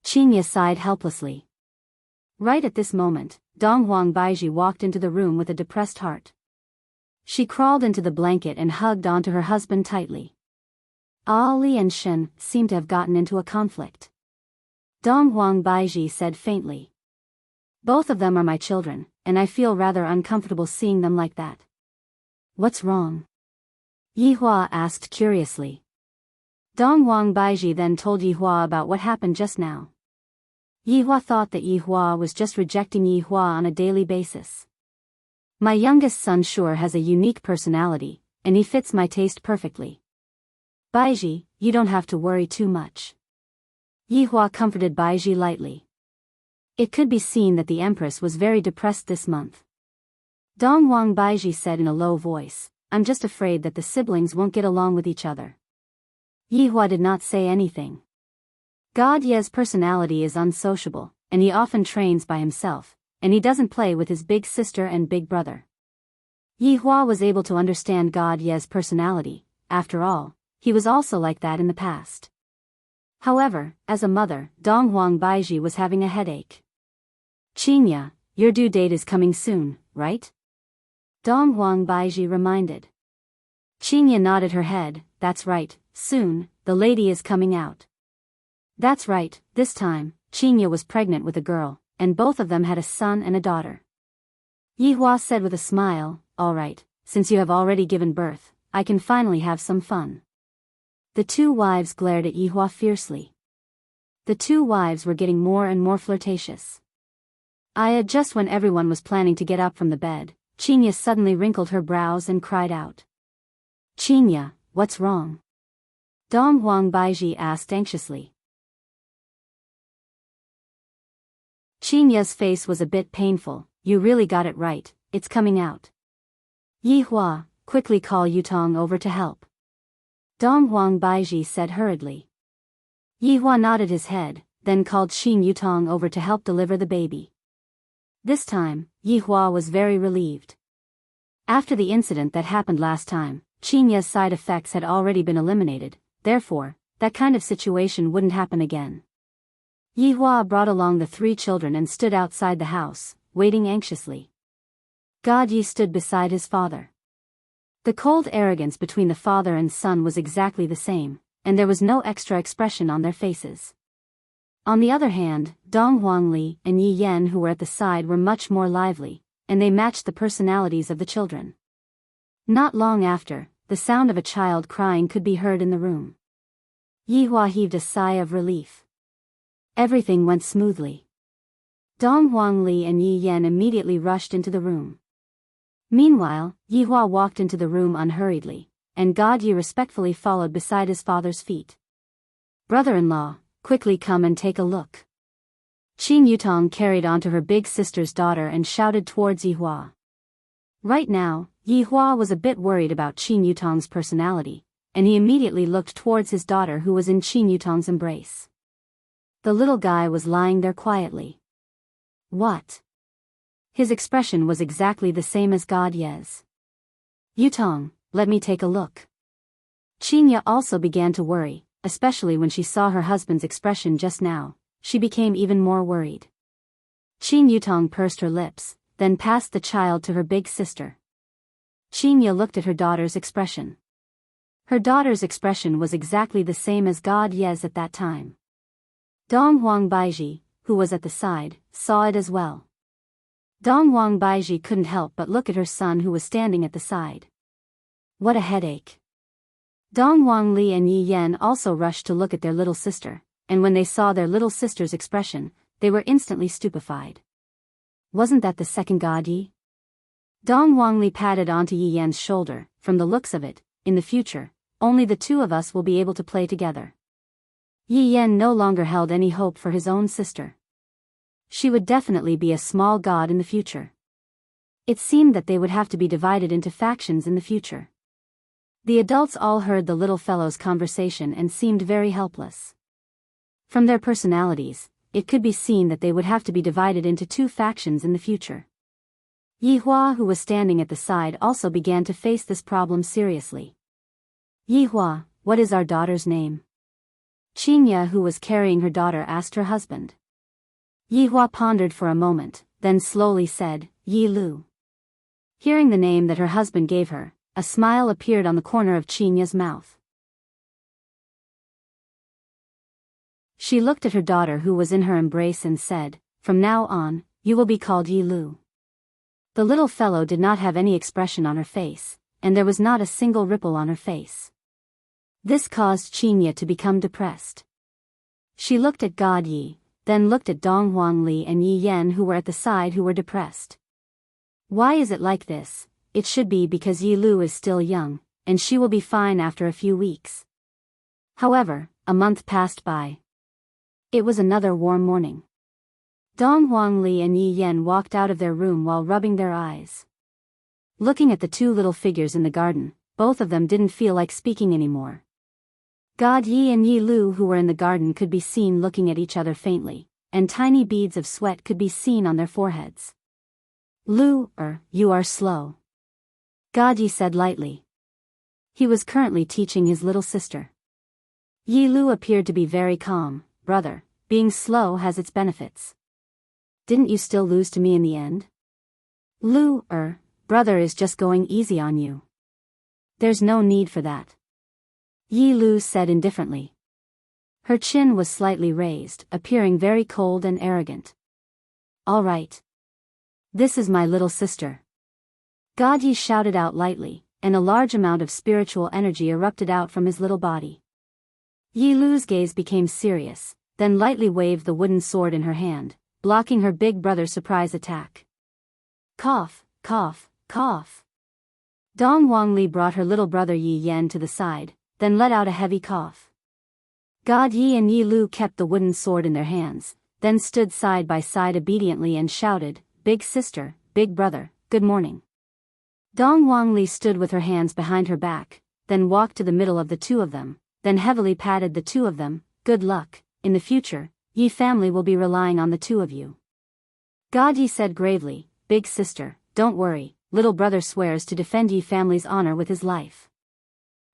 Qinya sighed helplessly. Right at this moment, Donghuang Baiji walked into the room with a depressed heart. She crawled into the blanket and hugged onto her husband tightly. Ali and Shen seemed to have gotten into a conflict. Donghuang Baiji said faintly. Both of them are my children, and I feel rather uncomfortable seeing them like that. What's wrong? Yihua asked curiously. Donghuang Baiji then told Yihua about what happened just now. Yihua thought that Yihua was just rejecting Yihua on a daily basis. My youngest son sure has a unique personality, and he fits my taste perfectly. Baiji, you don't have to worry too much. Yihua comforted Baiji lightly. It could be seen that the Empress was very depressed this month. Donghuang Baiji said in a low voice, I'm just afraid that the siblings won't get along with each other. Yihua did not say anything. God Ye's personality is unsociable, and he often trains by himself, and he doesn't play with his big sister and big brother. Yihua was able to understand God Ye's personality. After all, he was also like that in the past. However, as a mother, Donghuang Baiji was having a headache. Qinya, your due date is coming soon, right? Donghuang Baiji reminded. Qinya nodded her head, that's right, soon, the lady is coming out. That's right, this time, Qinya was pregnant with a girl, and both of them had a son and a daughter. Yihua said with a smile, all right, since you have already given birth, I can finally have some fun. The two wives glared at Yihua fiercely. The two wives were getting more and more flirtatious. Just when everyone was planning to get up from the bed, Qinya suddenly wrinkled her brows and cried out. Qinya, what's wrong? Donghuang Baiji asked anxiously. Qinya's face was a bit painful. You really got it right, it's coming out. Yihua, quickly call Yutong over to help. Donghuang Baiji said hurriedly. Yihua nodded his head, then called Xin Yutong over to help deliver the baby. This time, Yihua was very relieved. After the incident that happened last time, Qinya's side effects had already been eliminated, therefore, that kind of situation wouldn't happen again. Yihua brought along the three children and stood outside the house, waiting anxiously. God Yi stood beside his father. The cold arrogance between the father and son was exactly the same, and there was no extra expression on their faces. On the other hand, Dong Huangli and Yi Yan who were at the side were much more lively, and they matched the personalities of the children. Not long after, the sound of a child crying could be heard in the room. Yihua heaved a sigh of relief. Everything went smoothly. Dong Huangli and Yi Yan immediately rushed into the room. Meanwhile, Yihua walked into the room unhurriedly, and God Yi respectfully followed beside his father's feet. Brother-in-law, quickly come and take a look. Qin Yutong carried onto her big sister's daughter and shouted towards Yi Hua. Right now, Yi Hua was a bit worried about Qin Yutong's personality, and he immediately looked towards his daughter who was in Qin Yutong's embrace. The little guy was lying there quietly. What? His expression was exactly the same as God Ye's. Yutong, let me take a look. Qin Ye also began to worry, especially when she saw her husband's expression just now. She became even more worried. Qin Yutong pursed her lips, then passed the child to her big sister. Qin Ye looked at her daughter's expression. Her daughter's expression was exactly the same as God Ye's at that time. Dong Huang Baiji, who was at the side, saw it as well. Dong Huang Baiji couldn't help but look at her son who was standing at the side. What a headache. Dong Huang Li and Yi Yan also rushed to look at their little sister, and when they saw their little sister's expression, they were instantly stupefied. Wasn't that the second God Yi? Dong Huang Li patted onto Yi Yan's shoulder. From the looks of it, in the future, only the two of us will be able to play together. Yi Yan no longer held any hope for his own sister. She would definitely be a small god in the future. It seemed that they would have to be divided into factions in the future. The adults all heard the little fellow's conversation and seemed very helpless. From their personalities, it could be seen that they would have to be divided into two factions in the future. Yi Hua, who was standing at the side, also began to face this problem seriously. Yi Hua, what is our daughter's name? Qin Ye, who was carrying her daughter, asked her husband. Yi Hua pondered for a moment, then slowly said, Yi Lu. Hearing the name that her husband gave her, a smile appeared on the corner of Qin Ye's mouth. She looked at her daughter who was in her embrace and said, from now on, you will be called Yi Lu. The little fellow did not have any expression on her face, and there was not a single ripple on her face. This caused Qin Ye to become depressed. She looked at God Yi, then looked at Dong Huang Li and Yi Yan who were at the side who were depressed. Why is it like this? It should be because Yi Lu is still young, and she will be fine after a few weeks. However, a month passed by. It was another warm morning. Dong Huang Li and Yi Yan walked out of their room while rubbing their eyes. Looking at the two little figures in the garden, both of them didn't feel like speaking anymore. God Yi and Yi Lu who were in the garden could be seen looking at each other faintly, and tiny beads of sweat could be seen on their foreheads. You are slow. God Yi said lightly. He was currently teaching his little sister. Yi Lu appeared to be very calm. Brother, being slow has its benefits. Didn't you still lose to me in the end? Brother is just going easy on you. There's no need for that. Yi Lu said indifferently. Her chin was slightly raised, appearing very cold and arrogant. All right. This is my little sister. God Yi shouted out lightly, and a large amount of spiritual energy erupted out from his little body. Yi Lu's gaze became serious, then lightly waved the wooden sword in her hand, blocking her big brother's surprise attack. Cough, cough, cough. Dong Huang Li brought her little brother Yi Yan to the side, then let out a heavy cough. God Yi and Yi Lu kept the wooden sword in their hands, then stood side by side obediently and shouted, Big sister, big brother, good morning. Dong Huang Li stood with her hands behind her back, then walked to the middle of the two of them, then heavily patted the two of them. Good luck, in the future, Yi family will be relying on the two of you. God Yi said gravely, Big sister, don't worry, little brother swears to defend Yi family's honor with his life.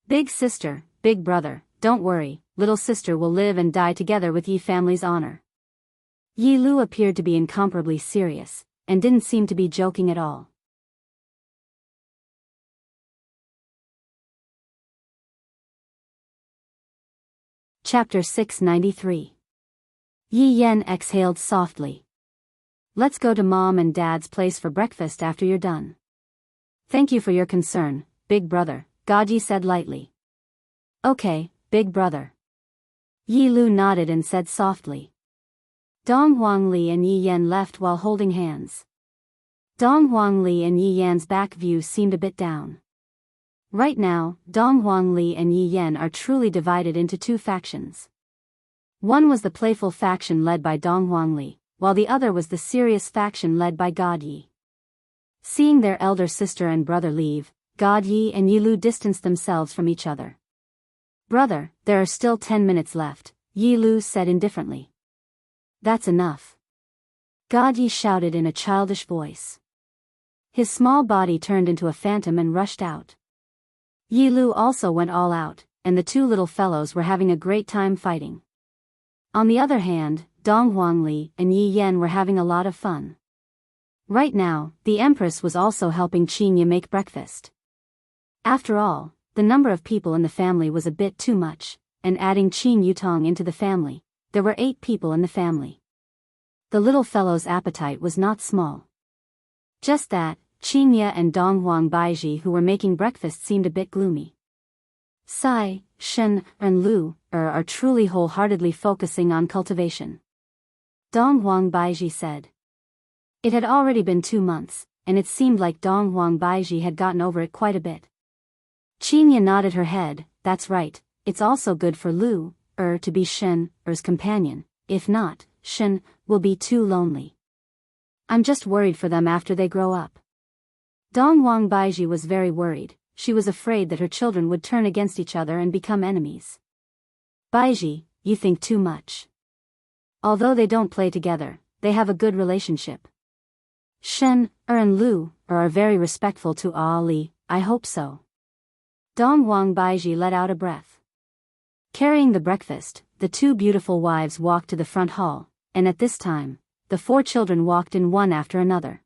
Big sister, big brother, don't worry, little sister will live and die together with Yi family's honor. Yi Lu appeared to be incomparably serious, and didn't seem to be joking at all. Chapter 693. Yi Yan exhaled softly. Let's go to Mom and Dad's place for breakfast after you're done. Thank you for your concern, big brother, God Yi said lightly. Okay, big brother. Yi Lu nodded and said softly. Dong Huang Li and Yi Yan left while holding hands. Dong Huang Li and Yi Yan's back view seemed a bit down. Right now, Dong Huang Li and Yi Yan are truly divided into two factions. One was the playful faction led by Dong Huang Li, while the other was the serious faction led by God Yi. Seeing their elder sister and brother leave, God Yi and Yi Lu distanced themselves from each other. "Brother, there are still 10 minutes left," Yi Lu said indifferently. "That's enough," God Yi shouted in a childish voice. His small body turned into a phantom and rushed out. Yi Lu also went all out, and the two little fellows were having a great time fighting. On the other hand, Dong Huangli and Yi Yan were having a lot of fun. Right now, the Empress was also helping Qinya make breakfast. After all, the number of people in the family was a bit too much, and adding Qin Yutong into the family, there were 8 people in the family. The little fellow's appetite was not small. Just that, Qinya and Dong Huang Baiji who were making breakfast seemed a bit gloomy. Sai, Shen, and Lu are truly wholeheartedly focusing on cultivation. Dong Huang Baiji said. It had already been 2 months, and it seemed like Dong Huang Baiji had gotten over it quite a bit. Qinya nodded her head. That's right, it's also good for Lu to be Shen's companion. If not, Shen will be too lonely. I'm just worried for them after they grow up. Dong Huang Baiji was very worried. She was afraid that her children would turn against each other and become enemies. Baiji, you think too much. Although they don't play together, they have a good relationship. Shen and Lu are very respectful to Ali, I hope so. Dong Huang Baiji let out a breath. Carrying the breakfast, the 2 beautiful wives walked to the front hall, and at this time, the 4 children walked in one after another.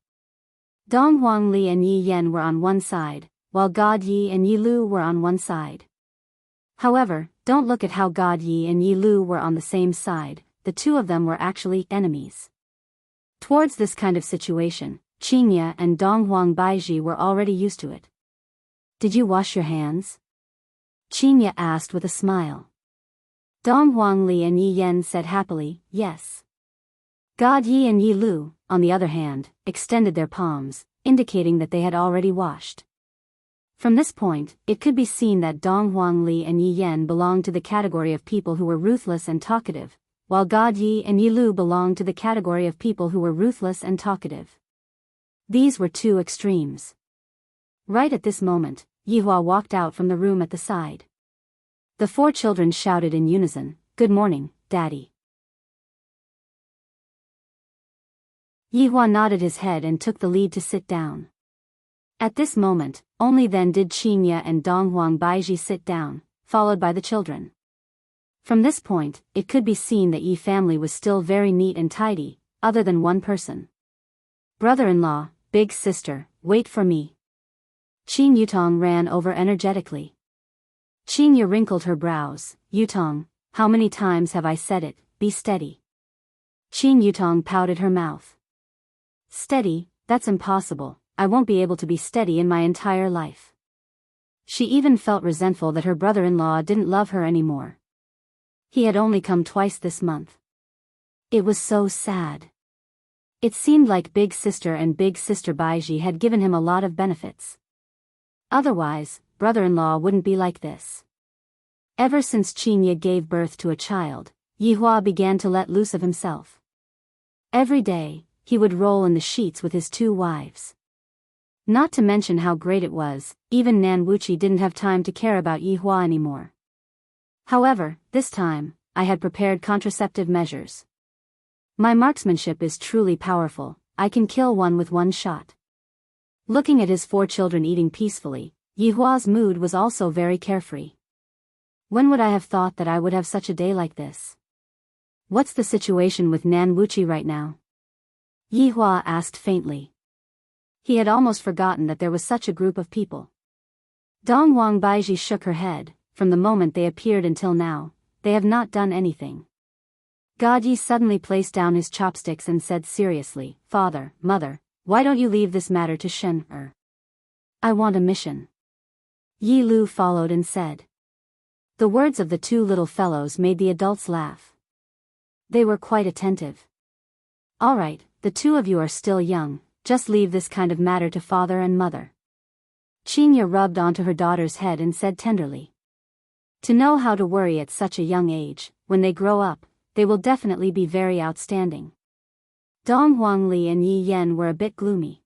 Dong Huangli and Yi Yan were on one side, while God Yi and Yi Lu were on one side. However, don't look at how God Yi and Yi Lu were on the same side, the 2 of them were actually enemies. Towards this kind of situation, Qinya and Dong Huang Baiji were already used to it. Did you wash your hands? Qinya asked with a smile. Dong Huangli and Yi Yan said happily, yes. God Yi and Yi Lu, on the other hand, extended their palms, indicating that they had already washed. From this point, it could be seen that Dong Huangli and Yi Yan belonged to the category of people who were ruthless and talkative, while God Yi and Yi Lu belonged to the category of people who were ruthless and talkative. These were 2 extremes. Right at this moment, Yihua walked out from the room at the side. The 4 children shouted in unison, "Good morning, Daddy." Yihua nodded his head and took the lead to sit down. At this moment, only then did Qinya and Dong Huang Baiji sit down, followed by the children. From this point, it could be seen that Yi family was still very neat and tidy, other than one person. Brother-in-law, big sister, wait for me. Qin Yutong ran over energetically. Qinya wrinkled her brows. Yutong, how many times have I said it, be steady? Qin Yutong pouted her mouth. Steady, that's impossible, I won't be able to be steady in my entire life. She even felt resentful that her brother-in-law didn't love her anymore. He had only come twice this month. It was so sad. It seemed like Big Sister and Big Sister Baiji had given him a lot of benefits. Otherwise, brother-in-law wouldn't be like this. Ever since Qinya gave birth to a child, Yihua began to let loose of himself. Every day, he would roll in the sheets with his 2 wives. Not to mention how great it was, even Nan Wuchi didn't have time to care about Yihua anymore. However, this time, I had prepared contraceptive measures. My marksmanship is truly powerful, I can kill one with one shot. Looking at his 4 children eating peacefully, Yihua's mood was also very carefree. When would I have thought that I would have such a day like this? What's the situation with Nan Wuchi right now? Yihua asked faintly. He had almost forgotten that there was such a group of people. Dong Huang Baiji shook her head. From the moment they appeared until now, they have not done anything. God Yi suddenly placed down his chopsticks and said seriously, Father, Mother, why don't you leave this matter to Shen? I want a mission. Yi Lu followed and said. The words of the 2 little fellows made the adults laugh. They were quite attentive. All right, the 2 of you are still young, just leave this kind of matter to Father and Mother. Qinya rubbed onto her daughter's head and said tenderly. To know how to worry at such a young age, when they grow up, they will definitely be very outstanding. Dong Huangli and Yi Yen were a bit gloomy.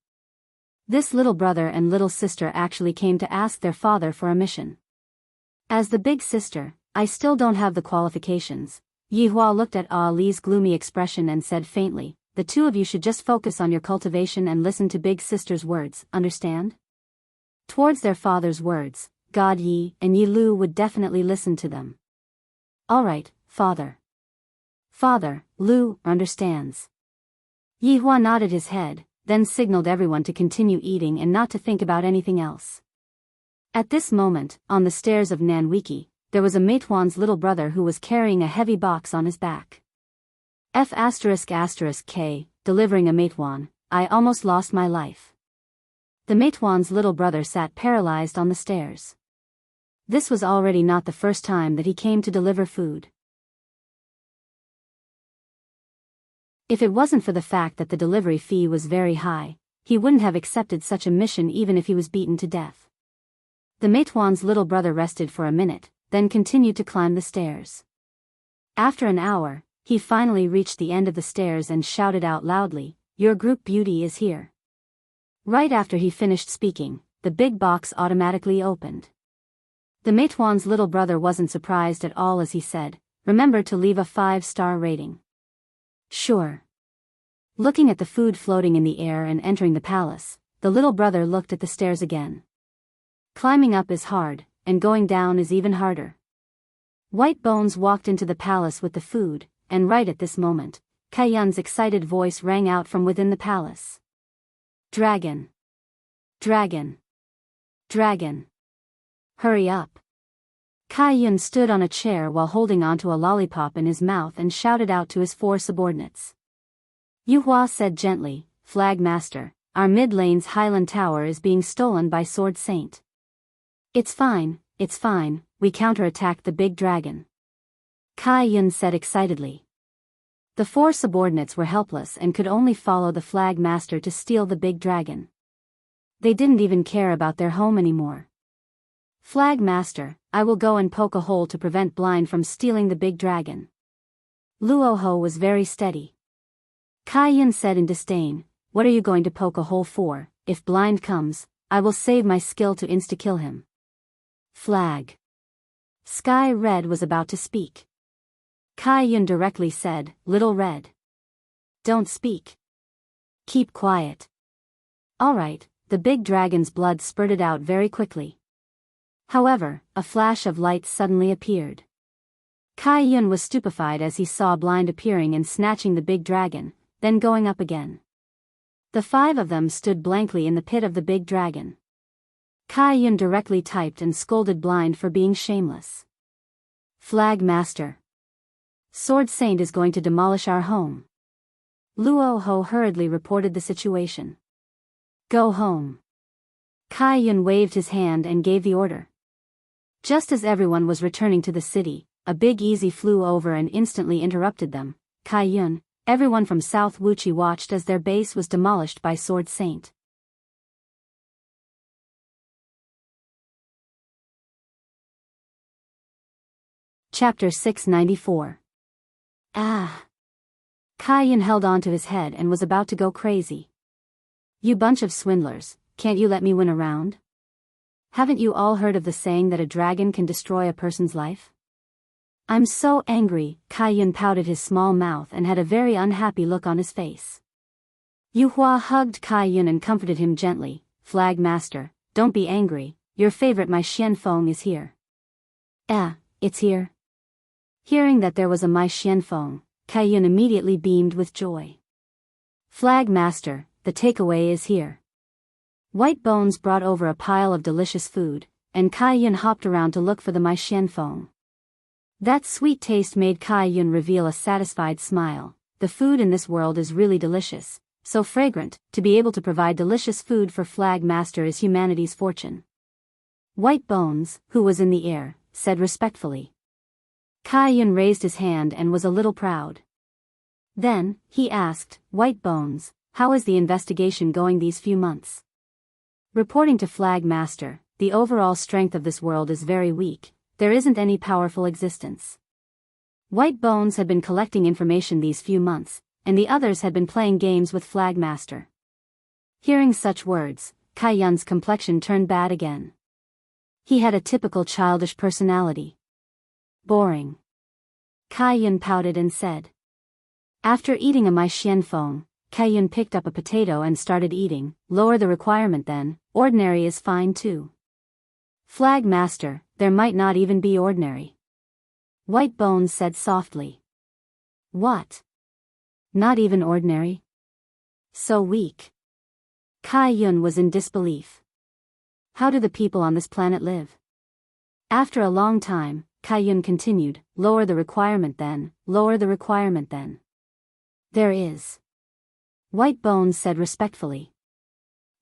This little brother and little sister actually came to ask their father for a mission. As the big sister, I still don't have the qualifications. Yi Hua looked at Li's gloomy expression and said faintly, the two of you should just focus on your cultivation and listen to big sister's words, understand? Towards their father's words, God Yi and Yi Lu would definitely listen to them. Alright, father. Father, Lu understands. Yi Hua nodded his head, then signaled everyone to continue eating and not to think about anything else. At this moment, on the stairs of Nanwiki, there was a Meituan's little brother who was carrying a heavy box on his back. K, delivering a Meituan, I almost lost my life. The Meituan's little brother sat paralyzed on the stairs. This was already not the first time that he came to deliver food. If it wasn't for the fact that the delivery fee was very high, he wouldn't have accepted such a mission even if he was beaten to death. The Meituan's little brother rested for a minute, then continued to climb the stairs. After an hour, he finally reached the end of the stairs and shouted out loudly, "Your group beauty is here." Right after he finished speaking, the big box automatically opened. The Meituan's little brother wasn't surprised at all as he said, "Remember to leave a 5-star rating." Sure. Looking at the food floating in the air and entering the palace, the little brother looked at the stairs again. Climbing up is hard, and going down is even harder. White Bones walked into the palace with the food, and right at this moment, Kaiyun's excited voice rang out from within the palace. Dragon! Dragon! Dragon! Hurry up! Kaiyun stood on a chair while holding onto a lollipop in his mouth and shouted out to his 4 subordinates. Yu Hua said gently, "Flag Master, our mid-lane's Highland Tower is being stolen by Sword Saint." It's fine, we counterattacked the big dragon. Kaiyun said excitedly. The 4 subordinates were helpless and could only follow the Flag Master to steal the big dragon. They didn't even care about their home anymore. Flag Master, I will go and poke a hole to prevent Blind from stealing the big dragon. Luoho was very steady. Kaiyun said in disdain, "What are you going to poke a hole for? If Blind comes, I will save my skill to insta-kill him." Flag. Sky Red was about to speak. Kaiyun directly said, "Little Red. Don't speak. Keep quiet." Alright, the big dragon's blood spurted out very quickly. However, a flash of light suddenly appeared. Kaiyun was stupefied as he saw Blind appearing and snatching the big dragon, then going up again. The 5 of them stood blankly in the pit of the big dragon. Kaiyun directly typed and scolded Blind for being shameless. Flag Master. Sword Saint is going to demolish our home. Luoho hurriedly reported the situation. Go home. Kaiyun waved his hand and gave the order. Just as everyone was returning to the city, a big easy flew over and instantly interrupted them. Kaiyun, everyone from South Wuchi watched as their base was demolished by Sword Saint. Chapter 694. Kaiyun held onto his head and was about to go crazy. You bunch of swindlers, can't you let me win a round? Haven't you all heard of the saying that a dragon can destroy a person's life? I'm so angry, Kaiyun pouted his small mouth and had a very unhappy look on his face. Yu Hua hugged Kaiyun and comforted him gently. Flag Master, don't be angry, your favorite Mai Xianfeng is here. It's here? Hearing that there was a Mai Xianfeng, Kaiyun immediately beamed with joy. Flag Master, the takeaway is here. White Bones brought over a pile of delicious food, and Kaiyun hopped around to look for the Mai Xianfeng. That sweet taste made Kaiyun reveal a satisfied smile. The food in this world is really delicious, so fragrant. To be able to provide delicious food for Flag Master is humanity's fortune. White Bones, who was in the air, said respectfully. Kaiyun raised his hand and was a little proud. Then, he asked, White Bones, how is the investigation going these few months? Reporting to Flag Master, the overall strength of this world is very weak, there isn't any powerful existence. White Bones had been collecting information these few months, and the others had been playing games with Flagmaster. Hearing such words, Kai Yun's complexion turned bad again. He had a typical childish personality. Boring. Kai Yun pouted and said. After eating a Mai Xian Feng, Kai Yun picked up a potato and started eating. Lower the requirement then, ordinary is fine too. Flagmaster, there might not even be ordinary. White Bones said softly. What? Not even ordinary? So weak. Kai Yun was in disbelief. How do the people on this planet live? After a long time, Kai Yun continued, lower the requirement then, lower the requirement then. There is. White Bones said respectfully.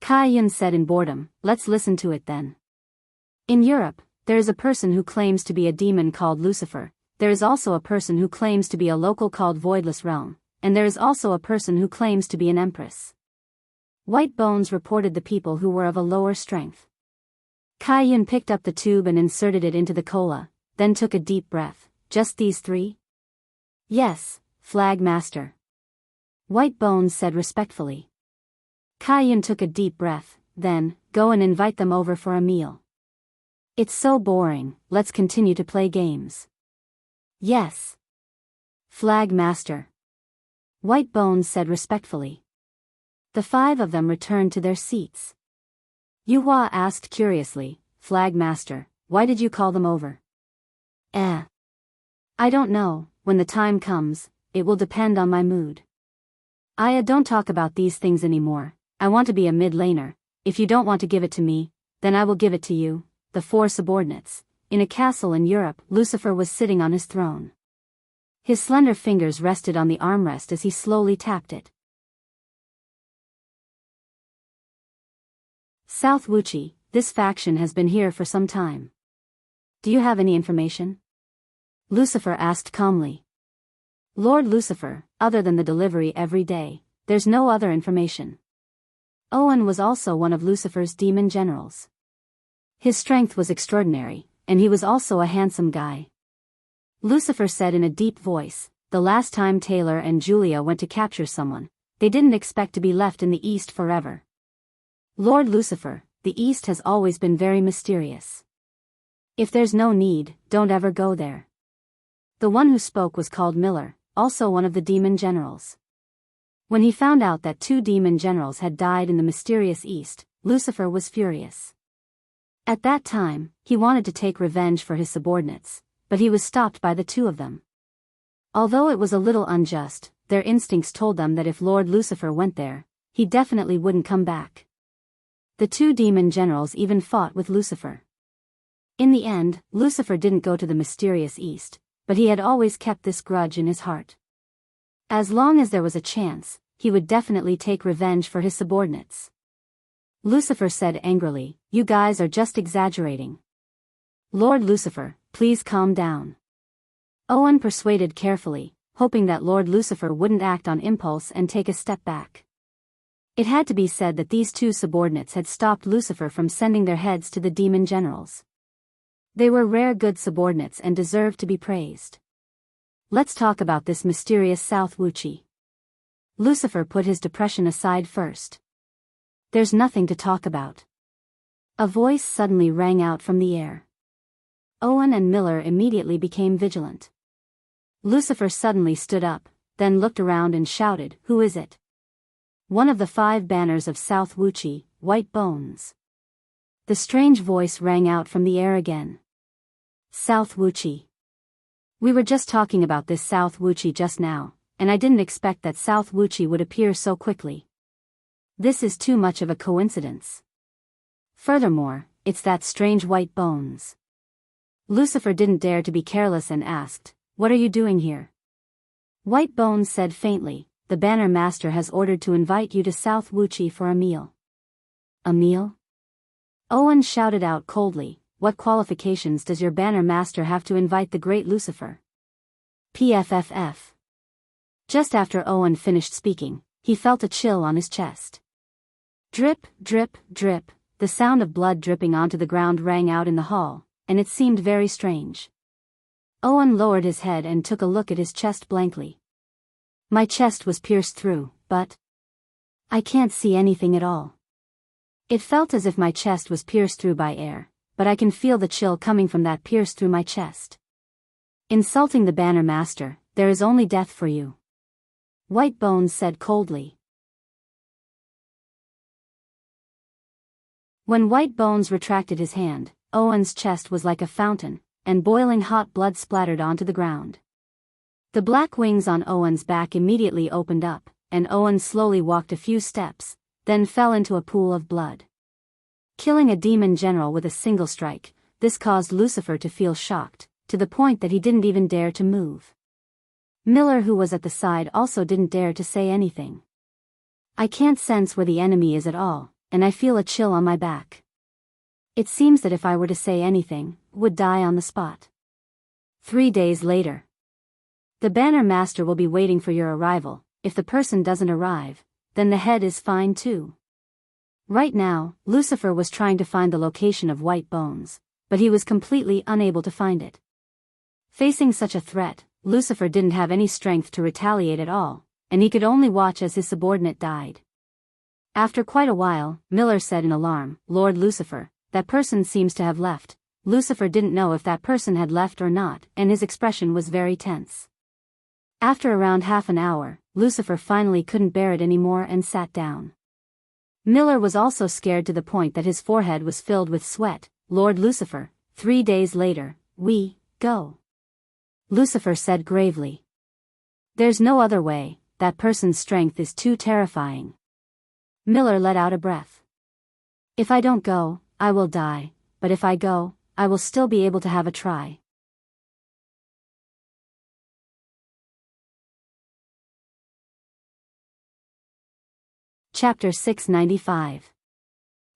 Kai Yun said in boredom, let's listen to it then. In Europe, there is a person who claims to be a demon called Lucifer, there is also a person who claims to be a local called Voidless Realm, and there is also a person who claims to be an empress. White Bones reported the people who were of a lower strength. Kai Yun picked up the tube and inserted it into the cola, then took a deep breath. Just these three? Yes, Flagmaster. White Bones said respectfully. Kai Yun took a deep breath, then, go and invite them over for a meal. It's so boring, let's continue to play games. Yes. Flagmaster. White Bones said respectfully. The five of them returned to their seats. Yuhua asked curiously, Flagmaster, why did you call them over? I don't know, when the time comes, it will depend on my mood. I don't talk about these things anymore, I want to be a mid-laner, if you don't want to give it to me, then I will give it to you. The four subordinates. In a castle in Europe, Lucifer was sitting on his throne. His slender fingers rested on the armrest as he slowly tapped it. South Wuchi, this faction has been here for some time. Do you have any information? Lucifer asked calmly. Lord Lucifer, other than the delivery every day, there's no other information. Owen was also one of Lucifer's demon generals. His strength was extraordinary, and he was also a handsome guy. Lucifer said in a deep voice, the last time Taylor and Julia went to capture someone, they didn't expect to be left in the East forever. Lord Lucifer, the East has always been very mysterious. If there's no need, don't ever go there. The one who spoke was called Miller, also one of the demon generals. When he found out that 2 demon generals had died in the mysterious East, Lucifer was furious. At that time, he wanted to take revenge for his subordinates, but he was stopped by the 2 of them. Although it was a little unjust, their instincts told them that if Lord Lucifer went there, he definitely wouldn't come back. The 2 demon generals even fought with Lucifer. In the end, Lucifer didn't go to the mysterious East, but he had always kept this grudge in his heart. As long as there was a chance, he would definitely take revenge for his subordinates. Lucifer said angrily, you guys are just exaggerating. Lord Lucifer, please calm down. Owen persuaded carefully, hoping that Lord Lucifer wouldn't act on impulse and take a step back. It had to be said that these 2 subordinates had stopped Lucifer from sending their heads to the demon generals. They were rare good subordinates and deserved to be praised. Let's talk about this mysterious South Wuchi. Lucifer put his depression aside first. There's nothing to talk about. A voice suddenly rang out from the air. Owen and Miller immediately became vigilant. Lucifer suddenly stood up, then looked around and shouted, who is it? One of the 5 banners of South Wuchi, White Bones. The strange voice rang out from the air again. South Wuchi. We were just talking about this South Wuchi just now, and I didn't expect that South Wuchi would appear so quickly. This is too much of a coincidence. Furthermore, it's that strange White Bones. Lucifer didn't dare to be careless and asked, what are you doing here? White Bones said faintly, the banner master has ordered to invite you to South Wuchi for a meal. A meal? Owen shouted out coldly, what qualifications does your banner master have to invite the great Lucifer? PFFF. Just after Owen finished speaking, he felt a chill on his chest. Drip, drip, drip, the sound of blood dripping onto the ground rang out in the hall, and it seemed very strange. Owen lowered his head and took a look at his chest blankly. My chest was pierced through, but I can't see anything at all. It felt as if my chest was pierced through by air, but I can feel the chill coming from that pierce through my chest. Insulting the banner master, there is only death for you. White Bones said coldly. When White Bones retracted his hand, Owen's chest was like a fountain, and boiling hot blood splattered onto the ground. The black wings on Owen's back immediately opened up, and Owen slowly walked a few steps, then fell into a pool of blood. Killing a demon general with a single strike, this caused Lucifer to feel shocked, to the point that he didn't even dare to move. Miller, who was at the side, also didn't dare to say anything. I can't sense where the enemy is at all, and I feel a chill on my back. It seems that if I were to say anything, would die on the spot. 3 days later. The banner master will be waiting for your arrival. If the person doesn't arrive, then the head is fine too. Right now, Lucifer was trying to find the location of White Bones, but he was completely unable to find it. Facing such a threat, Lucifer didn't have any strength to retaliate at all, and he could only watch as his subordinate died. After quite a while, Miller said in alarm, "Lord Lucifer, that person seems to have left." Lucifer didn't know if that person had left or not, and his expression was very tense. After around half an hour, Lucifer finally couldn't bear it anymore and sat down. Miller was also scared to the point that his forehead was filled with sweat. "Lord Lucifer, 3 days later, we go," Lucifer said gravely. "There's no other way, that person's strength is too terrifying." Miller let out a breath. "If I don't go, I will die, but if I go, I will still be able to have a try." Chapter 695.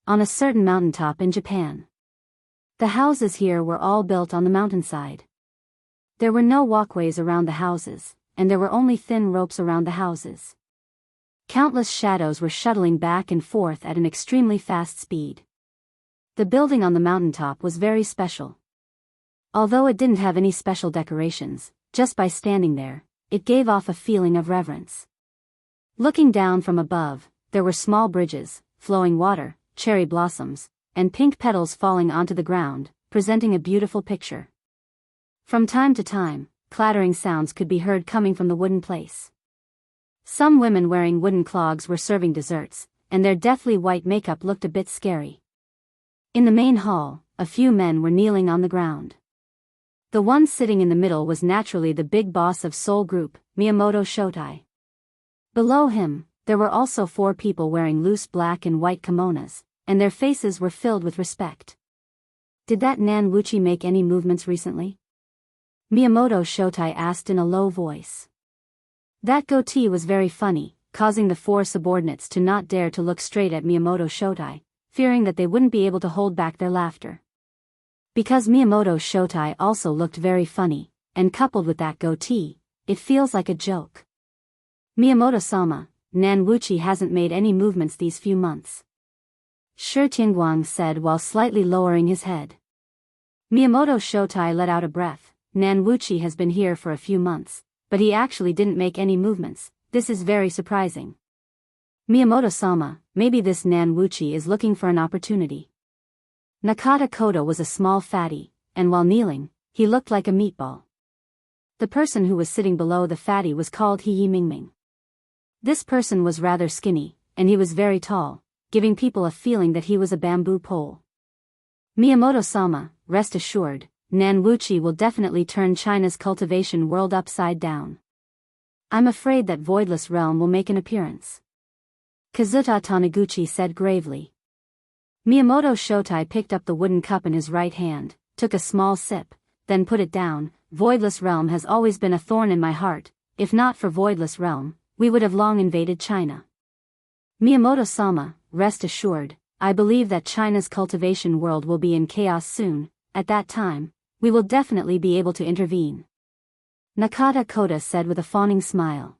On a certain mountaintop in Japan. The houses here were all built on the mountainside. There were no walkways around the houses, and there were only thin ropes around the houses. Countless shadows were shuttling back and forth at an extremely fast speed. The building on the mountaintop was very special. Although it didn't have any special decorations, just by standing there, it gave off a feeling of reverence. Looking down from above, there were small bridges, flowing water, cherry blossoms, and pink petals falling onto the ground, presenting a beautiful picture. From time to time, clattering sounds could be heard coming from the wooden place. Some women wearing wooden clogs were serving desserts, and their deathly white makeup looked a bit scary. In the main hall, a few men were kneeling on the ground. The one sitting in the middle was naturally the big boss of Seoul Group, Miyamoto Shotai. Below him, there were also 4 people wearing loose black and white kimonos, and their faces were filled with respect. "Did that Nan Wuchi make any movements recently?" Miyamoto Shotai asked in a low voice. That goatee was very funny, causing the 4 subordinates to not dare to look straight at Miyamoto Shotai, fearing that they wouldn't be able to hold back their laughter. Because Miyamoto Shotai also looked very funny, and coupled with that goatee, it feels like a joke. "Miyamoto-sama, Nan Wuchi hasn't made any movements these few months," Shi Tianguang said while slightly lowering his head. Miyamoto Shotai let out a breath. "Nan Wuchi has been here for a few months, but he actually didn't make any movements. This is very surprising." "Miyamoto-sama, maybe this Nan Wuchi is looking for an opportunity." Nakata Koda was a small fatty, and while kneeling, he looked like a meatball. The person who was sitting below the fatty was called He Mingming. This person was rather skinny, and he was very tall, giving people a feeling that he was a bamboo pole. "Miyamoto-sama, rest assured, Nan Wuchi will definitely turn China's cultivation world upside down. I'm afraid that Voidless Realm will make an appearance," Kazuta Taniguchi said gravely. Miyamoto Shotai picked up the wooden cup in his right hand, took a small sip, then put it down. "Voidless Realm has always been a thorn in my heart. If not for Voidless Realm, we would have long invaded China. Miyamoto-sama, rest assured, I believe that China's cultivation world will be in chaos soon. At that time, we will definitely be able to intervene," Nakata Koda said with a fawning smile.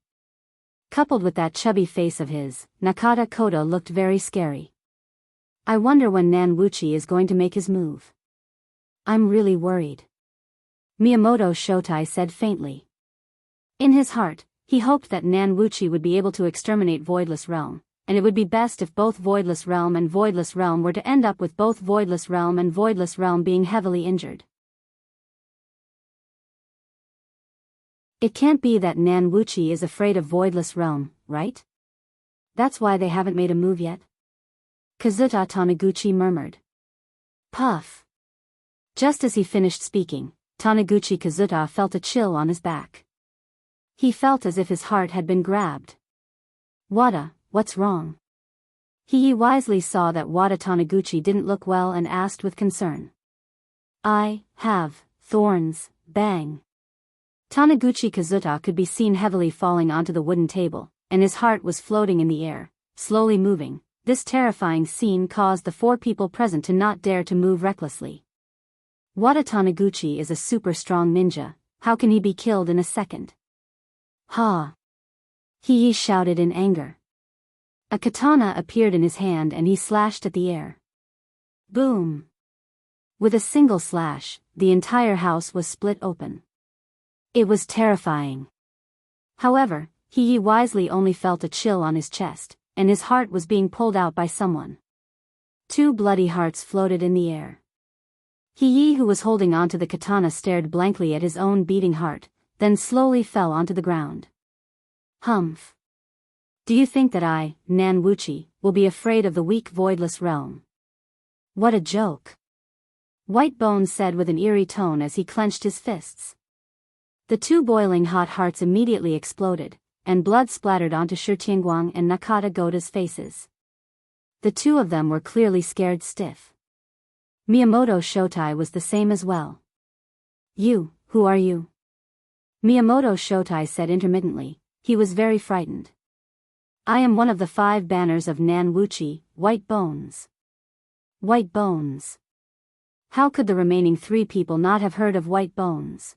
Coupled with that chubby face of his, Nakata Koda looked very scary. "I wonder when Nan Wuchi is going to make his move. I'm really worried," Miyamoto Shotai said faintly. In his heart, He hoped that Nanwuchi would be able to exterminate Voidless Realm, and it would be best if both Voidless Realm and Voidless Realm were to end up with both Voidless Realm and Voidless Realm being heavily injured. It can't be that Nanwuchi is afraid of Voidless Realm, right? That's why they haven't made a move yet? Kazuta Taniguchi murmured. Puff. Just as he finished speaking, Taniguchi Kazuta felt a chill on his back. He felt as if his heart had been grabbed. Wada, what's wrong? He wisely saw that Wada Taniguchi didn't look well and asked with concern. I have thorns, bang. Taniguchi Kazuta could be seen heavily falling onto the wooden table, and his heart was floating in the air, slowly moving. This terrifying scene caused the 4 people present to not dare to move recklessly. Wada Taniguchi is a super strong ninja, how can he be killed in a second? Ha! He shouted in anger. A katana appeared in his hand and he slashed at the air. Boom! With a single slash, the entire house was split open. It was terrifying. However, he wisely only felt a chill on his chest, and his heart was being pulled out by someone. 2 bloody hearts floated in the air. He who was holding onto the katana stared blankly at his own beating heart, then slowly fell onto the ground. Humph. Do you think that I, Nanwuchi, will be afraid of the weak Voidless Realm? What a joke. White Bones said with an eerie tone as he clenched his fists. The 2 boiling hot hearts immediately exploded, and blood splattered onto Shirtianguang and Nakata Goda's faces. The 2 of them were clearly scared stiff. Miyamoto Shotai was the same as well. You, who are you? Miyamoto Shotai said intermittently. He was very frightened. I am one of the 5 banners of Nanwuchi, White Bones. White Bones. How could the remaining 3 people not have heard of White Bones?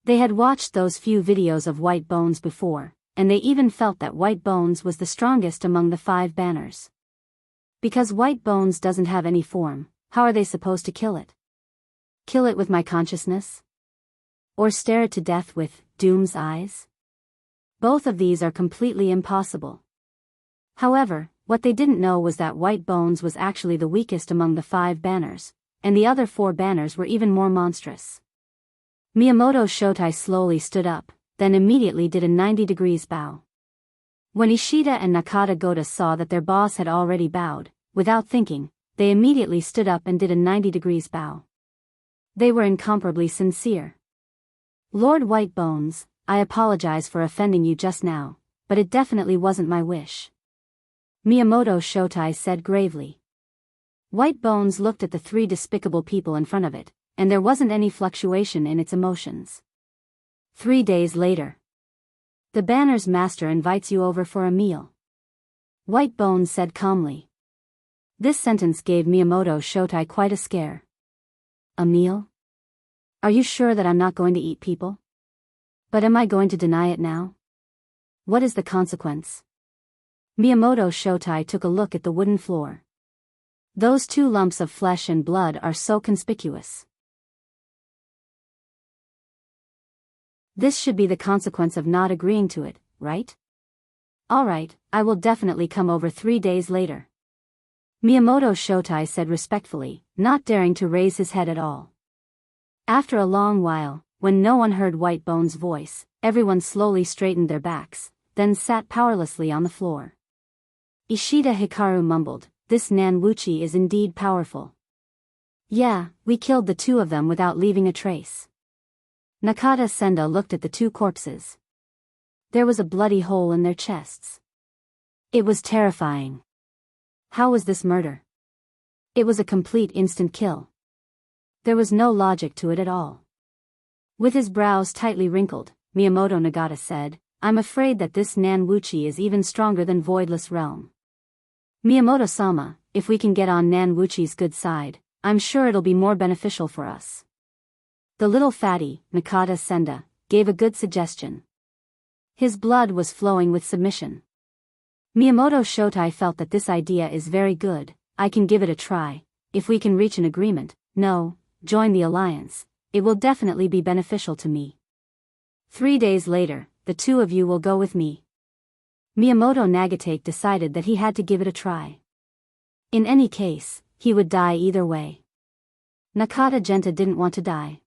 They had watched those few videos of White Bones before, and they even felt that White Bones was the strongest among the 5 banners. Because White Bones doesn't have any form, how are they supposed to kill it? Kill it with my consciousness? Or stare it to death with Doom's eyes? Both of these are completely impossible. However, what they didn't know was that White Bones was actually the weakest among the 5 banners, and the other 4 banners were even more monstrous. Miyamoto Shotai slowly stood up, then immediately did a 90-degree bow. When Ishida and Nakata Goda saw that their boss had already bowed, without thinking, they immediately stood up and did a 90-degree bow. They were incomparably sincere. Lord White Bones, I apologize for offending you just now, but it definitely wasn't my wish. Miyamoto Shotai said gravely. White Bones looked at the 3 despicable people in front of it, and there wasn't any fluctuation in its emotions. 3 days later. The banner's master invites you over for a meal. White Bones said calmly. This sentence gave Miyamoto Shotai quite a scare. A meal? Are you sure that I'm not going to eat people? But am I going to deny it now? What is the consequence? Miyamoto Shotai took a look at the wooden floor. Those 2 lumps of flesh and blood are so conspicuous. This should be the consequence of not agreeing to it, right? Alright, I will definitely come over 3 days later. Miyamoto Shotai said respectfully, not daring to raise his head at all. After a long while, when no one heard White Bones' voice, everyone slowly straightened their backs, then sat powerlessly on the floor. Ishida Hikaru mumbled, this Nanwuchi is indeed powerful. Yeah, we killed the 2 of them without leaving a trace. Nakata Senda looked at the 2 corpses. There was a bloody hole in their chests. It was terrifying. How was this murder? It was a complete instant kill. There was no logic to it at all. With his brows tightly wrinkled, Miyamoto Nagata said, I'm afraid that this Nanwuchi is even stronger than Voidless Realm. Miyamoto-sama, if we can get on Nanwuchi's good side, I'm sure it'll be more beneficial for us. The little fatty, Nakata Senda, gave a good suggestion. His blood was flowing with submission. Miyamoto Shotai felt that this idea is very good, I can give it a try, if we can reach an agreement, join the alliance, it will definitely be beneficial to me. 3 days later, the two of you will go with me. Miyamoto Nagatake decided that he had to give it a try. In any case, he would die either way. Nakata Genta didn't want to die.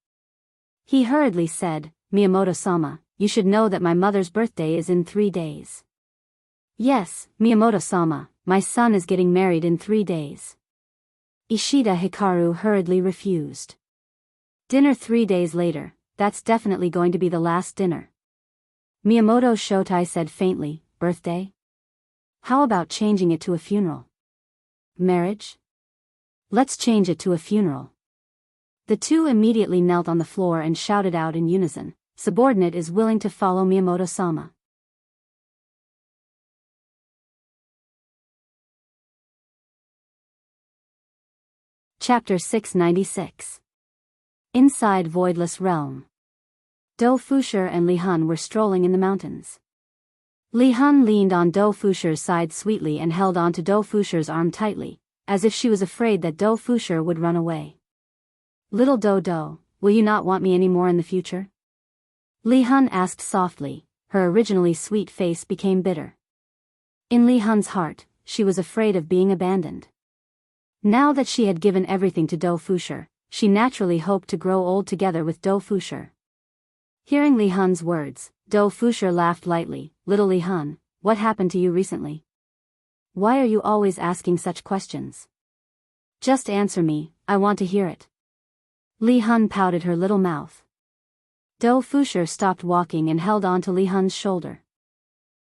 He hurriedly said, Miyamoto-sama, you should know that my mother's birthday is in 3 days. Yes, Miyamoto-sama, my son is getting married in 3 days. Ishida Hikaru hurriedly refused. Dinner 3 days later, that's definitely going to be the last dinner. Miyamoto Shotai said faintly, birthday? How about changing it to a funeral? Marriage? Let's change it to a funeral. The two immediately knelt on the floor and shouted out in unison, subordinate is willing to follow Miyamoto-sama. Chapter 696. Inside Voidless Realm. Do Fushir and Li Hun were strolling in the mountains. Li Hun leaned on Do Fushir's side sweetly and held onto Do Fushir's arm tightly, as if she was afraid that Do Fushir would run away. Little Do, will you not want me any more in the future? Li Hun asked softly, her originally sweet face became bitter. In Li Hun's heart, she was afraid of being abandoned. Now that she had given everything to Do Fushir, she naturally hoped to grow old together with Do Fushir. Hearing Li Hun's words, Do Fushir laughed lightly. Little Li Hun, what happened to you recently? Why are you always asking such questions? Just answer me, I want to hear it. Li Hun pouted her little mouth. Do Fushir stopped walking and held on to Li Hun's shoulder.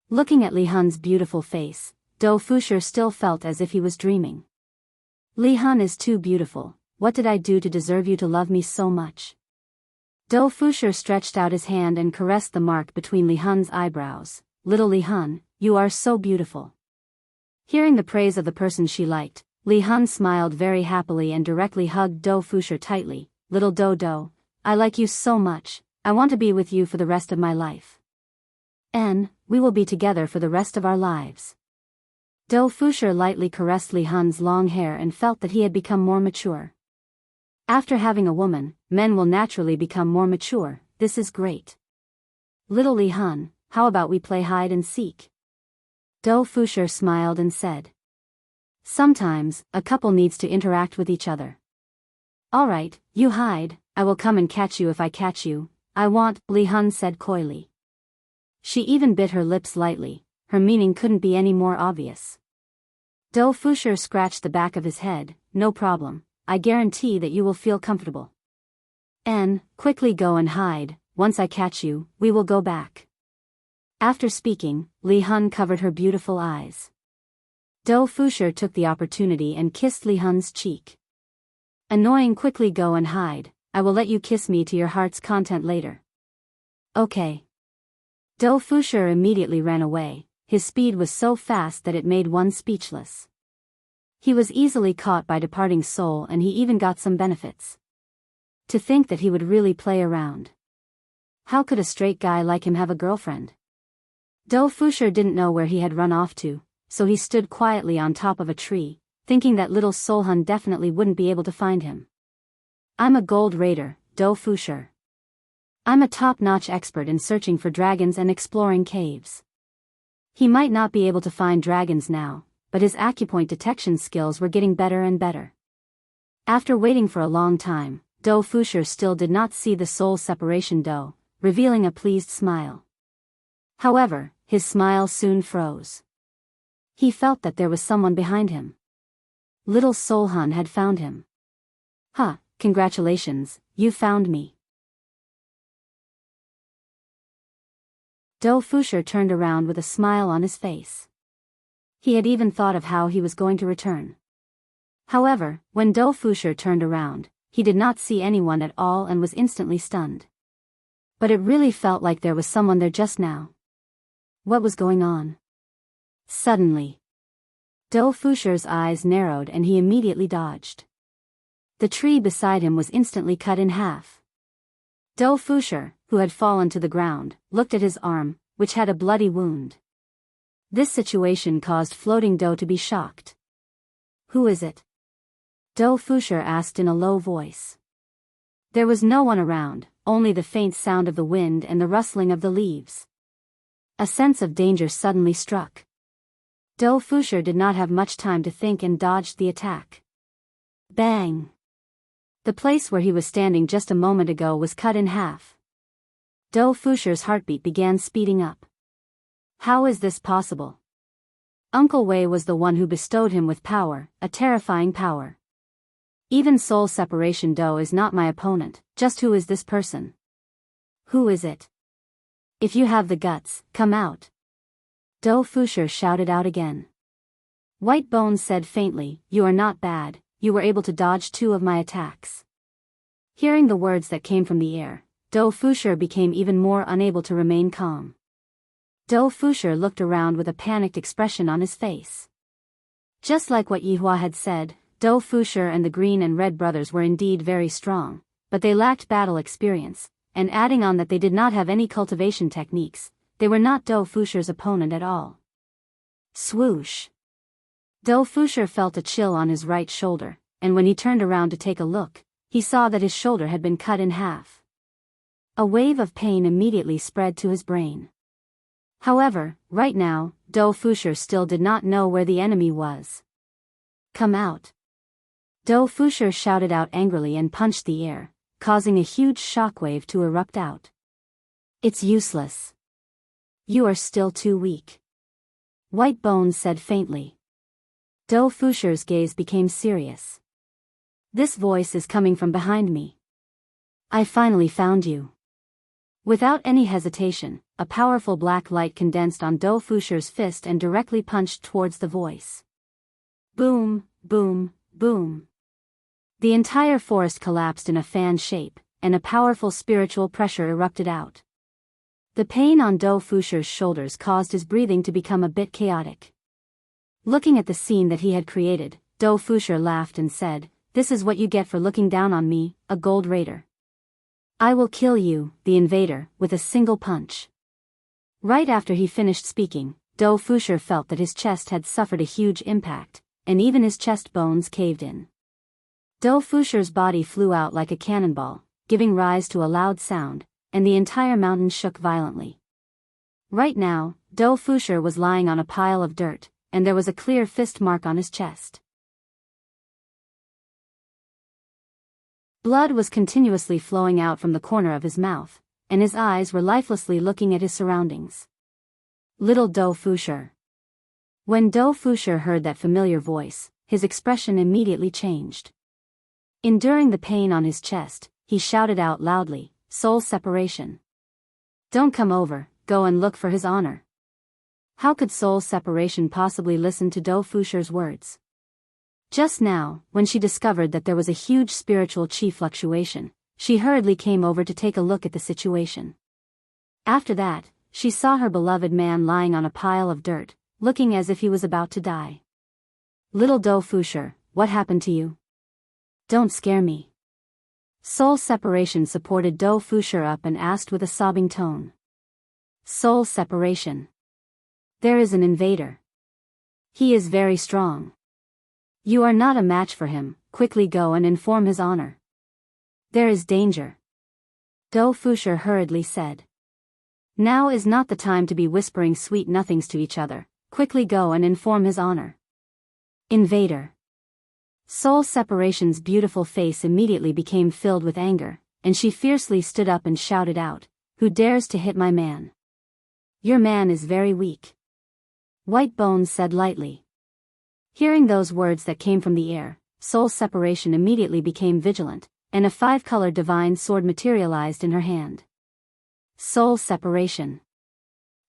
Looking at Li Hun's beautiful face, Do Fushir still felt as if he was dreaming. Li Hun is too beautiful, what did I do to deserve you to love me so much? Do Fushir stretched out his hand and caressed the mark between Li Hun's eyebrows. Little Li Hun, you are so beautiful. Hearing the praise of the person she liked, Li Hun smiled very happily and directly hugged Do Fushir tightly. Little Do, I like you so much, I want to be with you for the rest of my life. And we will be together for the rest of our lives. Do Fushir lightly caressed Li Hun's long hair and felt that he had become more mature. After having a woman, men will naturally become more mature, this is great. Little Li Hun, how about we play hide and seek? Do Fushir smiled and said. Sometimes, a couple needs to interact with each other. Alright, you hide, I will come and catch you if I catch you, I want, Li Hun said coyly. She even bit her lips lightly, her meaning couldn't be any more obvious. Do Fushir scratched the back of his head, no problem, I guarantee that you will feel comfortable. And, quickly go and hide, once I catch you, we will go back. After speaking, Li Hun covered her beautiful eyes. Do Fushir took the opportunity and kissed Li Hun's cheek. Annoying, quickly go and hide, I will let you kiss me to your heart's content later. Okay. Do Fushir immediately ran away, his speed was so fast that it made one speechless. He was easily caught by departing soul and he even got some benefits. To think that he would really play around. How could a straight guy like him have a girlfriend? Do Fushir didn't know where he had run off to, so he stood quietly on top of a tree, thinking that little Solhun definitely wouldn't be able to find him. I'm a gold raider, Do Fushir. I'm a top-notch expert in searching for dragons and exploring caves. He might not be able to find dragons now, but his acupoint detection skills were getting better and better. After waiting for a long time, Do Fushir still did not see the soul separation Do, revealing a pleased smile. However, his smile soon froze. He felt that there was someone behind him. Little Solhun had found him. Huh, congratulations, you found me. Do Fushir turned around with a smile on his face. He had even thought of how he was going to return. However, when Do Fushir turned around, he did not see anyone at all and was instantly stunned. But it really felt like there was someone there just now. What was going on? Suddenly, Do Fushir's eyes narrowed and he immediately dodged. The tree beside him was instantly cut in half. Do Fushir, who had fallen to the ground, looked at his arm, which had a bloody wound. This situation caused Floating Do to be shocked. Who is it? Do Fushir asked in a low voice. There was no one around, only the faint sound of the wind and the rustling of the leaves. A sense of danger suddenly struck. Do Fusher did not have much time to think and dodged the attack. Bang! The place where he was standing just a moment ago was cut in half. Do Fusher's heartbeat began speeding up. How is this possible? Uncle Wei was the one who bestowed him with power, a terrifying power. Even soul separation Do is not my opponent, just who is this person? Who is it? If you have the guts, come out. Do Fusher shouted out again. White Bones said faintly, you are not bad, you were able to dodge 2 of my attacks. Hearing the words that came from the air, Do Fusher became even more unable to remain calm. Do Fusher looked around with a panicked expression on his face. Just like what Yihua had said, Do Fusher and the Green and Red brothers were indeed very strong, but they lacked battle experience, and adding on that they did not have any cultivation techniques, they were not Do Fusher's opponent at all. Swoosh! Do Fusher felt a chill on his right shoulder, and when he turned around to take a look, he saw that his shoulder had been cut in half. A wave of pain immediately spread to his brain. However, right now, Do Fusher still did not know where the enemy was. Come out! Do Fusher shouted out angrily and punched the air, causing a huge shockwave to erupt out. It's useless. You are still too weak. White Bones said faintly. Do Fusher's gaze became serious. This voice is coming from behind me. I finally found you. Without any hesitation, a powerful black light condensed on Do Fusher's fist and directly punched towards the voice. Boom, boom, boom. The entire forest collapsed in a fan shape, and a powerful spiritual pressure erupted out. The pain on Do Fusher's shoulders caused his breathing to become a bit chaotic. Looking at the scene that he had created, Do Fusher laughed and said, "This is what you get for looking down on me, a gold raider. I will kill you, the invader, with a single punch." Right after he finished speaking, Do Fusher felt that his chest had suffered a huge impact, and even his chest bones caved in. Do Fusher's body flew out like a cannonball, giving rise to a loud sound, and the entire mountain shook violently. Right now, Do Fusher was lying on a pile of dirt, and there was a clear fist mark on his chest. Blood was continuously flowing out from the corner of his mouth, and his eyes were lifelessly looking at his surroundings. Little Do Fusher. When Do Fusher heard that familiar voice, his expression immediately changed. Enduring the pain on his chest, he shouted out loudly, "Soul separation. Don't come over, go and look for his honor." How could soul separation possibly listen to Do Fusher's words? Just now, when she discovered that there was a huge spiritual chi fluctuation, she hurriedly came over to take a look at the situation. After that, she saw her beloved man lying on a pile of dirt, looking as if he was about to die. "Little Do Fusher, what happened to you? Don't scare me." Soul separation supported Do Fusher up and asked with a sobbing tone. "Soul separation. There is an invader. He is very strong. You are not a match for him, quickly go and inform his honor. There is danger." Do Fusher hurriedly said. "Now is not the time to be whispering sweet nothings to each other, quickly go and inform his honor." Invader. Soul separation's beautiful face immediately became filled with anger, and she fiercely stood up and shouted out, "Who dares to hit my man? Your man is very weak." White Bones said lightly. Hearing those words that came from the air, soul separation immediately became vigilant, and a 5-colored divine sword materialized in her hand. Soul separation.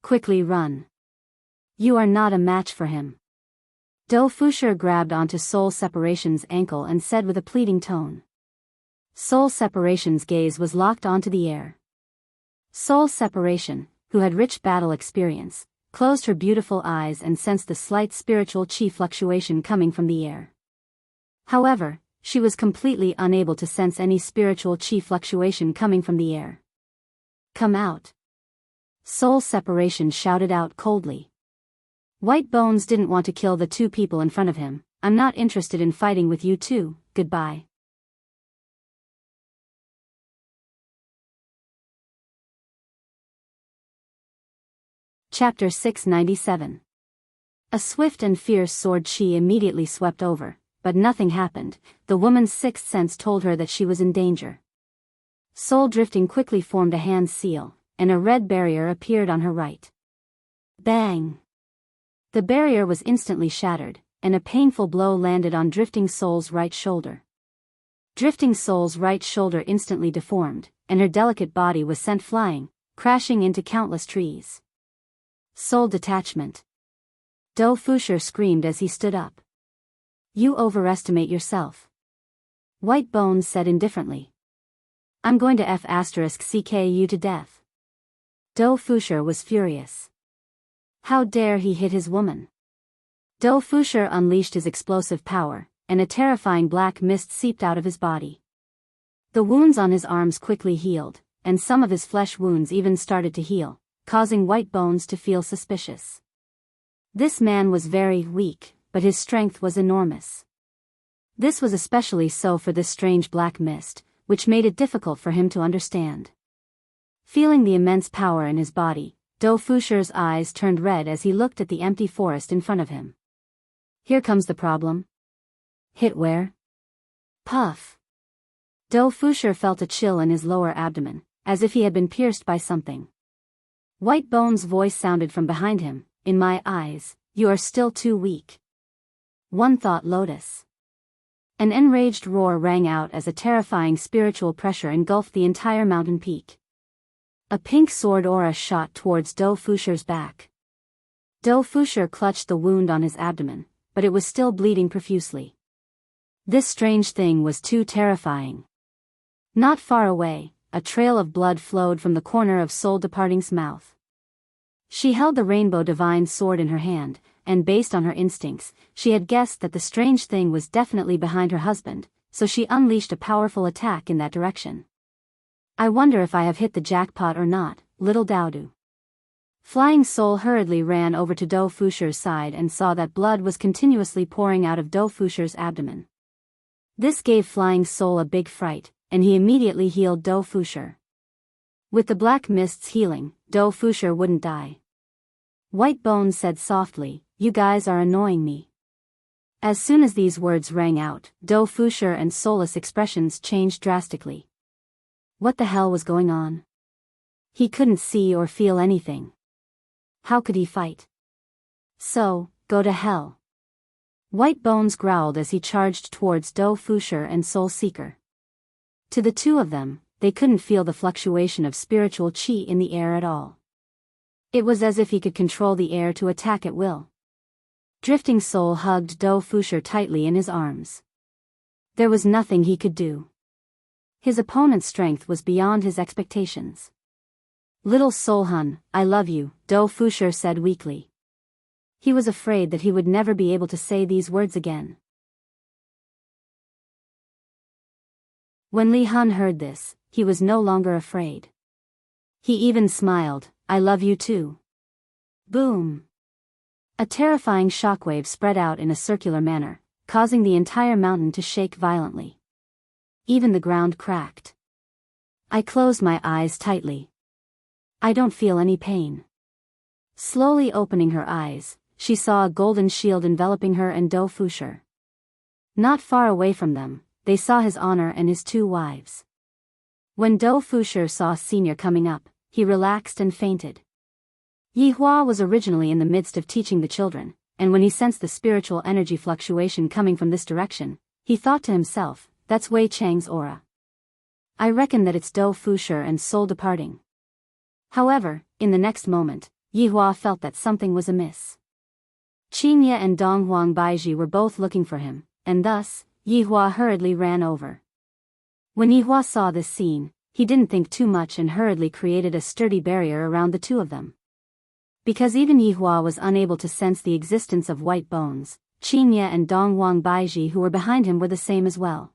Quickly run. You are not a match for him. Do Fusher grabbed onto soul separation's ankle and said with a pleading tone. Soul separation's gaze was locked onto the air. Soul separation, who had rich battle experience, closed her beautiful eyes and sensed the slight spiritual chi fluctuation coming from the air. However, she was completely unable to sense any spiritual chi fluctuation coming from the air. "Come out." Soul separation shouted out coldly. White Bones didn't want to kill the 2 people in front of him. "I'm not interested in fighting with you too, goodbye." Chapter 697. A swift and fierce sword chi immediately swept over, but nothing happened. The woman's sixth sense told her that she was in danger. Soul drifting quickly formed a hand seal, and a red barrier appeared on her right. Bang! The barrier was instantly shattered, and a painful blow landed on Drifting Soul's right shoulder. Drifting Soul's right shoulder instantly deformed, and her delicate body was sent flying, crashing into countless trees. Soul detachment. Do Fusher screamed as he stood up. You overestimate yourself. White Bones said indifferently. I'm going to *CK you to death. Do Fusher was furious. How dare he hit his woman? Do Fusher unleashed his explosive power, and a terrifying black mist seeped out of his body. The wounds on his arms quickly healed, and some of his flesh wounds even started to heal, causing White Bones to feel suspicious. This man was very weak, but his strength was enormous. This was especially so for this strange black mist, which made it difficult for him to understand. Feeling the immense power in his body, Do Fusher's eyes turned red as he looked at the empty forest in front of him. Here comes the problem. Hit where? Puff. Do Fusher felt a chill in his lower abdomen, as if he had been pierced by something. White Bones' voice sounded from behind him, in my eyes, you are still too weak. One thought Lotus. An enraged roar rang out as a terrifying spiritual pressure engulfed the entire mountain peak. A pink sword aura shot towards Do Fusher's back. Do Fusher clutched the wound on his abdomen, but it was still bleeding profusely. This strange thing was too terrifying. Not far away, a trail of blood flowed from the corner of Soul Departing's mouth. She held the Rainbow Divine Sword in her hand, and based on her instincts, she had guessed that the strange thing was definitely behind her husband, so she unleashed a powerful attack in that direction. I wonder if I have hit the jackpot or not, little Dowdu. Flying Soul hurriedly ran over to Do Fusher's side and saw that blood was continuously pouring out of Do Fusher's abdomen. This gave Flying Soul a big fright, and he immediately healed Do Fusher. With the black mists healing, Do Fusher wouldn't die. White Bones said softly, you guys are annoying me. As soon as these words rang out, Do Fusher and Soul's expressions changed drastically. What the hell was going on? He couldn't see or feel anything. How could he fight? So, go to hell. White Bones growled as he charged towards Do Fusher and Soul Seeker. To the two of them, they couldn't feel the fluctuation of spiritual chi in the air at all. It was as if he could control the air to attack at will. Drifting Soul hugged Do Fusher tightly in his arms. There was nothing he could do. His opponent's strength was beyond his expectations. Little Soul Hun, I love you, Do Fusher said weakly. He was afraid that he would never be able to say these words again. When Li Hun heard this, he was no longer afraid. He even smiled, I love you too. Boom! A terrifying shockwave spread out in a circular manner, causing the entire mountain to shake violently. Even the ground cracked. I closed my eyes tightly. I don't feel any pain. Slowly opening her eyes, she saw a golden shield enveloping her and Do Fusher. Not far away from them, they saw his honor and his two wives. When Do Fusher saw Senior coming up, he relaxed and fainted. Yi Hua was originally in the midst of teaching the children, and when he sensed the spiritual energy fluctuation coming from this direction, he thought to himself, that's Wei Chang's aura. I reckon that it's Do Fusher and Soul Departing. However, in the next moment, Yi Hua felt that something was amiss. Qingye and Dong Huang Baiji were both looking for him, and thus, Yi Hua hurriedly ran over. When Yi Hua saw this scene, he didn't think too much and hurriedly created a sturdy barrier around the two of them. Because even Yi Hua was unable to sense the existence of White Bones, Qingye and Dong Huang Baiji who were behind him were the same as well.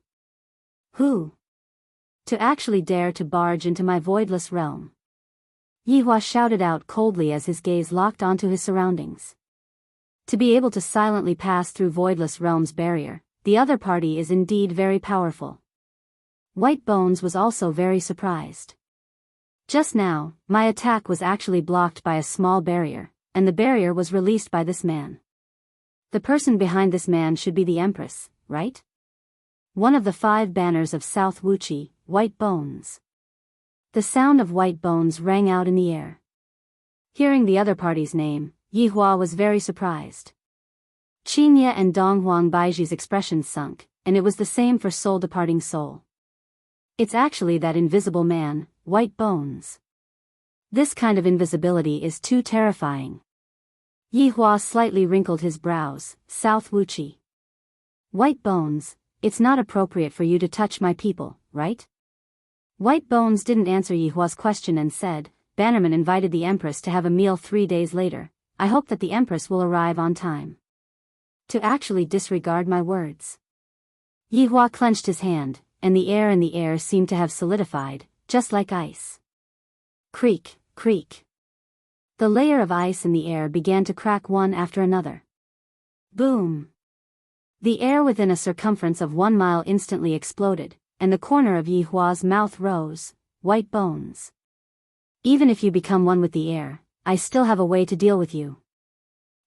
Who? To actually dare to barge into my voidless realm? Yi Hua shouted out coldly as his gaze locked onto his surroundings. To be able to silently pass through Voidless Realm's barrier, the other party is indeed very powerful. White Bones was also very surprised. Just now, my attack was actually blocked by a small barrier, and the barrier was released by this man. The person behind this man should be the Empress, right? One of the 5 banners of South Wuchi, White Bones. The sound of white bones rang out in the air. Hearing the other party's name, Yi Hua was very surprised. Qinya and Dong Huang Baiji's expressions sunk, and it was the same for Soul Departing Soul. It's actually that invisible man, White Bones. This kind of invisibility is too terrifying. Yi Hua slightly wrinkled his brows. South Wuchi. White Bones, it's not appropriate for you to touch my people, right? White Bones didn't answer Yi Hua's question and said, Bannerman invited the Empress to have a meal 3 days later. I hope that the Empress will arrive on time. To actually disregard my words. Yi Hua clenched his hand, and the air in the air seemed to have solidified, just like ice. Creak, creak. The layer of ice in the air began to crack one after another. Boom. The air within a circumference of 1 mile instantly exploded, and the corner of Yi Hua's mouth rose. White Bones. Even if you become one with the air, I still have a way to deal with you.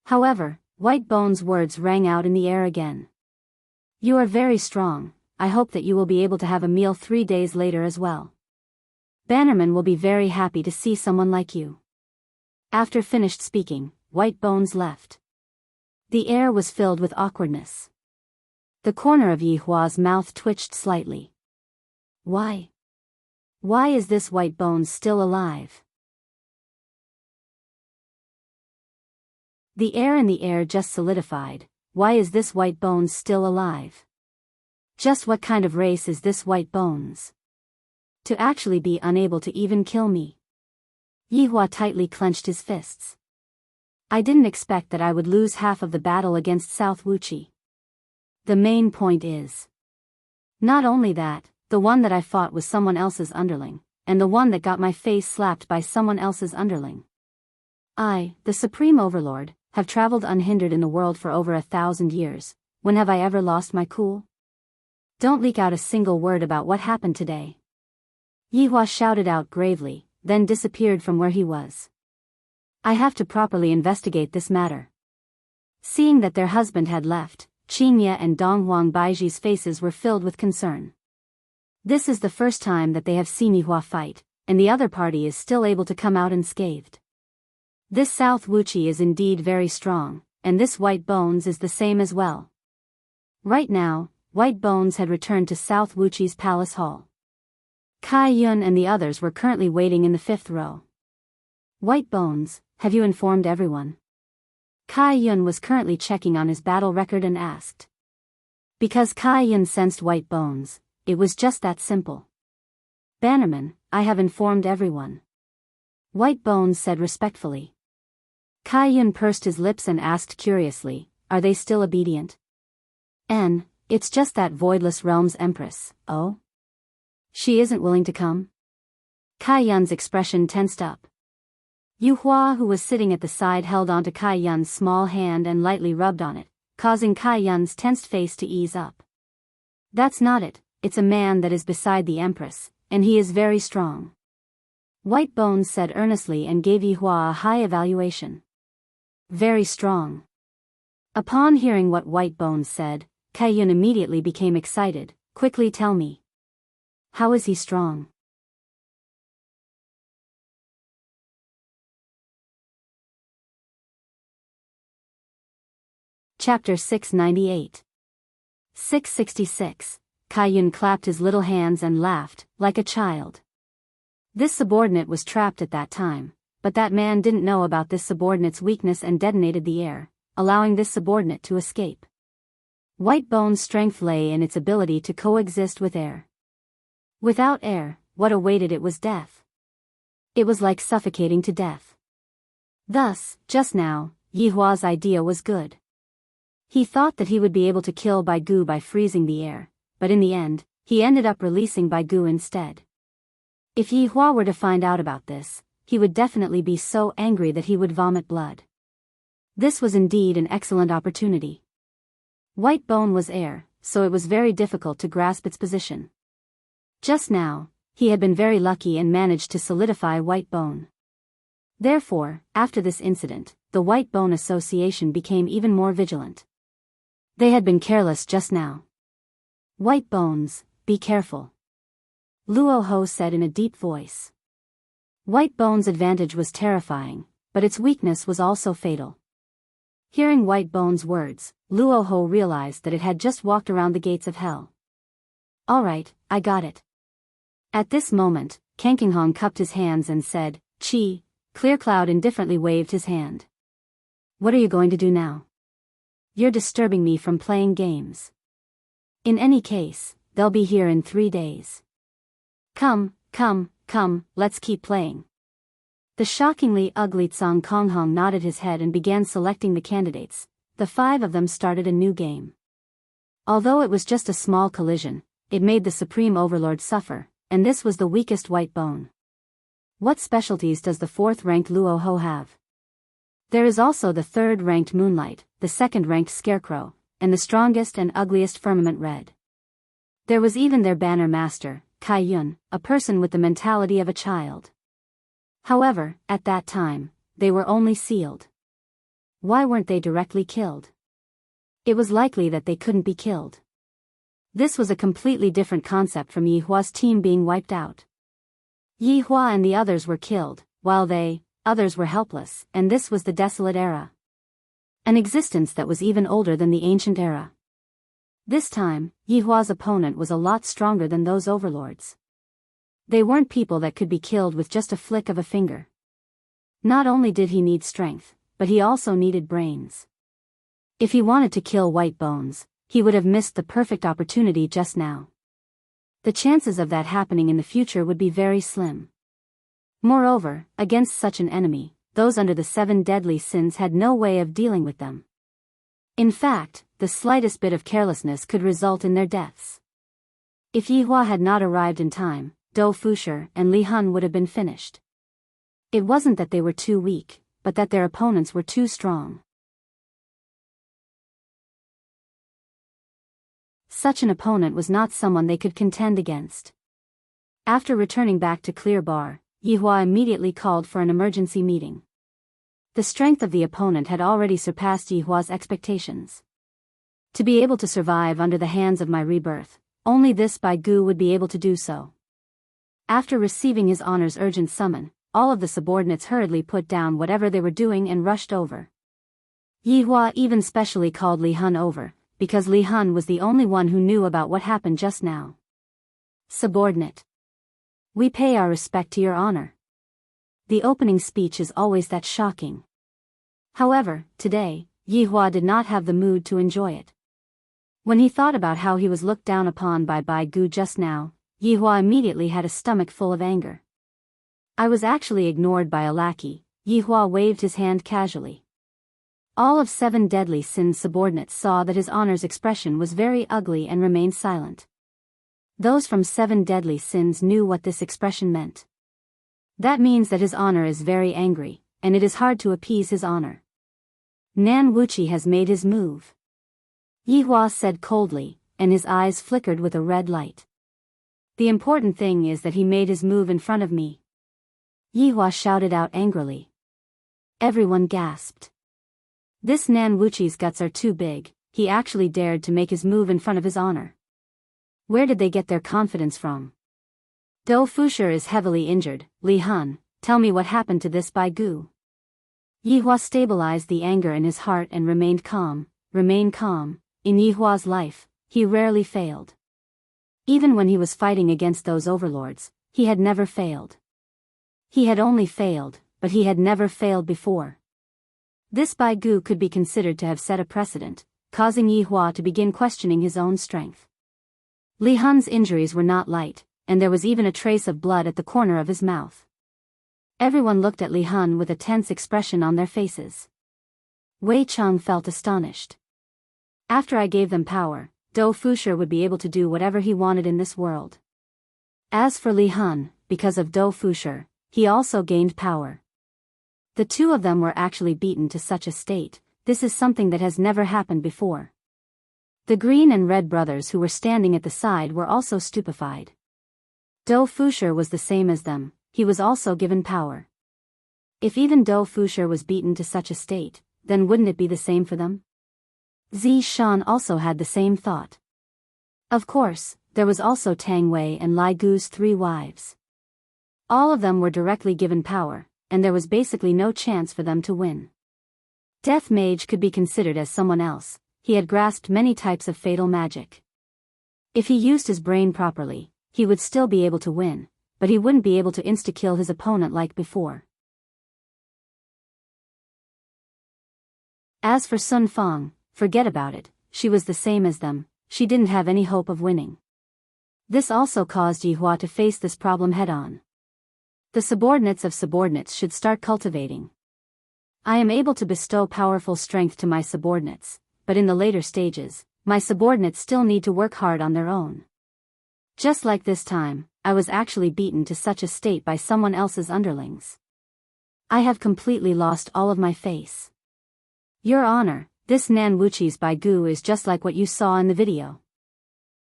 However, White Bones' words rang out in the air again. You are very strong. I hope that you will be able to have a meal 3 days later as well. Bannerman will be very happy to see someone like you. After finished speaking, White Bones left. The air was filled with awkwardness. The corner of Yi Hua's mouth twitched slightly. Why? Why is this White Bones still alive? The air in the air just solidified. Why is this White Bones still alive? Just what kind of race is this White Bones? To actually be unable to even kill me. Yi Hua tightly clenched his fists. I didn't expect that I would lose half of the battle against South Wuchi. The main point is. Not only that, the one that I fought was someone else's underling, and the one that got my face slapped by someone else's underling. I, the Supreme Overlord, have traveled unhindered in the world for over 1,000 years. When have I ever lost my cool? Don't leak out a single word about what happened today. Yi Hua shouted out gravely, then disappeared from where he was. I have to properly investigate this matter. Seeing that their husband had left, Qinya and Dong Huang Baiji's faces were filled with concern. This is the first time that they have seen Yi Hua fight, and the other party is still able to come out unscathed. This South Wuchi is indeed very strong, and this White Bones is the same as well. Right now, White Bones had returned to South Wuchi's palace hall. Kai Yun and the others were currently waiting in the 5th row. White Bones, have you informed everyone? Kai Yun was currently checking on his battle record and asked. Because Kai Yun sensed White Bones, it was just that simple. Bannerman, I have informed everyone. White Bones said respectfully. Kai Yun pursed his lips and asked curiously, are they still obedient? It's just that Voidless Realm's Empress, oh? She isn't willing to come? Kai Yun's expression tensed up. Yu Hua, who was sitting at the side, held onto Kai Yun's small hand and lightly rubbed on it, causing Kai Yun's tensed face to ease up. That's not it, it's a man that is beside the Empress, and he is very strong. White Bones said earnestly and gave Yi Hua a high evaluation. Very strong. Upon hearing what White Bones said, Kai Yun immediately became excited. Quickly tell me. How is he strong? Chapter 698. 666. Kai Yun clapped his little hands and laughed, like a child. This subordinate was trapped at that time, but that man didn't know about this subordinate's weakness and detonated the air, allowing this subordinate to escape. White Bones' strength lay in its ability to coexist with air. Without air, what awaited it was death. It was like suffocating to death. Thus, just now, Yi Hua's idea was good. He thought that he would be able to kill Bai Gu by freezing the air, but in the end, he ended up releasing Bai Gu instead. If Yi Hua were to find out about this, he would definitely be so angry that he would vomit blood. This was indeed an excellent opportunity. White Bone was air, so it was very difficult to grasp its position. Just now, he had been very lucky and managed to solidify white bone. Therefore, after this incident, the White Bone Association became even more vigilant. They had been careless just now. "White bones, be careful," Luo Ho said in a deep voice. White Bone's advantage was terrifying, but its weakness was also fatal. Hearing White Bone's words, Luo Ho realized that it had just walked around the gates of hell. "All right, I got it." At this moment, Kankinghong cupped his hands and said, "Chi." Clear Cloud indifferently waved his hand. "What are you going to do now? You're disturbing me from playing games. In any case, they'll be here in 3 days. Come, let's keep playing." The shockingly ugly Tsang Konghong nodded his head and began selecting the candidates. The 5 of them started a new game. Although it was just a small collision, it made the Supreme Overlord suffer, and this was the weakest white bone. What specialties does the 4th-ranked Luo Ho have? There is also the 3rd-ranked Moonlight, the 2nd-ranked Scarecrow, and the strongest and ugliest Firmament Red. There was even their banner master, Kai Yun, a person with the mentality of a child. However, at that time, they were only sealed. Why weren't they directly killed? It was likely that they couldn't be killed. This was a completely different concept from Yi Hua's team being wiped out. Yi Hua and the others were killed, while others were helpless, and this was the Desolate Era. An existence that was even older than the Ancient Era. This time, Yi Hua's opponent was a lot stronger than those overlords. They weren't people that could be killed with just a flick of a finger. Not only did he need strength, but he also needed brains. If he wanted to kill White Bones, he would have missed the perfect opportunity just now. The chances of that happening in the future would be very slim. Moreover, against such an enemy, those under the 7 deadly sins had no way of dealing with them. In fact, the slightest bit of carelessness could result in their deaths. If Yi Hua had not arrived in time, Dou Fushi and Li Hun would have been finished. It wasn't that they were too weak, but that their opponents were too strong. Such an opponent was not someone they could contend against. After returning back to Clear Bar, Yi Hua immediately called for an emergency meeting. The strength of the opponent had already surpassed Yi Hua's expectations. To be able to survive under the hands of my rebirth, only this Bai Gu would be able to do so. After receiving his honor's urgent summon, all of the subordinates hurriedly put down whatever they were doing and rushed over. Yi Hua even specially called Li Hun over, because Li Hun was the only one who knew about what happened just now. "Subordinate. We pay our respect to your honor." The opening speech is always that shocking. However, today, Yi Hua did not have the mood to enjoy it. When he thought about how he was looked down upon by Bai Gu just now, Yi Hua immediately had a stomach full of anger. "I was actually ignored by a lackey," Yi Hua waved his hand casually. All of 7 deadly sins subordinates saw that his honor's expression was very ugly and remained silent. Those from 7 deadly sins knew what this expression meant. That means that his honor is very angry, and it is hard to appease his honor. "Nan Wuqi has made his move," Yi Hua said coldly, and his eyes flickered with a red light. "The important thing is that he made his move in front of me," Yi Hua shouted out angrily. Everyone gasped. This Nan Wuqi's guts are too big, he actually dared to make his move in front of his honor. Where did they get their confidence from? "Dou Fushi is heavily injured, Li Hun, tell me what happened to this Bai Gu." Yi Hua stabilized the anger in his heart and remained calm. In Yi Hua's life, he rarely failed. Even when he was fighting against those overlords, he had never failed. He had only failed, but he had never failed before. This Bai Gu could be considered to have set a precedent, causing Yi Hua to begin questioning his own strength. Li Hun's injuries were not light, and there was even a trace of blood at the corner of his mouth. Everyone looked at Li Hun with a tense expression on their faces. Wei Cheng felt astonished. "After I gave them power, Dou Fushi would be able to do whatever he wanted in this world." As for Li Hun, because of Dou Fushi, he also gained power. The 2 of them were actually beaten to such a state. This is something that has never happened before. The Green and Red brothers who were standing at the side were also stupefied. Do Fusher was the same as them, he was also given power. If even Do Fusher was beaten to such a state, then wouldn't it be the same for them? Zi Shan also had the same thought. Of course, there was also Tang Wei and Lai Gu's 3 wives. All of them were directly given power, and there was basically no chance for them to win. Death Mage could be considered as someone else, he had grasped many types of fatal magic. If he used his brain properly, he would still be able to win, but he wouldn't be able to insta-kill his opponent like before. As for Sun Fang, forget about it, she was the same as them, she didn't have any hope of winning. This also caused Yi Hua to face this problem head-on. The subordinates of subordinates should start cultivating. I am able to bestow powerful strength to my subordinates, but in the later stages, my subordinates still need to work hard on their own. Just like this time, I was actually beaten to such a state by someone else's underlings. I have completely lost all of my face. Your Honor, this Nan Wuqi's Baigu is just like what you saw in the video.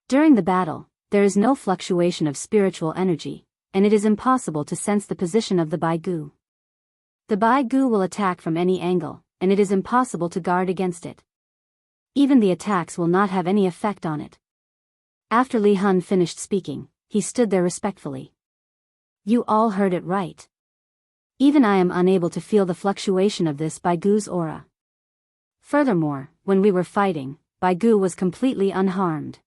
During the battle, there is no fluctuation of spiritual energy, and it is impossible to sense the position of the Baigu. The Baigu will attack from any angle, and it is impossible to guard against it. Even the attacks will not have any effect on it. After Li Hun finished speaking, he stood there respectfully. You all heard it right. Even I am unable to feel the fluctuation of this Baigu's aura. Furthermore, when we were fighting, Baigu was completely unharmed.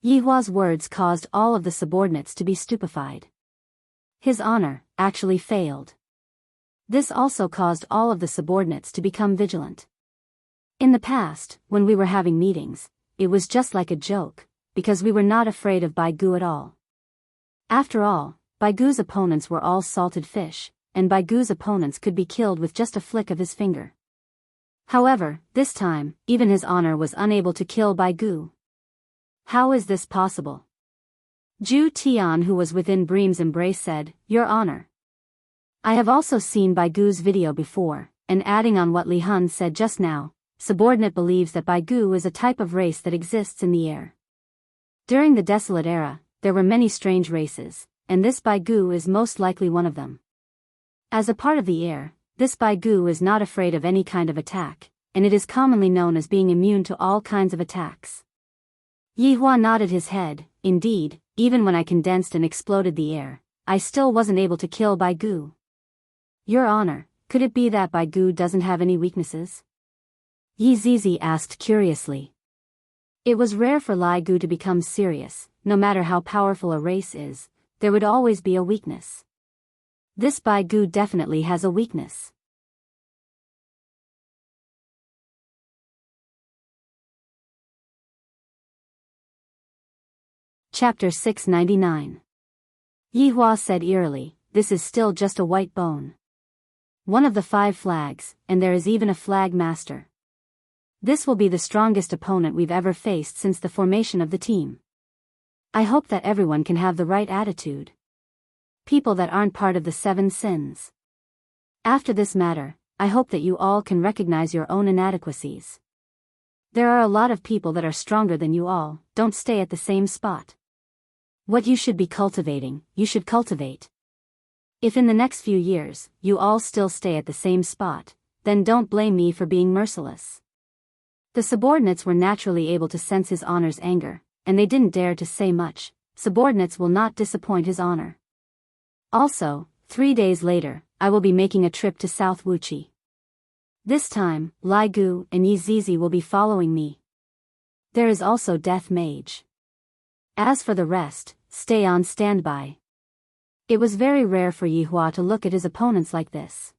Yi Hua's words caused all of the subordinates to be stupefied. His honor actually failed. This also caused all of the subordinates to become vigilant. In the past, when we were having meetings, it was just like a joke, because we were not afraid of Baigu at all. After all, Baigu's opponents were all salted fish, and Baigu's opponents could be killed with just a flick of his finger. However, this time, even his honor was unable to kill Baigu. How is this possible? Zhu Tian, who was within Bream's embrace, said, Your Honor. I have also seen Baigu's video before, and adding on what Li Hun said just now, subordinate believes that Baigu is a type of race that exists in the air. During the Desolate Era, there were many strange races, and this Baigu is most likely one of them. As a part of the air, this Baigu is not afraid of any kind of attack, and it is commonly known as being immune to all kinds of attacks. Yi Hua nodded his head. Indeed, even when I condensed and exploded the air, I still wasn't able to kill Baigu. Your Honor, could it be that Baigu doesn't have any weaknesses? Yi Zizi asked curiously. It was rare for Lai Gu to become serious. No matter how powerful a race is, there would always be a weakness. This Baigu definitely has a weakness. Chapter 699. Yi Hua said eerily, This is still just a white bone. One of the 5 flags, and there is even a flag master. This will be the strongest opponent we've ever faced since the formation of the team. I hope that everyone can have the right attitude. People that aren't part of the 7 sins. After this matter, I hope that you all can recognize your own inadequacies. There are a lot of people that are stronger than you all, don't stay at the same spot. What you should be cultivating, you should cultivate. If in the next few years, you all still stay at the same spot, then don't blame me for being merciless. The subordinates were naturally able to sense his honor's anger, and they didn't dare to say much. Subordinates will not disappoint his honor. Also, 3 days later, I will be making a trip to South Wuqi. This time, Lai Gu and Yi Zizi will be following me. There is also Death Mage. As for the rest, stay on standby. It was very rare for Yi Hua to look at his opponents like this.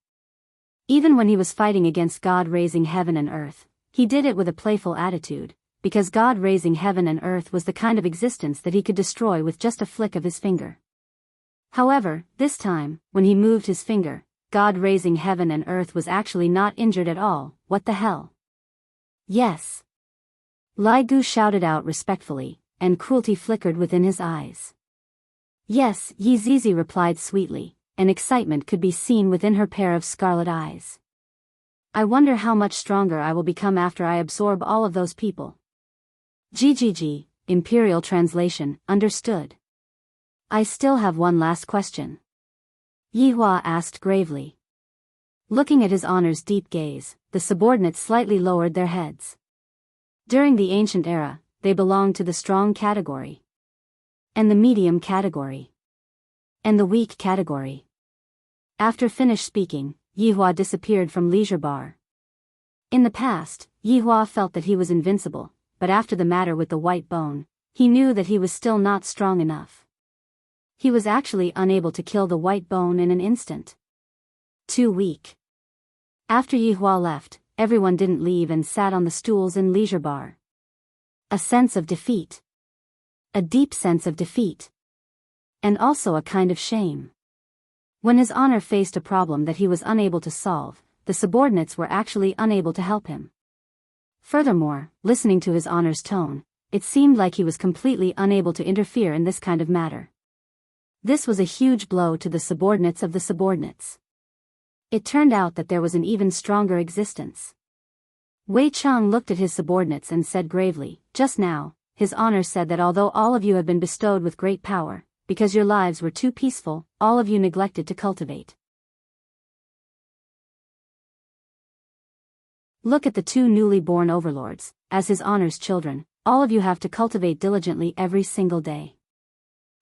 Even when he was fighting against God raising heaven and earth, he did it with a playful attitude, because God raising heaven and earth was the kind of existence that he could destroy with just a flick of his finger. However, this time, when he moved his finger, God raising heaven and earth was actually not injured at all. What the hell? Yes. Lai Gu shouted out respectfully, and cruelty flickered within his eyes. Yes, Yi Zizi replied sweetly, and excitement could be seen within her pair of scarlet eyes. I wonder how much stronger I will become after I absorb all of those people. GGG, Imperial Translation, understood. I still have one last question. Yihua asked gravely. Looking at his honor's deep gaze, the subordinates slightly lowered their heads. During the ancient era, they belonged to the strong category, and the medium category, and the weak category. After finished speaking, Yihua disappeared from Leisure Bar. In the past, Yihua felt that he was invincible, but after the matter with the white bone, he knew that he was still not strong enough. He was actually unable to kill the white bone in an instant. Too weak. After Yihua left, everyone didn't leave and sat on the stools in Leisure Bar. A sense of defeat. A deep sense of defeat. And also a kind of shame. When his honor faced a problem that he was unable to solve, the subordinates were actually unable to help him. Furthermore, listening to his honor's tone, it seemed like he was completely unable to interfere in this kind of matter. This was a huge blow to the subordinates of the subordinates. It turned out that there was an even stronger existence. Wei Chang looked at his subordinates and said gravely, "Just now, his honor said that although all of you have been bestowed with great power, because your lives were too peaceful, all of you neglected to cultivate. Look at the two newly born overlords, as his honor's children, all of you have to cultivate diligently every single day.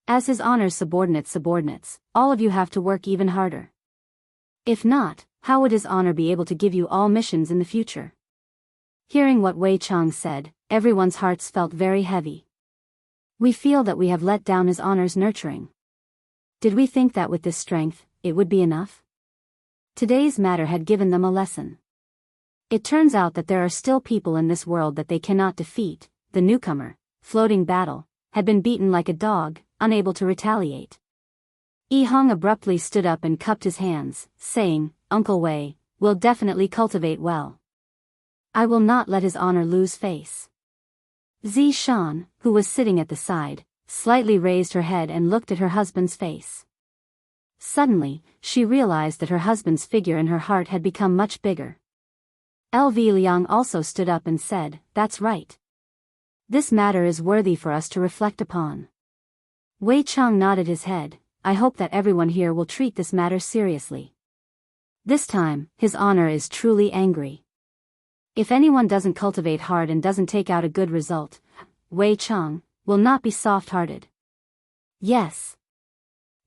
As his honor's subordinates, all of you have to work even harder. If not, how would his honor be able to give you all missions in the future?" Hearing what Wei Chang said, everyone's hearts felt very heavy. We feel that we have let down his honor's nurturing. Did we think that with this strength, it would be enough? Today's matter had given them a lesson. It turns out that there are still people in this world that they cannot defeat. The newcomer, floating battle, had been beaten like a dog, unable to retaliate. Yi Hong abruptly stood up and cupped his hands, saying, "Uncle Wei, will definitely cultivate well. I will not let his honor lose face." Zi Shan, who was sitting at the side, slightly raised her head and looked at her husband's face. Suddenly, she realized that her husband's figure in her heart had become much bigger. LV Liang also stood up and said, "That's right. This matter is worthy for us to reflect upon." Wei Chang nodded his head. "I hope that everyone here will treat this matter seriously. This time, his honor is truly angry. If anyone doesn't cultivate hard and doesn't take out a good result, Wei Chang will not be soft-hearted." "Yes."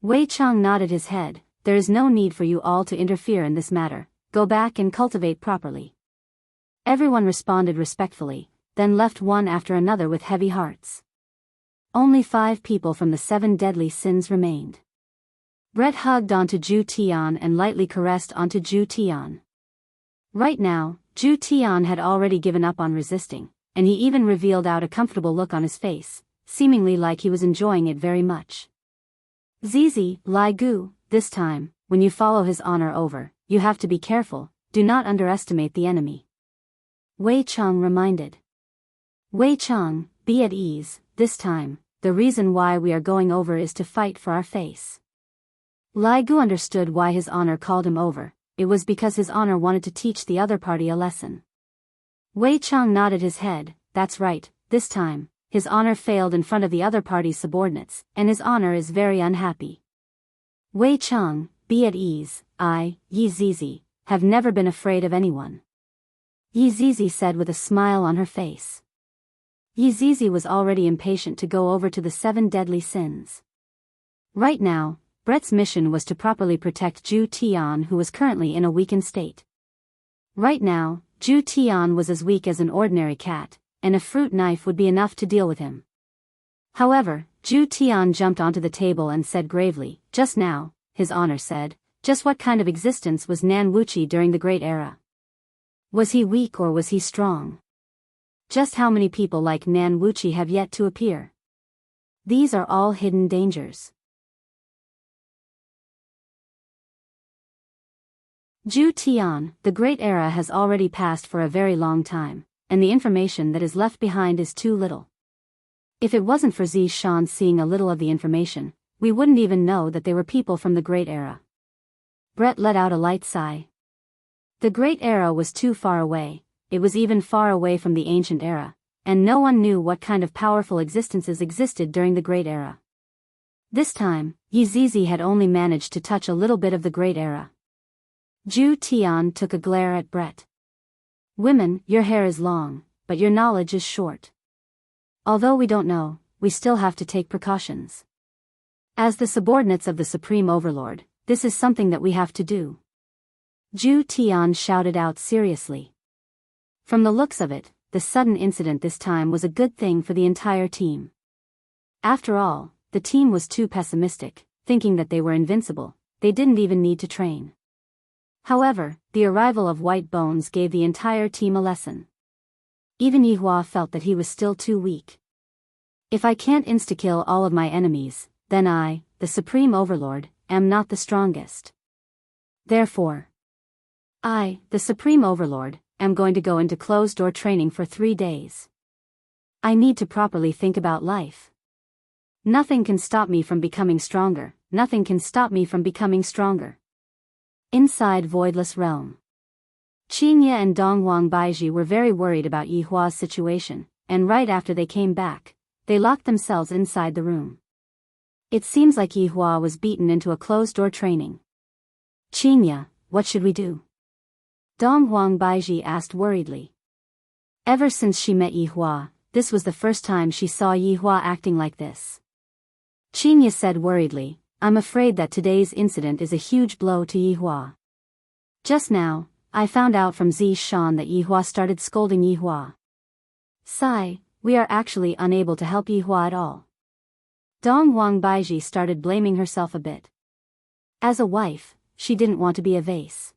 Wei Chang nodded his head. "There is no need for you all to interfere in this matter. Go back and cultivate properly." Everyone responded respectfully, then left one after another with heavy hearts. Only 5 people from the 7 deadly sins remained. Brett hugged onto Zhu Tian and lightly caressed onto Zhu Tian. Right now, Zhu Tian had already given up on resisting, and he even revealed out a comfortable look on his face, seemingly like he was enjoying it very much. "Zizi, Lai Gu, this time, when you follow his honor over, you have to be careful, do not underestimate the enemy," Wei Chang reminded. "Wei Chang, be at ease, this time, the reason why we are going over is to fight for our face." Lai Gu understood why his honor called him over. It was because his honor wanted to teach the other party a lesson. Wei Chang nodded his head. "That's right, this time, his honor failed in front of the other party's subordinates, and his honor is very unhappy. Wei Chang, be at ease, I, Yi Zizi, have never been afraid of anyone," Yi Zizi said with a smile on her face. Yi Zizi was already impatient to go over to the 7 deadly sins. Right now, Brett's mission was to properly protect Zhu Tian, who was currently in a weakened state. Right now, Zhu Tian was as weak as an ordinary cat, and a fruit knife would be enough to deal with him. However, Zhu Tian jumped onto the table and said gravely, "Just now," his honor said, "just what kind of existence was Nan Wuqi during the Great Era? Was he weak or was he strong? Just how many people like Nan Wuqi have yet to appear? These are all hidden dangers." Zhu Tian, the Great Era has already passed for a very long time, and the information that is left behind is too little. If it wasn't for Zi Shan seeing a little of the information, we wouldn't even know that they were people from the Great Era. Brett let out a light sigh. The Great Era was too far away, it was even far away from the Ancient Era, and no one knew what kind of powerful existences existed during the Great Era. This time, Yi Zizi had only managed to touch a little bit of the Great Era. Zhu Tian took a glare at Brett. Women, your hair is long, but your knowledge is short. Although we don't know, we still have to take precautions. As the subordinates of the Supreme Overlord, this is something that we have to do. Zhu Tian shouted out seriously. From the looks of it, the sudden incident this time was a good thing for the entire team. After all, the team was too pessimistic, thinking that they were invincible. They didn't even need to train. However, the arrival of White Bones gave the entire team a lesson. Even Yihua felt that he was still too weak. If I can't insta-kill all of my enemies, then I, the Supreme Overlord, am not the strongest. Therefore, I, the Supreme Overlord, am going to go into closed-door training for 3 days. I need to properly think about life. Nothing can stop me from becoming stronger, nothing can stop me from becoming stronger. Inside Voidless Realm. Qingye and Dongwang Baiji were very worried about Yihua's situation, and right after they came back, they locked themselves inside the room. It seems like Yihua was beaten into a closed-door training. Qingye, what should we do? Dongwang Baiji asked worriedly. Ever since she met Yihua, this was the first time she saw Yihua acting like this. Qingye said worriedly, I'm afraid that today's incident is a huge blow to Yihua. Just now, I found out from Zishan that Yihua started scolding Yihua. Sigh, we are actually unable to help Yihua at all. Dongwang Baiji started blaming herself a bit. As a wife, she didn't want to be a vase.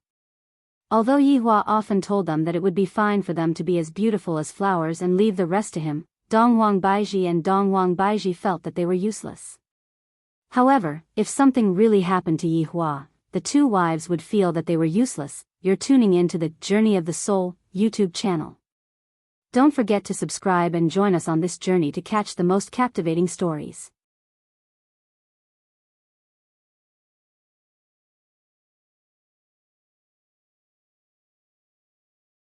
Although Yihua often told them that it would be fine for them to be as beautiful as flowers and leave the rest to him, Dongwang Baiji felt that they were useless. However, if something really happened to Yihua, the two wives would feel that they were useless. You're tuning in to the Journey of the Soul YouTube channel. Don't forget to subscribe and join us on this journey to catch the most captivating stories.